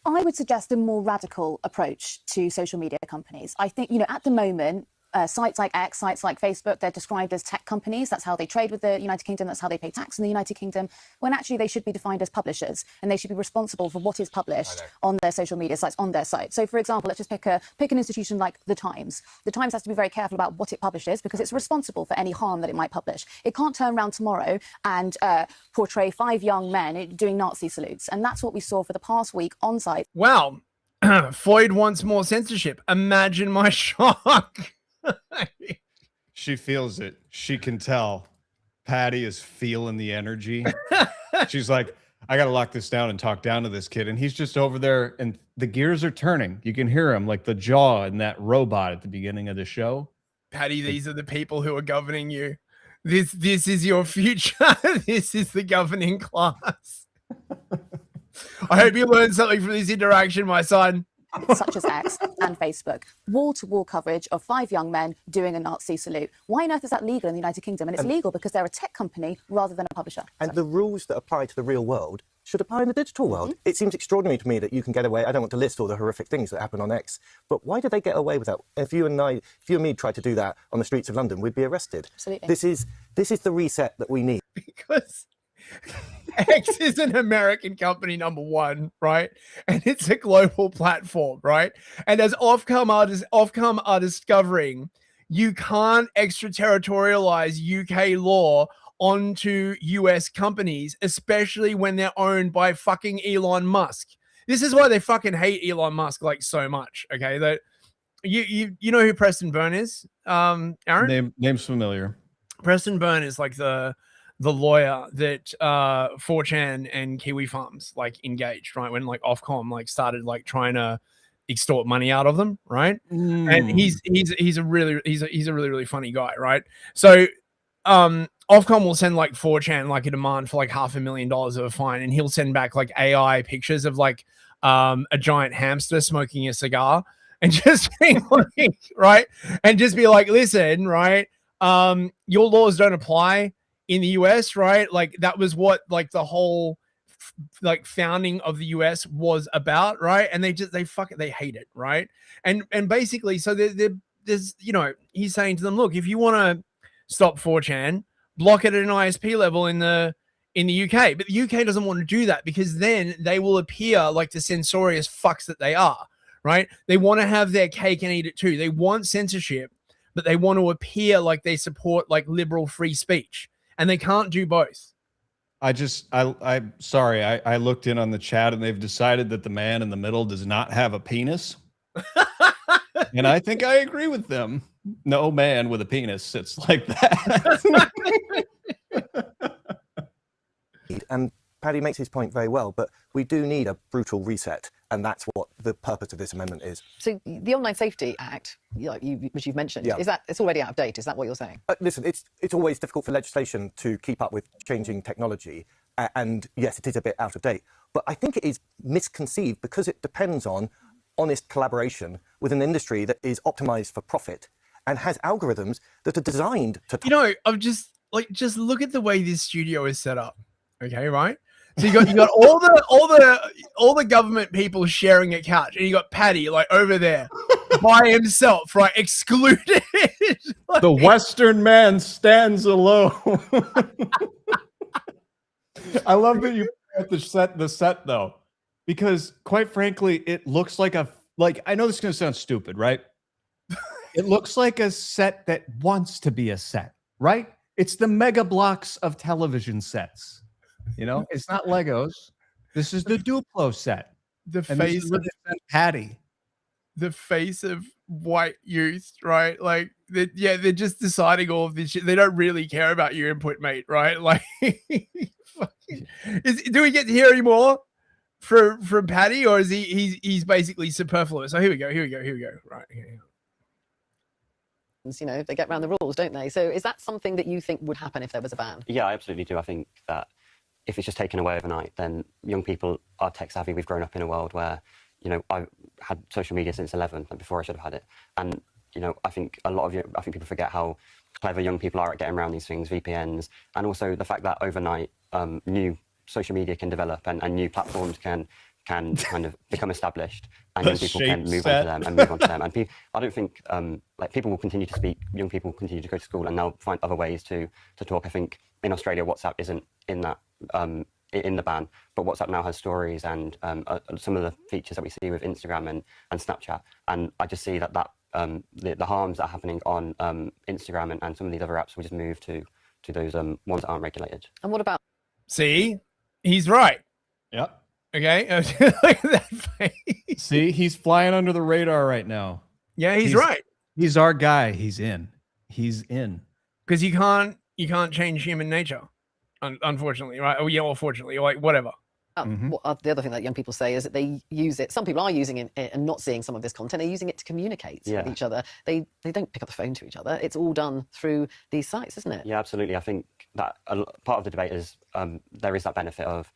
S7: I would suggest a more radical approach to social media companies. I think, at the moment, sites like X, sites like Facebook, they're described as tech companies. That's how they trade with the United Kingdom. That's how they pay tax in the United Kingdom, when actually they should be defined as publishers, and they should be responsible for what is published on their social media sites, on their site. So, for example, let's just pick an institution like The Times. The Times has to be very careful about what it publishes because it's responsible for any harm that it might publish. It can't turn around tomorrow and portray 5 young men doing Nazi salutes. And that's what we saw for the past week on site.
S4: Wow. Floyd wants more censorship. Imagine my shock.
S6: She feels it. She can tell. Patty is feeling the energy. She's like, I got to lock this down and talk down to this kid. And he's just over there and the gears are turning. You can hear him like the jaw in that robot at the beginning of the show.
S4: Patty, these are the people who are governing you. This is your future. This is the governing class. I hope you learned something from this interaction, my son.
S7: Such as X and Facebook, wall-to-wall coverage of 5 young men doing a Nazi salute. Why on earth is that legal in the United Kingdom? And it's legal because they're a tech company rather than a publisher.
S3: And the rules that apply to the real world should apply in the digital world. It seems extraordinary to me that you can get away. I don't want to list all the horrific things that happen on X, but why did they get away with that? If you and me tried to do that on the streets of London, we'd be arrested.
S7: Absolutely.
S3: This is the reset that we need.
S4: Because X is an American company, number one, right? And it's a global platform, right? And as Ofcom are discovering, you can't extraterritorialize UK law onto US companies, especially when they're owned by fucking Elon Musk. This is why they fucking hate Elon Musk like so much. Okay, that you know who Preston Byrne is, Aaron?
S6: Name's familiar.
S4: Preston Byrne is like the lawyer that 4chan and Kiwi Farms like engaged, right? When like Ofcom like started like trying to extort money out of them, right? And he's a really funny guy, right? So Ofcom will send like 4chan like a demand for like $500,000 of a fine, and he'll send back like AI pictures of like a giant hamster smoking a cigar and just being like, right? And just be like, listen, right? Your laws don't apply in the US, right? Like that was what like the whole like founding of the US was about, right? And they hate it, right? And basically, so there's you know, he's saying to them, look, if you want to stop 4chan, block it at an ISP level in the UK, but the UK doesn't want to do that because then they will appear like the censorious fucks that they are, right? They want to have their cake and eat it too. They want censorship, but they want to appear like they support like liberal free speech. And they can't do both.
S6: I'm sorry. I looked in on the chat and they've decided that the man in the middle does not have a penis. And I think I agree with them. No man with a penis sits like that.
S3: And Paddy makes his point very well, but we do need a brutal reset, and that's what the purpose of this amendment is.
S1: So the Online Safety Act, which you've mentioned, is that it's already out of date? Is that what you're saying?
S3: Listen, it's always difficult for legislation to keep up with changing technology, and yes, it is a bit out of date. But I think it is misconceived because it depends on honest collaboration with an industry that is optimized for profit and has algorithms that are designed to.
S4: You know, I'm just look at the way this studio is set up. Okay, right? So you got all the government people sharing a couch, and you got Paddy like over there by himself, right? Excluded.
S6: Like, the Western man stands alone. I love that you put the set though, because quite frankly, it looks like I know this is gonna sound stupid, right? It looks like a set that wants to be a set, right? It's the mega blocks of television sets. You know, it's not Legos. This is the Duplo set.
S4: The face of
S6: Patty.
S4: The face of white youth, right? Like, they're just deciding all of this shit. They don't really care about your input, mate, right? Like, do we get to hear any more from Patty, or is he's basically superfluous? So here we go. Right.
S1: You know, they get around the rules, don't they? So is that something that you think would happen if there was a ban?
S23: Yeah, I absolutely do. I think that if it's just taken away overnight, then young people are tech savvy. We've grown up in a world where, you know, I've had social media since 11, like before I should have had it. And, you know, I think people forget how clever young people are at getting around these things, VPNs, and also the fact that overnight new social media can develop and new platforms can can kind of become established, and
S6: The
S23: young people can
S6: shape
S23: move
S6: set.
S23: on to them and move on to them. And I don't think like people will continue to speak. Young people continue to go to school, and they'll find other ways to talk. I think in Australia, WhatsApp isn't in that in the ban, but WhatsApp now has stories and some of the features that we see with Instagram and Snapchat. And I just see that the harms that are happening on Instagram and some of these other apps will just move to those ones that aren't regulated.
S1: And what about?
S4: See, he's right.
S6: Yep.
S4: Okay. Look at that face.
S6: See, he's flying under the radar right now.
S4: Yeah, he's right.
S6: He's our guy. He's in. He's in.
S4: Because you can't change human nature, unfortunately, right? Oh yeah, or fortunately, or like whatever.
S1: The other thing that young people say is that they use it. Some people are using it and not seeing some of this content. They're using it to communicate with each other. They don't pick up the phone to each other. It's all done through these sites, isn't it?
S23: Yeah, absolutely. I think that part of the debate is there is that benefit of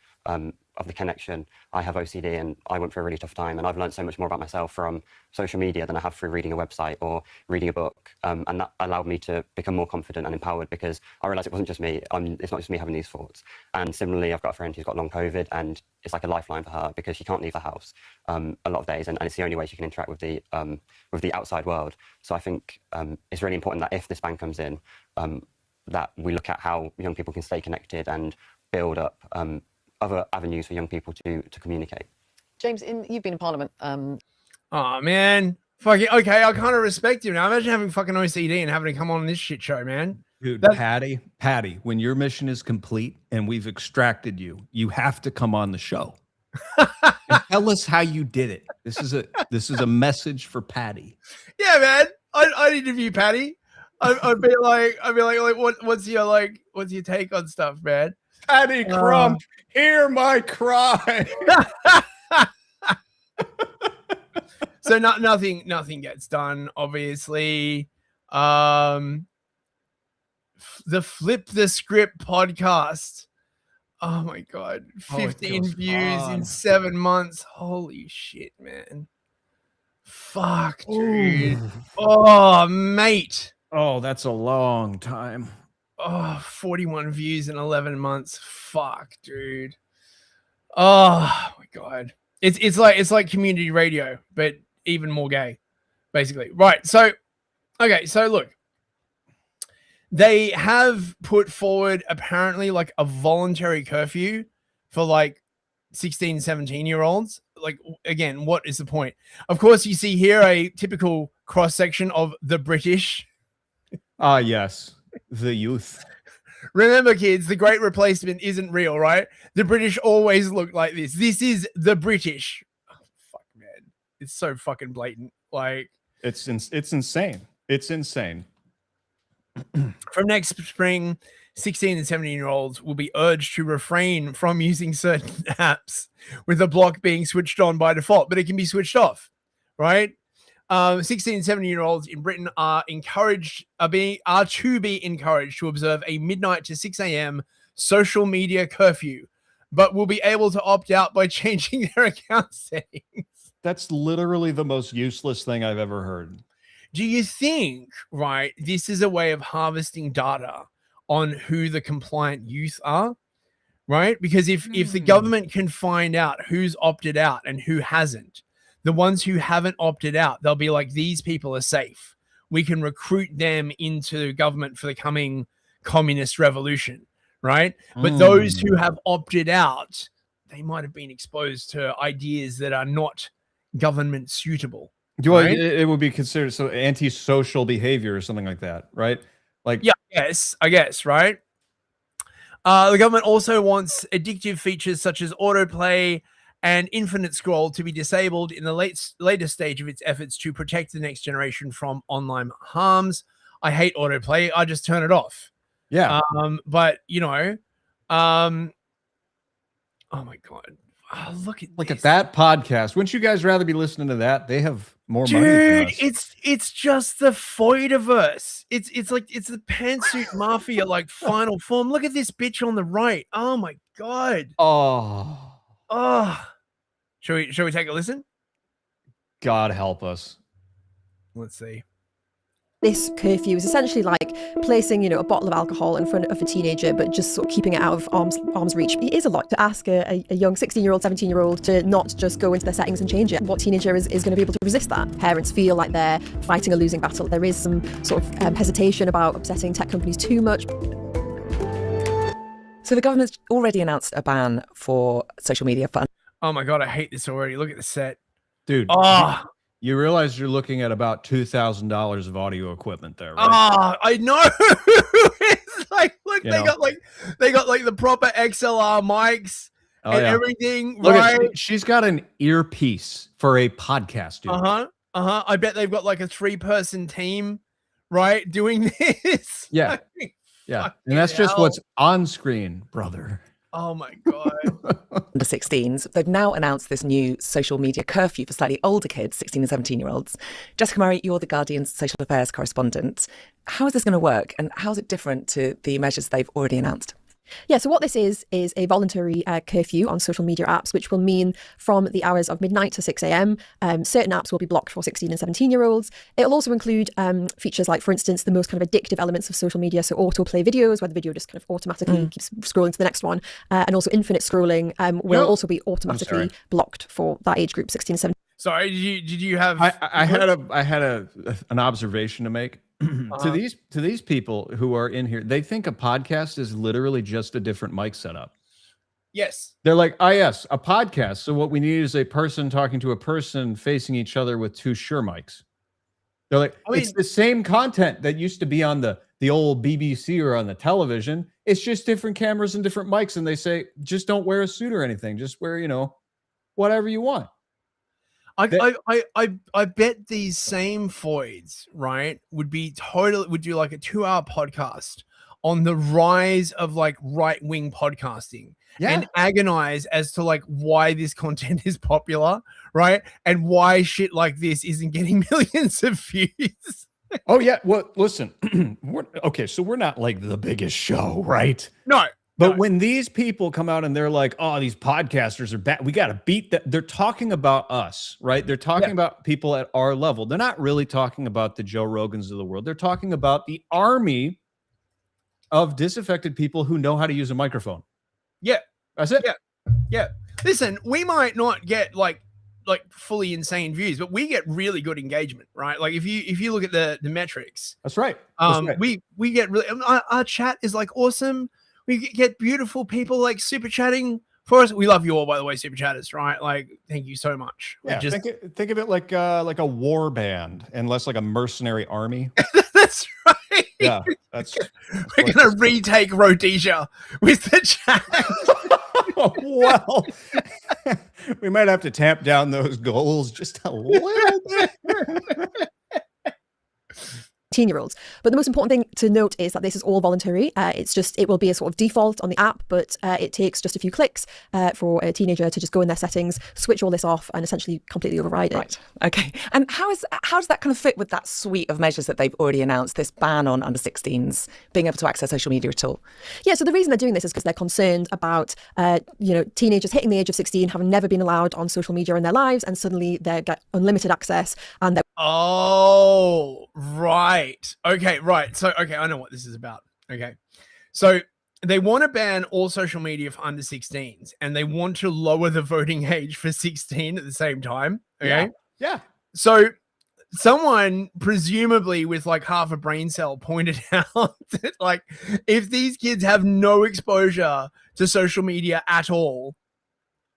S23: the connection. I have OCD and I went through a really tough time, and I've learned so much more about myself from social media than I have through reading a website or reading a book. And that allowed me to become more confident and empowered, because I realized it wasn't just me. It's not just me having these thoughts. And similarly, I've got a friend who's got long COVID, and it's like a lifeline for her because she can't leave the house a lot of days, and it's the only way she can interact with the outside world. So I think it's really important that if this ban comes in, that we look at how young people can stay connected and build up other avenues for young people to communicate.
S1: James, you've been in Parliament.
S4: Oh man, fucking okay. I kind of respect you now. Imagine having fucking OCD and having to come on this shit show, man.
S6: Dude, Patty, when your mission is complete and we've extracted you, you have to come on the show. And tell us how you did it. This is a message for Patty.
S4: Yeah, man. I'd interview Patty. I'd be like, what's your take on stuff, man?
S6: Patty Crump, hear my cry.
S4: So nothing gets done, obviously. The Flip the Script podcast. Oh my god, 15 views in 7 months. Holy shit, man. Fuck, dude.
S6: Ooh.
S4: Oh, mate.
S6: Oh, that's a long time.
S4: Oh, 41 views in 11 months. Fuck, dude. Oh my god. It's like community radio, but even more gay, basically. Right. So, okay. So look, they have put forward apparently like a voluntary curfew for like 16, 17-year-olds. Like, again, what is the point? Of course, you see here a typical cross section of the British.
S6: Ah, yes. The youth.
S4: Remember, kids, the Great Replacement isn't real, right? The British always look like this. This is the British. Oh, fuck, man. It's so fucking blatant. Like,
S6: it's insane. It's insane.
S4: From next spring, 16 and 17-year-olds will be urged to refrain from using certain apps with the block being switched on by default, but it can be switched off, right? 16 and 17-year-olds in Britain are to be encouraged to observe a midnight to 6 a.m. social media curfew, but will be able to opt out by changing their account settings.
S6: That's literally the most useless thing I've ever heard.
S4: Do you think, right, this is a way of harvesting data on who the compliant youth are, right? Because if the government can find out who's opted out and who hasn't, the ones who haven't opted out, they'll be like, these people are safe. We can recruit them into government for the coming communist revolution, right? But those who have opted out, they might have been exposed to ideas that are not government suitable. Right?
S6: It would be considered so antisocial behavior or something like that, right? Like,
S4: yeah, I guess, right? The government also wants addictive features such as autoplay and infinite scroll to be disabled in the later stage of its efforts to protect the next generation from online harms. I hate autoplay. I just turn it off.
S6: Yeah.
S4: But you know, oh my god. Oh, look
S6: at that podcast. Wouldn't you guys rather be listening to that? They have more money than us.
S4: It's just the Foidiverse. It's like it's the pantsuit mafia like final form. Look at this bitch on the right. Oh my god.
S6: Oh.
S4: Shall we take a listen?
S6: God help us.
S4: Let's see.
S8: This curfew is essentially like placing, a bottle of alcohol in front of a teenager, but just sort of keeping it out of arm's reach. It is a lot to ask a young 16-year-old, 17-year-old to not just go into their settings and change it. What teenager is going to be able to resist that? Parents feel like they're fighting a losing battle. There is some sort of hesitation about upsetting tech companies too much.
S9: So the government's already announced a ban for social media fun.
S4: Oh my God, I hate this already. Look at the set.
S6: Dude.
S4: Oh.
S6: You realize you're looking at about $2,000 of audio equipment there, right?
S4: Ah, I know. It's like, look, they got like the proper XLR mics and everything.
S6: Look
S4: right?
S6: She's got an earpiece for a podcast, dude.
S4: I bet they've got like a 3-person team, right, doing this.
S6: Yeah. Yeah. And that's just what's on screen, brother.
S4: Oh my God.
S9: Under 16s, they've now announced this new social media curfew for slightly older kids, 16 and 17-year-olds. Jessica Murray, you're the Guardian's social affairs correspondent. How is this going to work, and how is it different to the measures they've already announced?
S8: Yeah, so what this is a voluntary curfew on social media apps, which will mean from the hours of midnight to 6 a.m, certain apps will be blocked for 16 and 17-year-olds. It'll also include features like, for instance, the most kind of addictive elements of social media, so autoplay videos, where the video just kind of automatically keeps scrolling to the next one, and also infinite scrolling will also be automatically blocked for that age group, 16 and 17.
S4: Sorry, did you have?
S6: I had an observation to make. To these people who are in here, they think a podcast is literally just a different mic setup.
S4: Yes.
S6: They're like, yes, a podcast. So what we need is a person talking to a person facing each other with 2 Shure mics. They're like, it's the same content that used to be on the old BBC or on the television. It's just different cameras and different mics. And they say, just don't wear a suit or anything. Just wear, whatever you want.
S4: I bet these same foids, right, would do like a 2-hour podcast on the rise of like right-wing podcasting and agonize as to like why this content is popular, right? And why shit like this isn't getting millions of views.
S6: Oh yeah. Well, listen, so we're not like the biggest show, right?
S4: No.
S6: But when these people come out and they're like, oh, these podcasters are bad, we got to beat that. They're talking about us, right? They're talking about people at our level. They're not really talking about the Joe Rogans of the world. They're talking about the army of disaffected people who know how to use a microphone.
S4: Yeah.
S6: That's it.
S4: Yeah. Listen, we might not get like fully insane views, but we get really good engagement, right? Like if you look at the metrics.
S6: That's right.
S4: We get really, our chat is like awesome. We get beautiful people like super chatting for us. We love you all, by the way, super chatters, right? Like, thank you so much.
S6: Yeah, think of it like a war band and less like a mercenary army.
S4: That's right.
S6: Yeah,
S4: we're gonna retake Rhodesia with the chat.
S6: Well, we might have to tamp down those goals just a little bit.
S8: 18-year-olds. But the most important thing to note is that this is all voluntary. It will be a sort of default on the app, but it takes just a few clicks for a teenager to just go in their settings, switch all this off, and essentially completely override it.
S9: Right. Okay. And how does that kind of fit with that suite of measures that they've already announced, this ban on under 16s being able to access social media at all?
S8: Yeah, so the reason they're doing this is because they're concerned about teenagers hitting the age of 16, having never been allowed on social media in their lives, and suddenly they get unlimited access, and they're
S4: right. Okay, right. So, I know what this is about. Okay. So they want to ban all social media for under 16s, and they want to lower the voting age for 16 at the same time. Okay.
S6: Yeah.
S4: So someone presumably with like half a brain cell pointed out that like if these kids have no exposure to social media at all,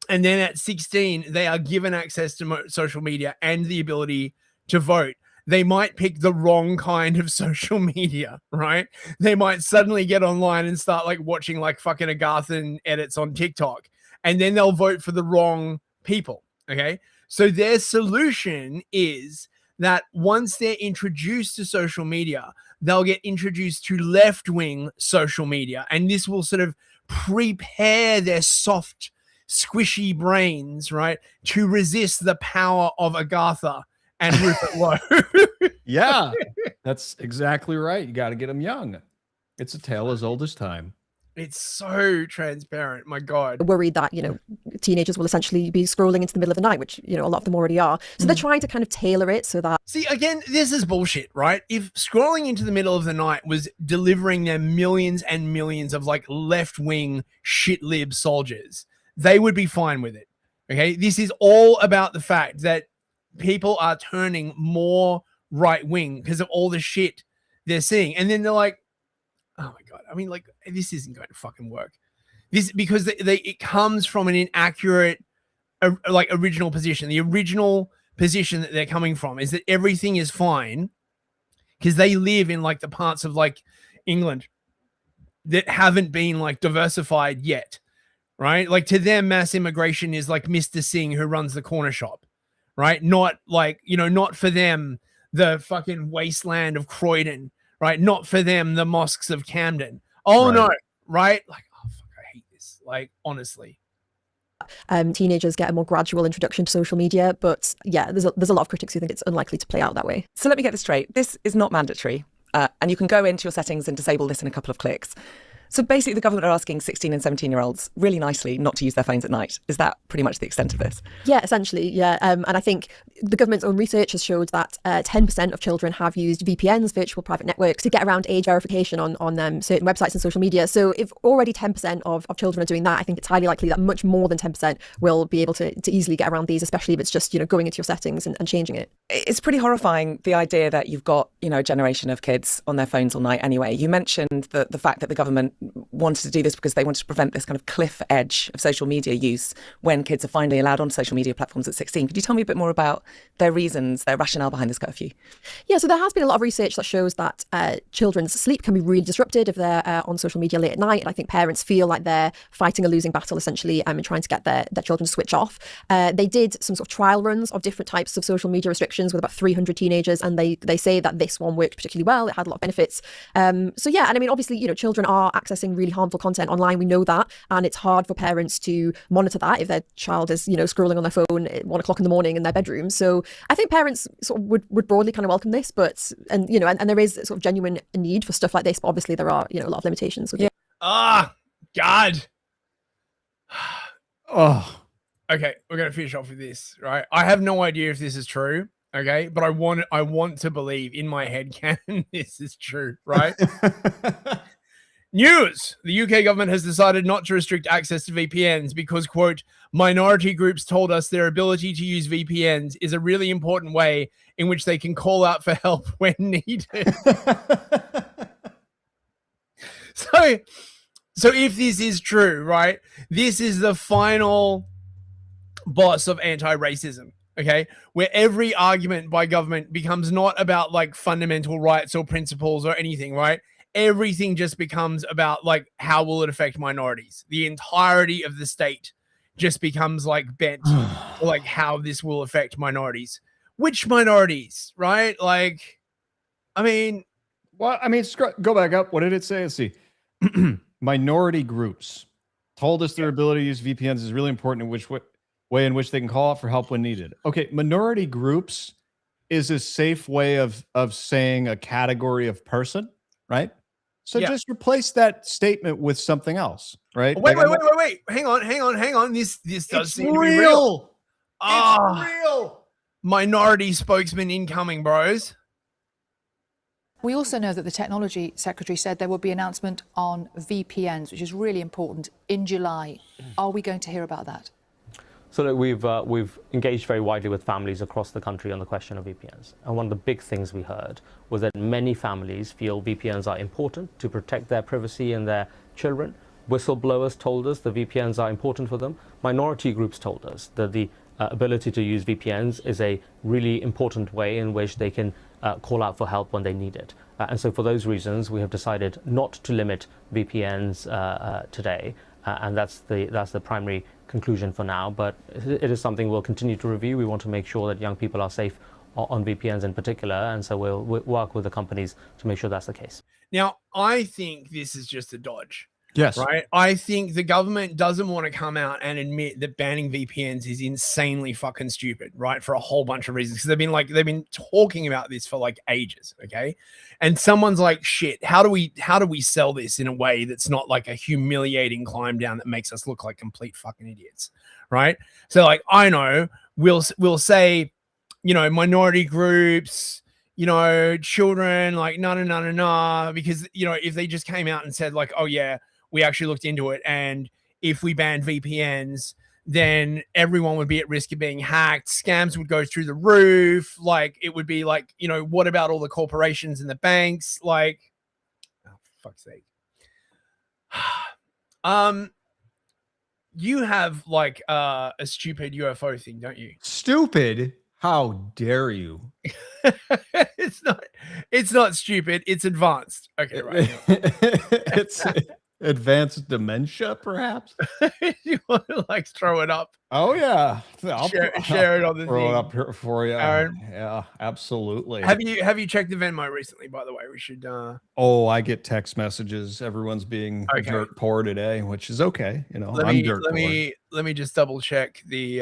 S4: and then at 16, they are given access to social media and the ability to vote, they might pick the wrong kind of social media, right? They might suddenly get online and start like watching like fucking Agarthan edits on TikTok, and then they'll vote for the wrong people, okay? So their solution is that once they're introduced to social media, they'll get introduced to left-wing social media, and this will sort of prepare their soft, squishy brains, right, to resist the power of Agartha and Rupert Lowe.
S6: Yeah, that's exactly right. You got to get them young. It's a tale as old as time.
S4: It's so transparent. My God.
S8: Worried that, you know, teenagers will essentially be scrolling into the middle of the night, which, you know, a lot of them already are. So they're trying to kind of tailor it so that...
S4: See, again, this is bullshit, right? If scrolling into the middle of the night was delivering them millions and millions of like left-wing shit-lib soldiers, they would be fine with it. Okay? This is all about the fact that people are turning more right-wing because of all the shit they're seeing. And then they're like, oh my God. I mean, like, this isn't going to fucking work. This, because it comes from an inaccurate, like, original position. The original position that they're coming from is that everything is fine because they live in like the parts of like England that haven't been like diversified yet, right? Like to them, mass immigration is like Mr. Singh who runs the corner shop, right? Not like, you know, not for them, the fucking wasteland of Croydon, right? Not for them, the mosques of Camden. Oh,
S8: Right.
S4: no, right? Like, oh, fuck, I hate this. Like, honestly.
S8: Teenagers get a more gradual introduction to social media, but yeah, there's a lot of critics who think it's unlikely to play out that way.
S9: So let me get this straight. This is not mandatory, and you can go into your settings and disable this in a couple of clicks. So basically, the government are asking 16 and 17-year-olds really nicely not to use their phones at night. Is that pretty much the extent of this?
S8: Yeah, essentially, yeah. And I think the government's own research has showed that 10% of children have used VPNs, virtual private networks, to get around age verification on certain websites and social media. So if already 10% of children are doing that, I think it's highly likely that much more than 10% will be able to easily get around these, especially if it's just, you know, going into your settings and changing it.
S9: It's pretty horrifying, the idea that you've got, you know, a generation of kids on their phones all night anyway. You mentioned the fact that the government wanted to do this because they wanted to prevent this kind of cliff edge of social media use when kids are finally allowed on social media platforms at 16. Could you tell me a bit more about their reasons, their rationale behind this curfew?
S8: Yeah, so there has been a lot of research that shows that children's sleep can be really disrupted if they're on social media late at night. And I think parents feel like they're fighting a losing battle, essentially, and trying to get their children to switch off. They did some sort of trial runs of different types of social media restrictions with about 300 teenagers, and they say that this one worked particularly well. It had a lot of benefits. So yeah, and I mean, obviously, you know, children are accessing really harmful content online. We know that, and it's hard for parents to monitor that if their child is, you know, scrolling on their phone at 1 o'clock in the morning in their bedroom. So I think parents sort of would broadly kind of welcome this, but you know, and there is sort of genuine need for stuff like this, but obviously there are, you know, a lot of limitations with it.
S4: God.
S6: Oh.
S4: Okay, we're gonna finish off with this, right? I have no idea if this is true, okay, but I want to believe in my head canon this is true, right? News! The UK government has decided not to restrict access to VPNs because, quote, minority groups told us their ability to use VPNs is a really important way in which they can call out for help when needed. So if this is true, right, this is the final boss of anti-racism, okay, where every argument by government becomes not about like fundamental rights or principles or anything, right? Everything just becomes about like, how will it affect minorities? The entirety of the state just becomes like bent to like how this will affect minorities. Which minorities, right? Like, I mean,
S6: well, I mean, go back up. What did it say? Let's see. Minority groups told us their ability to use VPNs is really important in which way in which they can call out for help when needed. Okay, minority groups is a safe way of saying a category of person, right? So
S4: Yeah.
S6: just replace that statement with something else, right?
S4: wait,
S6: Like,
S4: wait. Hang on. This does
S6: It's
S4: seem to be real.
S6: It's real.
S4: Minority spokesman incoming, bros.
S10: We also know that the Technology Secretary said there will be an announcement on VPNs, which is really important, in July. Are we going to hear about that?
S11: So look, we've engaged very widely with families across the country on the question of VPNs. And one of the big things we heard was that many families feel VPNs are important to protect their privacy and their children. Whistleblowers told us the VPNs are important for them. Minority groups told us that the ability to use VPNs is a really important way in which they can call out for help when they need it. And so for those reasons, we have decided not to limit VPNs today. And that's the primary conclusion for now, but it is something we'll continue to review. We want to make sure that young people are safe on VPNs in particular, and so we'll work with the companies to make sure that's the case.
S4: Now, I think this is just a dodge.
S6: Yes.
S4: Right. I think the government doesn't want to come out and admit that banning VPNs is insanely fucking stupid, right? For a whole bunch of reasons. Because they've been talking about this for like ages. Okay. And someone's like, shit, how do we sell this in a way that's not like a humiliating climb down that makes us look like complete fucking idiots? Right. So like, I know we'll say, you know, minority groups, you know, children, like, no, because, you know, if they just came out and said like, oh yeah, we actually looked into it, and if we banned VPNs, then everyone would be at risk of being hacked. Scams would go through the roof. Like, it would be like, you know, what about all the corporations and the banks? Like, oh, for fuck's sake. You have like a stupid UFO thing, don't you?
S6: Stupid? How dare you?
S4: It's not stupid. It's advanced. Okay, right.
S6: It's advanced dementia, perhaps.
S4: You want to like throw it up?
S6: Oh yeah,
S4: Share it on the
S6: throw
S4: thing.
S6: it up here for you.
S4: Aaron.
S6: Yeah, absolutely.
S4: Have you checked the Venmo recently? By the way, we should.
S6: Oh, I get text messages. Everyone's being
S4: Okay.
S6: dirt poor today, which is okay. You know,
S4: Let me just double check the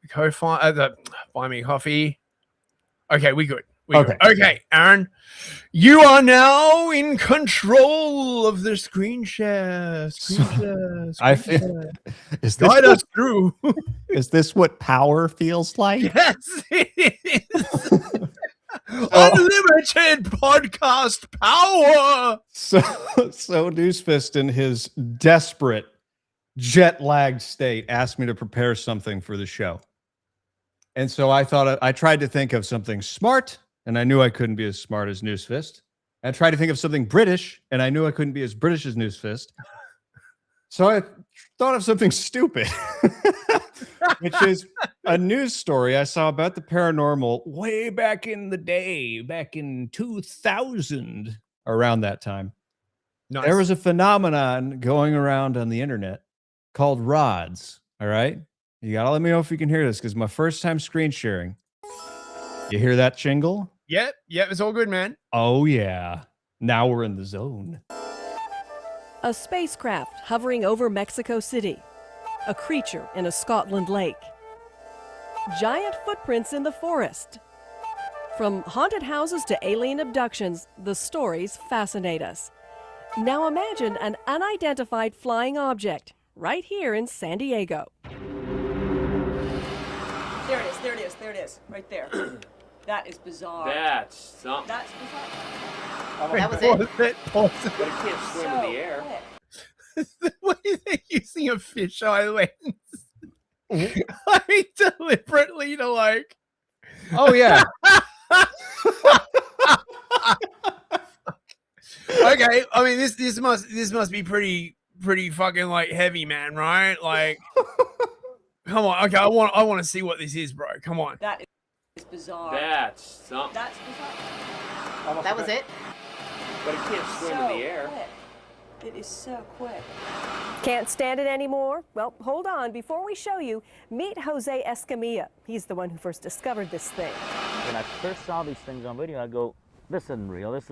S4: the buy me coffee. Okay, we good.
S6: Okay.
S4: Okay, Aaron, you are now in control of the screen share.
S6: I feel. Is this
S4: Guide us through.
S6: Is this what power feels like?
S4: Yes, it is. Unlimited podcast power.
S6: So Newsfist, in his desperate jet-lagged state, asked me to prepare something for the show. And so I tried to think of something smart, and I knew I couldn't be as smart as Newsfist. I tried to think of something British, and I knew I couldn't be as British as Newsfist. So I thought of something stupid, which is a news story I saw about the paranormal way back in the day, back in 2000, around that time.
S4: Nice.
S6: There was a phenomenon going around on the internet called rods. All right. You got to let me know if you can hear this, because my first time screen sharing. You hear that jingle?
S4: Yep, it's all good, man.
S6: Oh, yeah. Now we're in the zone.
S12: A spacecraft hovering over Mexico City. A creature in a Scotland lake. Giant footprints in the forest. From haunted houses to alien abductions, the stories fascinate us. Now imagine an unidentified flying object right here in San Diego.
S13: There it is, right there. That is bizarre.
S11: That's something.
S13: That's bizarre.
S4: That was it.
S11: But it can't swim in the air.
S4: What do you think? Using a fisheye lens? I mean, deliberately to like.
S6: Oh yeah.
S4: Okay, I mean this must be pretty fucking like heavy, man, right? Like, come on. Okay, I want to see what this is, bro. Come on.
S13: That is bizarre.
S11: That's something.
S13: That's bizarre.
S1: That was it.
S11: But it can't swim in the air.
S13: Quick. It is so quick.
S12: Can't stand it anymore? Well, hold on. Before we show you, meet Jose Escamilla. He's the one who first discovered this thing.
S15: When I first saw these things on video, I go, this isn't real. It's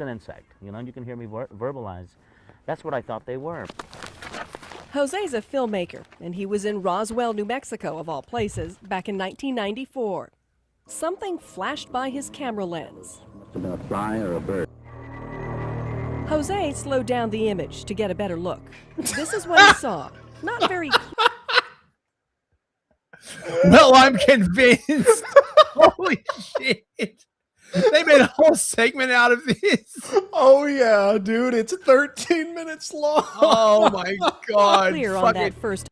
S15: an insect. You know, you can hear me verbalize. That's what I thought they were.
S12: Jose's a filmmaker, and he was in Roswell, New Mexico, of all places, back in 1994. Something flashed by his camera lens.
S15: Must have been a fly or a bird.
S12: Jose slowed down the image to get a better look. This is what he saw. Not very
S4: Well, I'm convinced. Holy shit. They made a whole segment out of this.
S6: Oh yeah, dude, it's 13 minutes long.
S4: Oh my god.
S12: clear on that first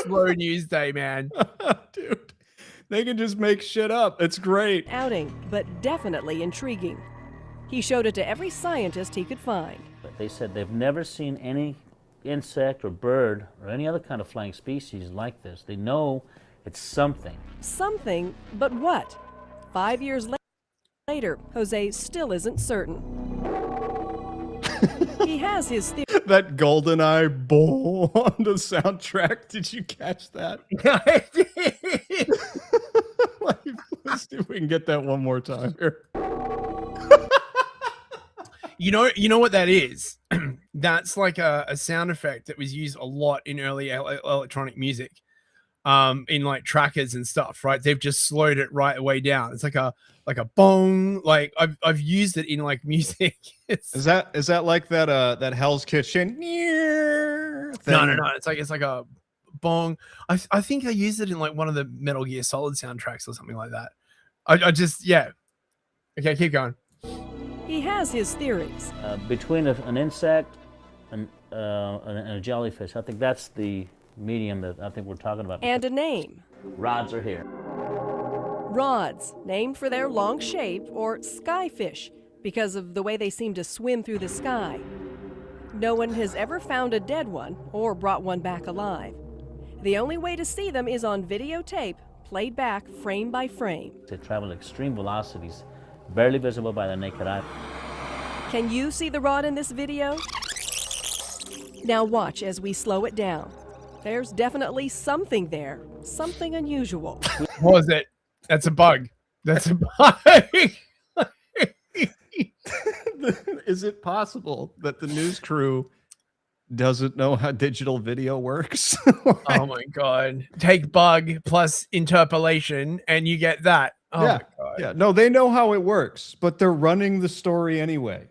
S4: slow news day, man.
S6: Dude, they can just make shit up. It's great.
S12: outing, but definitely intriguing. He showed it to every scientist he could find.
S15: But they said they've never seen any insect or bird or any other kind of flying species like this. They know it's something.
S12: Something, but what? 5 years later, Jose still isn't certain. He has his theory.
S6: That GoldenEye bull on the soundtrack. Did you catch that?
S4: I did.
S6: Let's see if we can get that one more time here.
S4: You know what that is? that's like a sound effect that was used a lot in early electronic music, in like trackers and stuff, right? They've just slowed it right away down. It's like a bong. Like I've used it in like music.
S6: Is that like that Hell's Kitchen?
S4: No. It's like a bong. I think I used it in like one of the Metal Gear Solid soundtracks or something like that. I just, yeah. Okay, keep going.
S12: He has his theories.
S15: Between an insect and a jellyfish, I think that's the medium that I think we're talking about.
S12: And a name.
S15: Rods are here.
S12: Rods, named for their long shape, or skyfish, because of the way they seem to swim through the sky. No one has ever found a dead one or brought one back alive. The only way to see them is on videotape, played back frame by frame.
S15: They travel at extreme velocities, barely visible by the naked eye.
S12: Can you see the rod in this video? Now watch as we slow it down. There's definitely something there, something unusual.
S4: What was it? That's a bug. That's a bug.
S6: Is it possible that the news crew doesn't know how digital video works?
S4: Oh my God. Take bug plus interpolation and you get that. Oh
S6: yeah.
S4: my God.
S6: Yeah. No, they know how it works, but they're running the story anyway.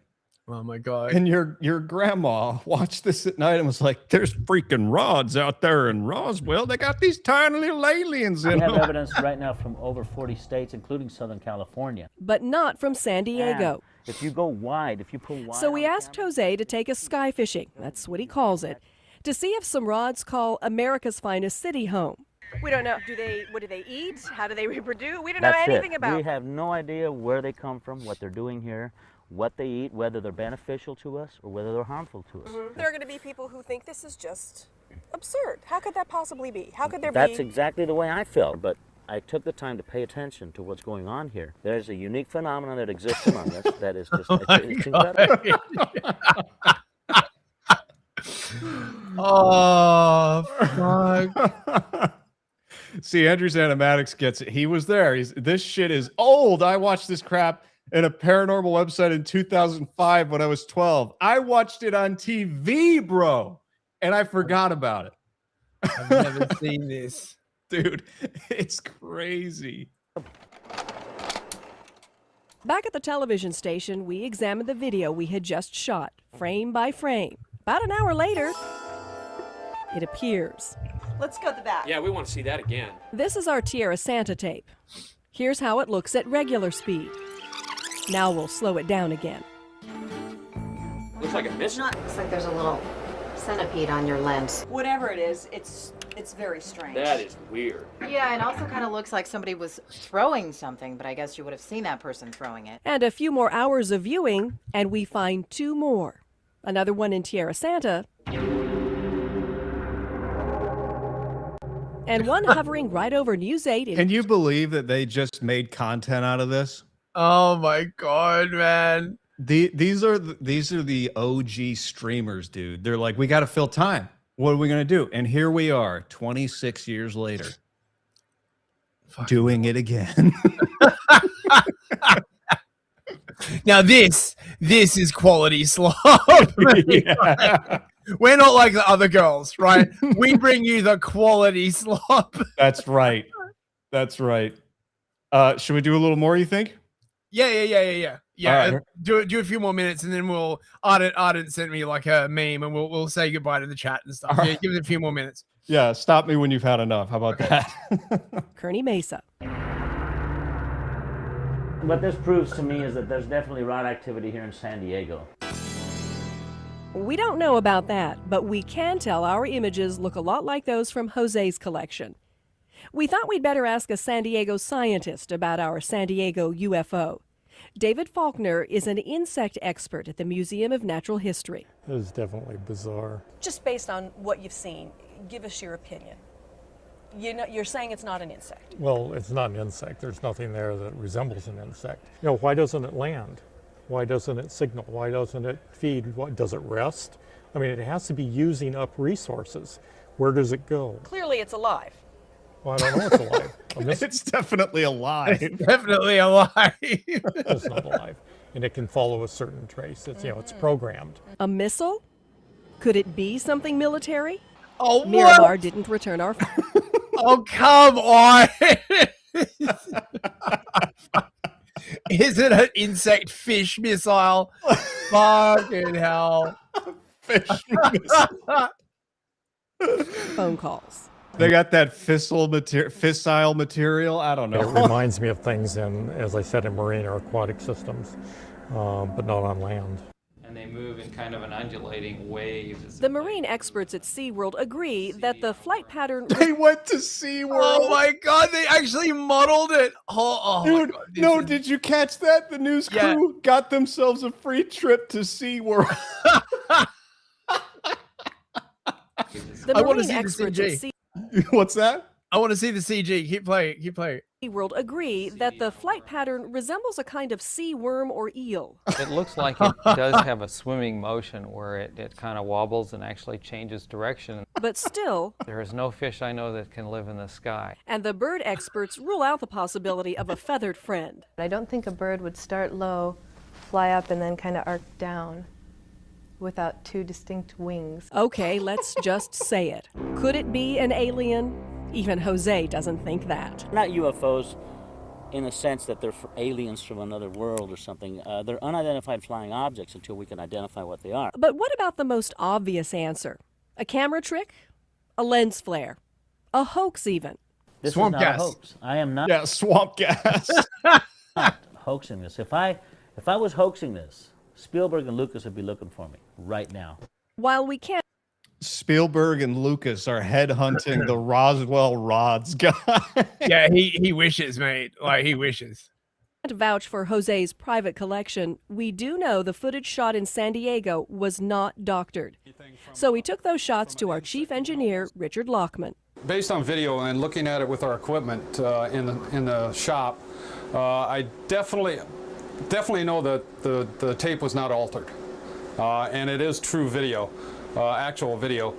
S4: Oh my God.
S6: And your grandma watched this at night and was like, there's freaking rods out there in Roswell. They got these tiny little aliens in
S15: We have
S6: them.
S15: evidence right now from over 40 states, including Southern California.
S12: But not from San Diego.
S15: And if you go wide, if you pull wide...
S12: So we asked Jose to take us sky fishing, that's what he calls it, to see if some rods call America's finest city home.
S5: We don't know. What do they eat? How do they reproduce? We don't
S15: That's
S5: know anything
S15: it.
S5: about
S15: We have no idea where they come from, what they're doing here, what they eat, whether they're beneficial to us or whether they're harmful to us.
S5: There are going to be people who think this is just absurd. How could that possibly be? How could there
S15: That's
S5: be...
S15: exactly the way I felt, but I took the time to pay attention to what's going on here. There's a unique phenomenon that exists among us that is just it's incredible.
S4: Oh, fuck.
S6: See, Andrew's Animatics gets it. He was there. This shit is old. I watched this crap in a paranormal website in 2005 when I was 12. I watched it on TV, bro, and I forgot about it.
S4: I've never seen this.
S6: Dude, it's crazy.
S12: Back at the television station, we examined the video we had just shot, frame by frame. About an hour later, it appears.
S5: Let's go to the back.
S16: Yeah, we want to see that again.
S12: This is our Tierra Santa tape. Here's how it looks at regular speed. Now we'll slow it down again.
S16: Looks like a missile.
S17: Looks like there's a little centipede on your lens.
S5: Whatever it is, it's very strange.
S16: That is weird.
S17: Yeah, it also kind of looks like somebody was throwing something, but I guess you would have seen that person throwing it.
S12: And a few more hours of viewing, and we find two more. Another one in Tierra Santa, and one hovering right over News 8.
S6: Can you believe that they just made content out of this?
S4: Oh my God, man.
S6: These are the OG streamers, dude. They're like, we got to fill time. What are we going to do? And here we are 26 years later doing it again.
S4: Now this is quality slop.
S6: Yeah.
S4: We're not like the other girls, right? We bring you the quality slop.
S6: That's right. That's right. Should we do a little more, you think?
S4: Yeah.
S6: Right.
S4: Do a few more minutes and then we'll Ardent sent me like a meme and we'll say goodbye to the chat and stuff.
S6: Right.
S4: Yeah, give it a few more minutes.
S6: Yeah, stop me when you've had enough. How about that?
S12: Kearney Mesa.
S15: What this proves to me is that there's definitely rod activity here in San Diego.
S12: We don't know about that, but we can tell our images look a lot like those from Jose's collection. We thought we'd better ask a San Diego scientist about our San Diego UFO. David Faulkner is an insect expert at the Museum of Natural History.
S24: It is definitely bizarre.
S5: Just based on what you've seen, give us your opinion. You're saying it's not an insect.
S24: Well, it's not an insect. There's nothing there that resembles an insect. You know, why doesn't it land? Why doesn't it signal? Why doesn't it feed? Does it rest? I mean, it has to be using up resources. Where does it go?
S5: Clearly it's alive.
S24: Well, I don't know it's alive.
S6: It's definitely alive.
S4: It's definitely alive.
S24: It's not alive. And it can follow a certain trace. It's, you know, it's programmed.
S12: A missile? Could it be something military?
S4: Oh,
S12: Miramar didn't return our phone.
S4: Oh, come on. Is it an insect fish missile? Fucking hell.
S6: Fish missile.
S12: Phone calls.
S6: They got that fissile material. I don't know.
S24: It reminds me of things in, as I said, in marine or aquatic systems, but not on land.
S14: And they move in kind of an undulating wave.
S12: The marine experts at SeaWorld agree that the flight pattern...
S6: They went to SeaWorld.
S4: Oh my God, they actually modeled it. Oh
S6: Dude,
S4: my God,
S6: no, did you catch that? The news crew got themselves a free trip to SeaWorld.
S12: The
S4: I want to
S12: marine
S4: see
S12: experts
S4: the
S12: at
S4: CG.
S6: What's that?
S4: I want to see the CG. Keep playing. Keep playing.
S12: SeaWorld agree that the flight pattern resembles a kind of sea worm or eel.
S14: It looks like it does have a swimming motion where it kind of wobbles and actually changes direction.
S12: But still,
S14: There is no fish I know that can live in the sky.
S12: and the bird experts rule out the possibility of a feathered friend.
S18: I don't think a bird would start low, fly up, and then kind of arc down without two distinct wings.
S12: Okay, let's just say it. Could it be an alien? Even Jose doesn't think that.
S15: Not UFOs in the sense that they're aliens from another world or something. They're unidentified flying objects until we can identify what they are.
S12: But what about the most obvious answer? A camera trick? A lens flare? A hoax even?
S15: This
S4: Swamp
S15: is not
S4: gas.
S15: a hoax. I am not.
S6: Yeah, swamp gas.
S15: Not hoaxing this. If I was hoaxing this, Spielberg and Lucas would be looking for me right now.
S12: While we can't
S6: Spielberg and Lucas are headhunting the Roswell Rods guy.
S4: Yeah, he wishes, mate. Like, he wishes.
S12: vouch for Jose's private collection, we do know the footage shot in San Diego was not doctored. So we took those shots to our chief engineer, Richard Lockman.
S19: Based on video and looking at it with our equipment in the shop, I definitely know that the tape was not altered, and it is true video, actual video.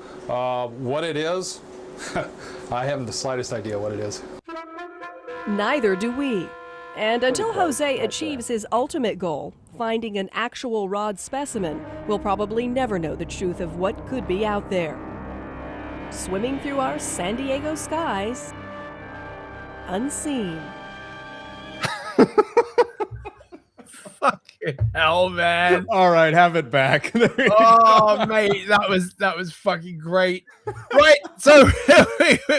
S19: What it is, I haven't the slightest idea what it is.
S12: Neither do we. And until Jose achieves his ultimate goal, finding an actual rod specimen, we'll probably never know the truth of what could be out there. Swimming through our San Diego skies, unseen.
S4: Fucking hell, man.
S6: All right, have it back.
S4: Oh, mate, that was fucking great. Right, so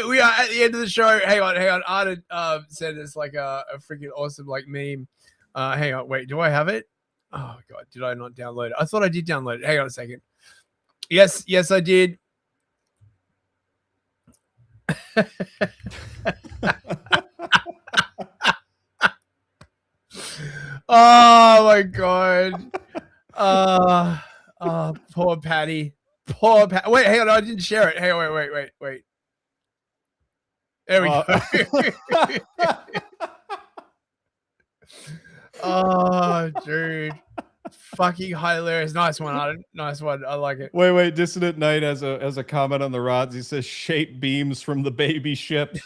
S4: we are at the end of the show. Hang on. Arden said it's like a freaking awesome like meme. Hang on, wait, do I have it? Oh god, did I not download it? I thought I did download it. Hang on a second. Yes, I did. Oh my god. Poor Patty. Wait, hang on, I didn't share it. Hang on, wait. There we go. Oh, dude. Fucking hilarious. Nice one, Arden. Nice one. I like it.
S6: Wait. Dissident Knight has a comment on the rods. He says, shape beams from the baby ship.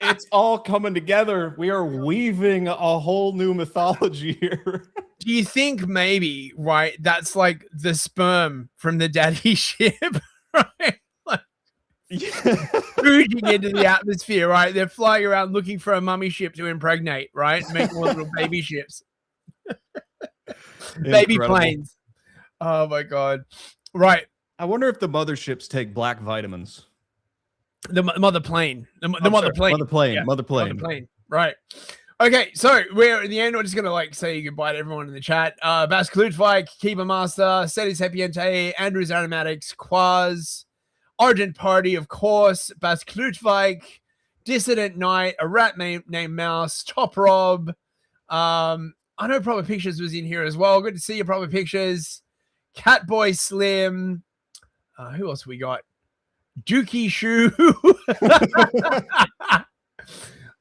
S6: It's all coming together. We are weaving a whole new mythology here.
S4: Do you think maybe, right, that's like the sperm from the daddy ship, right? Like, oozing into the atmosphere, right? They're flying around looking for a mummy ship to impregnate, right? Make more little baby ships. Baby planes. Oh my god. Right.
S6: I wonder if the motherships take black vitamins.
S4: The mother plane. The mother plane. Yeah,
S6: Mother plane.
S4: Right. Okay, so we're in the end. We're just gonna like say goodbye to everyone in the chat. Bas Klutfike, Keeper Master, Cetis Hepiente, Andrews Aromatics, Quaz, Argent Party, of course, Bas Klutfike, Dissident Knight, a rat named Mouse, Top Rob. I know Proper Pictures was in here as well. Good to see you, Proper Pictures. Catboy Slim. Who else we got? Dookie Shoe.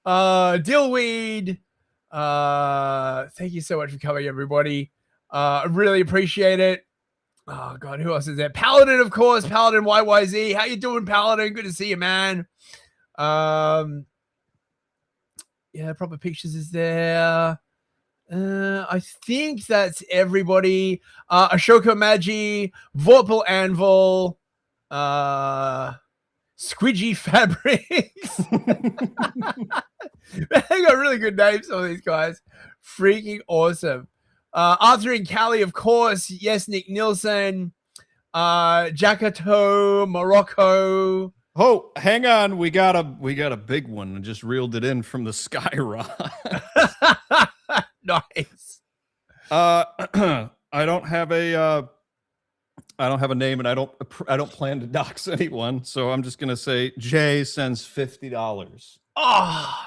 S4: Dillweed. Thank you so much for coming, everybody. I really appreciate it. Oh god, who else is there? Paladin, of course. Paladin YYZ. How you doing, Paladin? Good to see you, man. Yeah, Proper Pictures is there. I think that's everybody. Ashoka Magi, Vorpal Anvil, Squidgy Fabrics. They got really good names, some of these guys. Freaking awesome. Arthur and Callie, of course. Yes, Nick Nielsen. Jacato, Morocco.
S6: Oh, hang on. We got a big one. I just reeled it in from the sky rod.
S4: Nice.
S6: I don't have a name, and I don't plan to dox anyone. So I'm just gonna say Jay sends $50.
S4: Oh,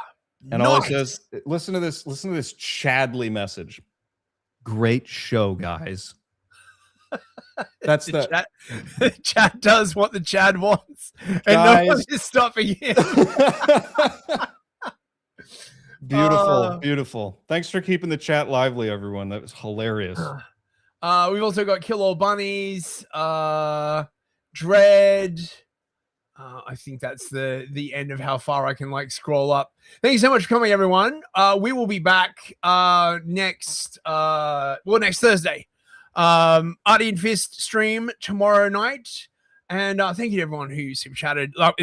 S6: and all it says, listen to this Chadley message. Great show, guys. That's the
S4: Chad does what the Chad wants, and
S6: guys,
S4: no one is stopping him.
S6: Beautiful. Thanks for keeping the chat lively, everyone. That was hilarious.
S4: We've also got Kill All Bunnies, Dread. I think that's the end of how far I can like scroll up. Thank you so much for coming, everyone. We will be back next Thursday. Artie and Fist stream tomorrow night. And thank you to everyone who super chatted. Like,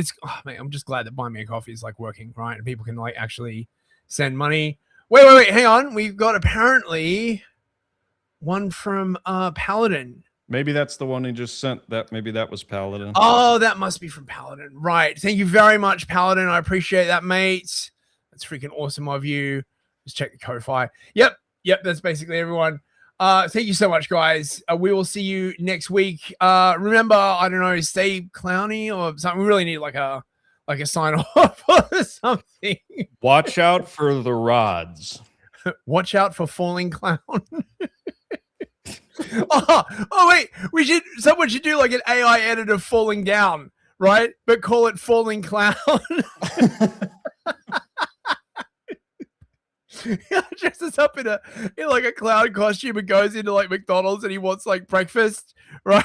S4: I'm just glad that Buy Me a Coffee is like working, right? And people can like actually send money. Wait, hang on. We've got apparently one from Paladin.
S6: Maybe that's the one he just sent. Maybe that was Paladin.
S4: Oh, that must be from Paladin. Right. Thank you very much, Paladin. I appreciate that, mate. That's freaking awesome of you. Just check the Ko-Fi. Yep. That's basically everyone. Thank you so much, guys. We will see you next week. Remember, I don't know, stay clowny or something. We really need like a sign off or something.
S6: Watch out for the rods.
S4: Watch out for falling clown. Oh wait, someone should do like an AI edit of falling down, right? But call it falling clown. Dresses up in like a clown costume and goes into like McDonald's and he wants like breakfast, right?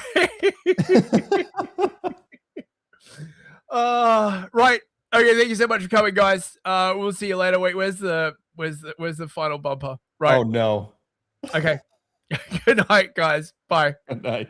S4: Right. Okay, thank you so much for coming, guys. We'll see you later. Wait, where's the final bumper? Right.
S6: Oh no.
S4: Okay. Good night, guys. Bye.
S6: Good night.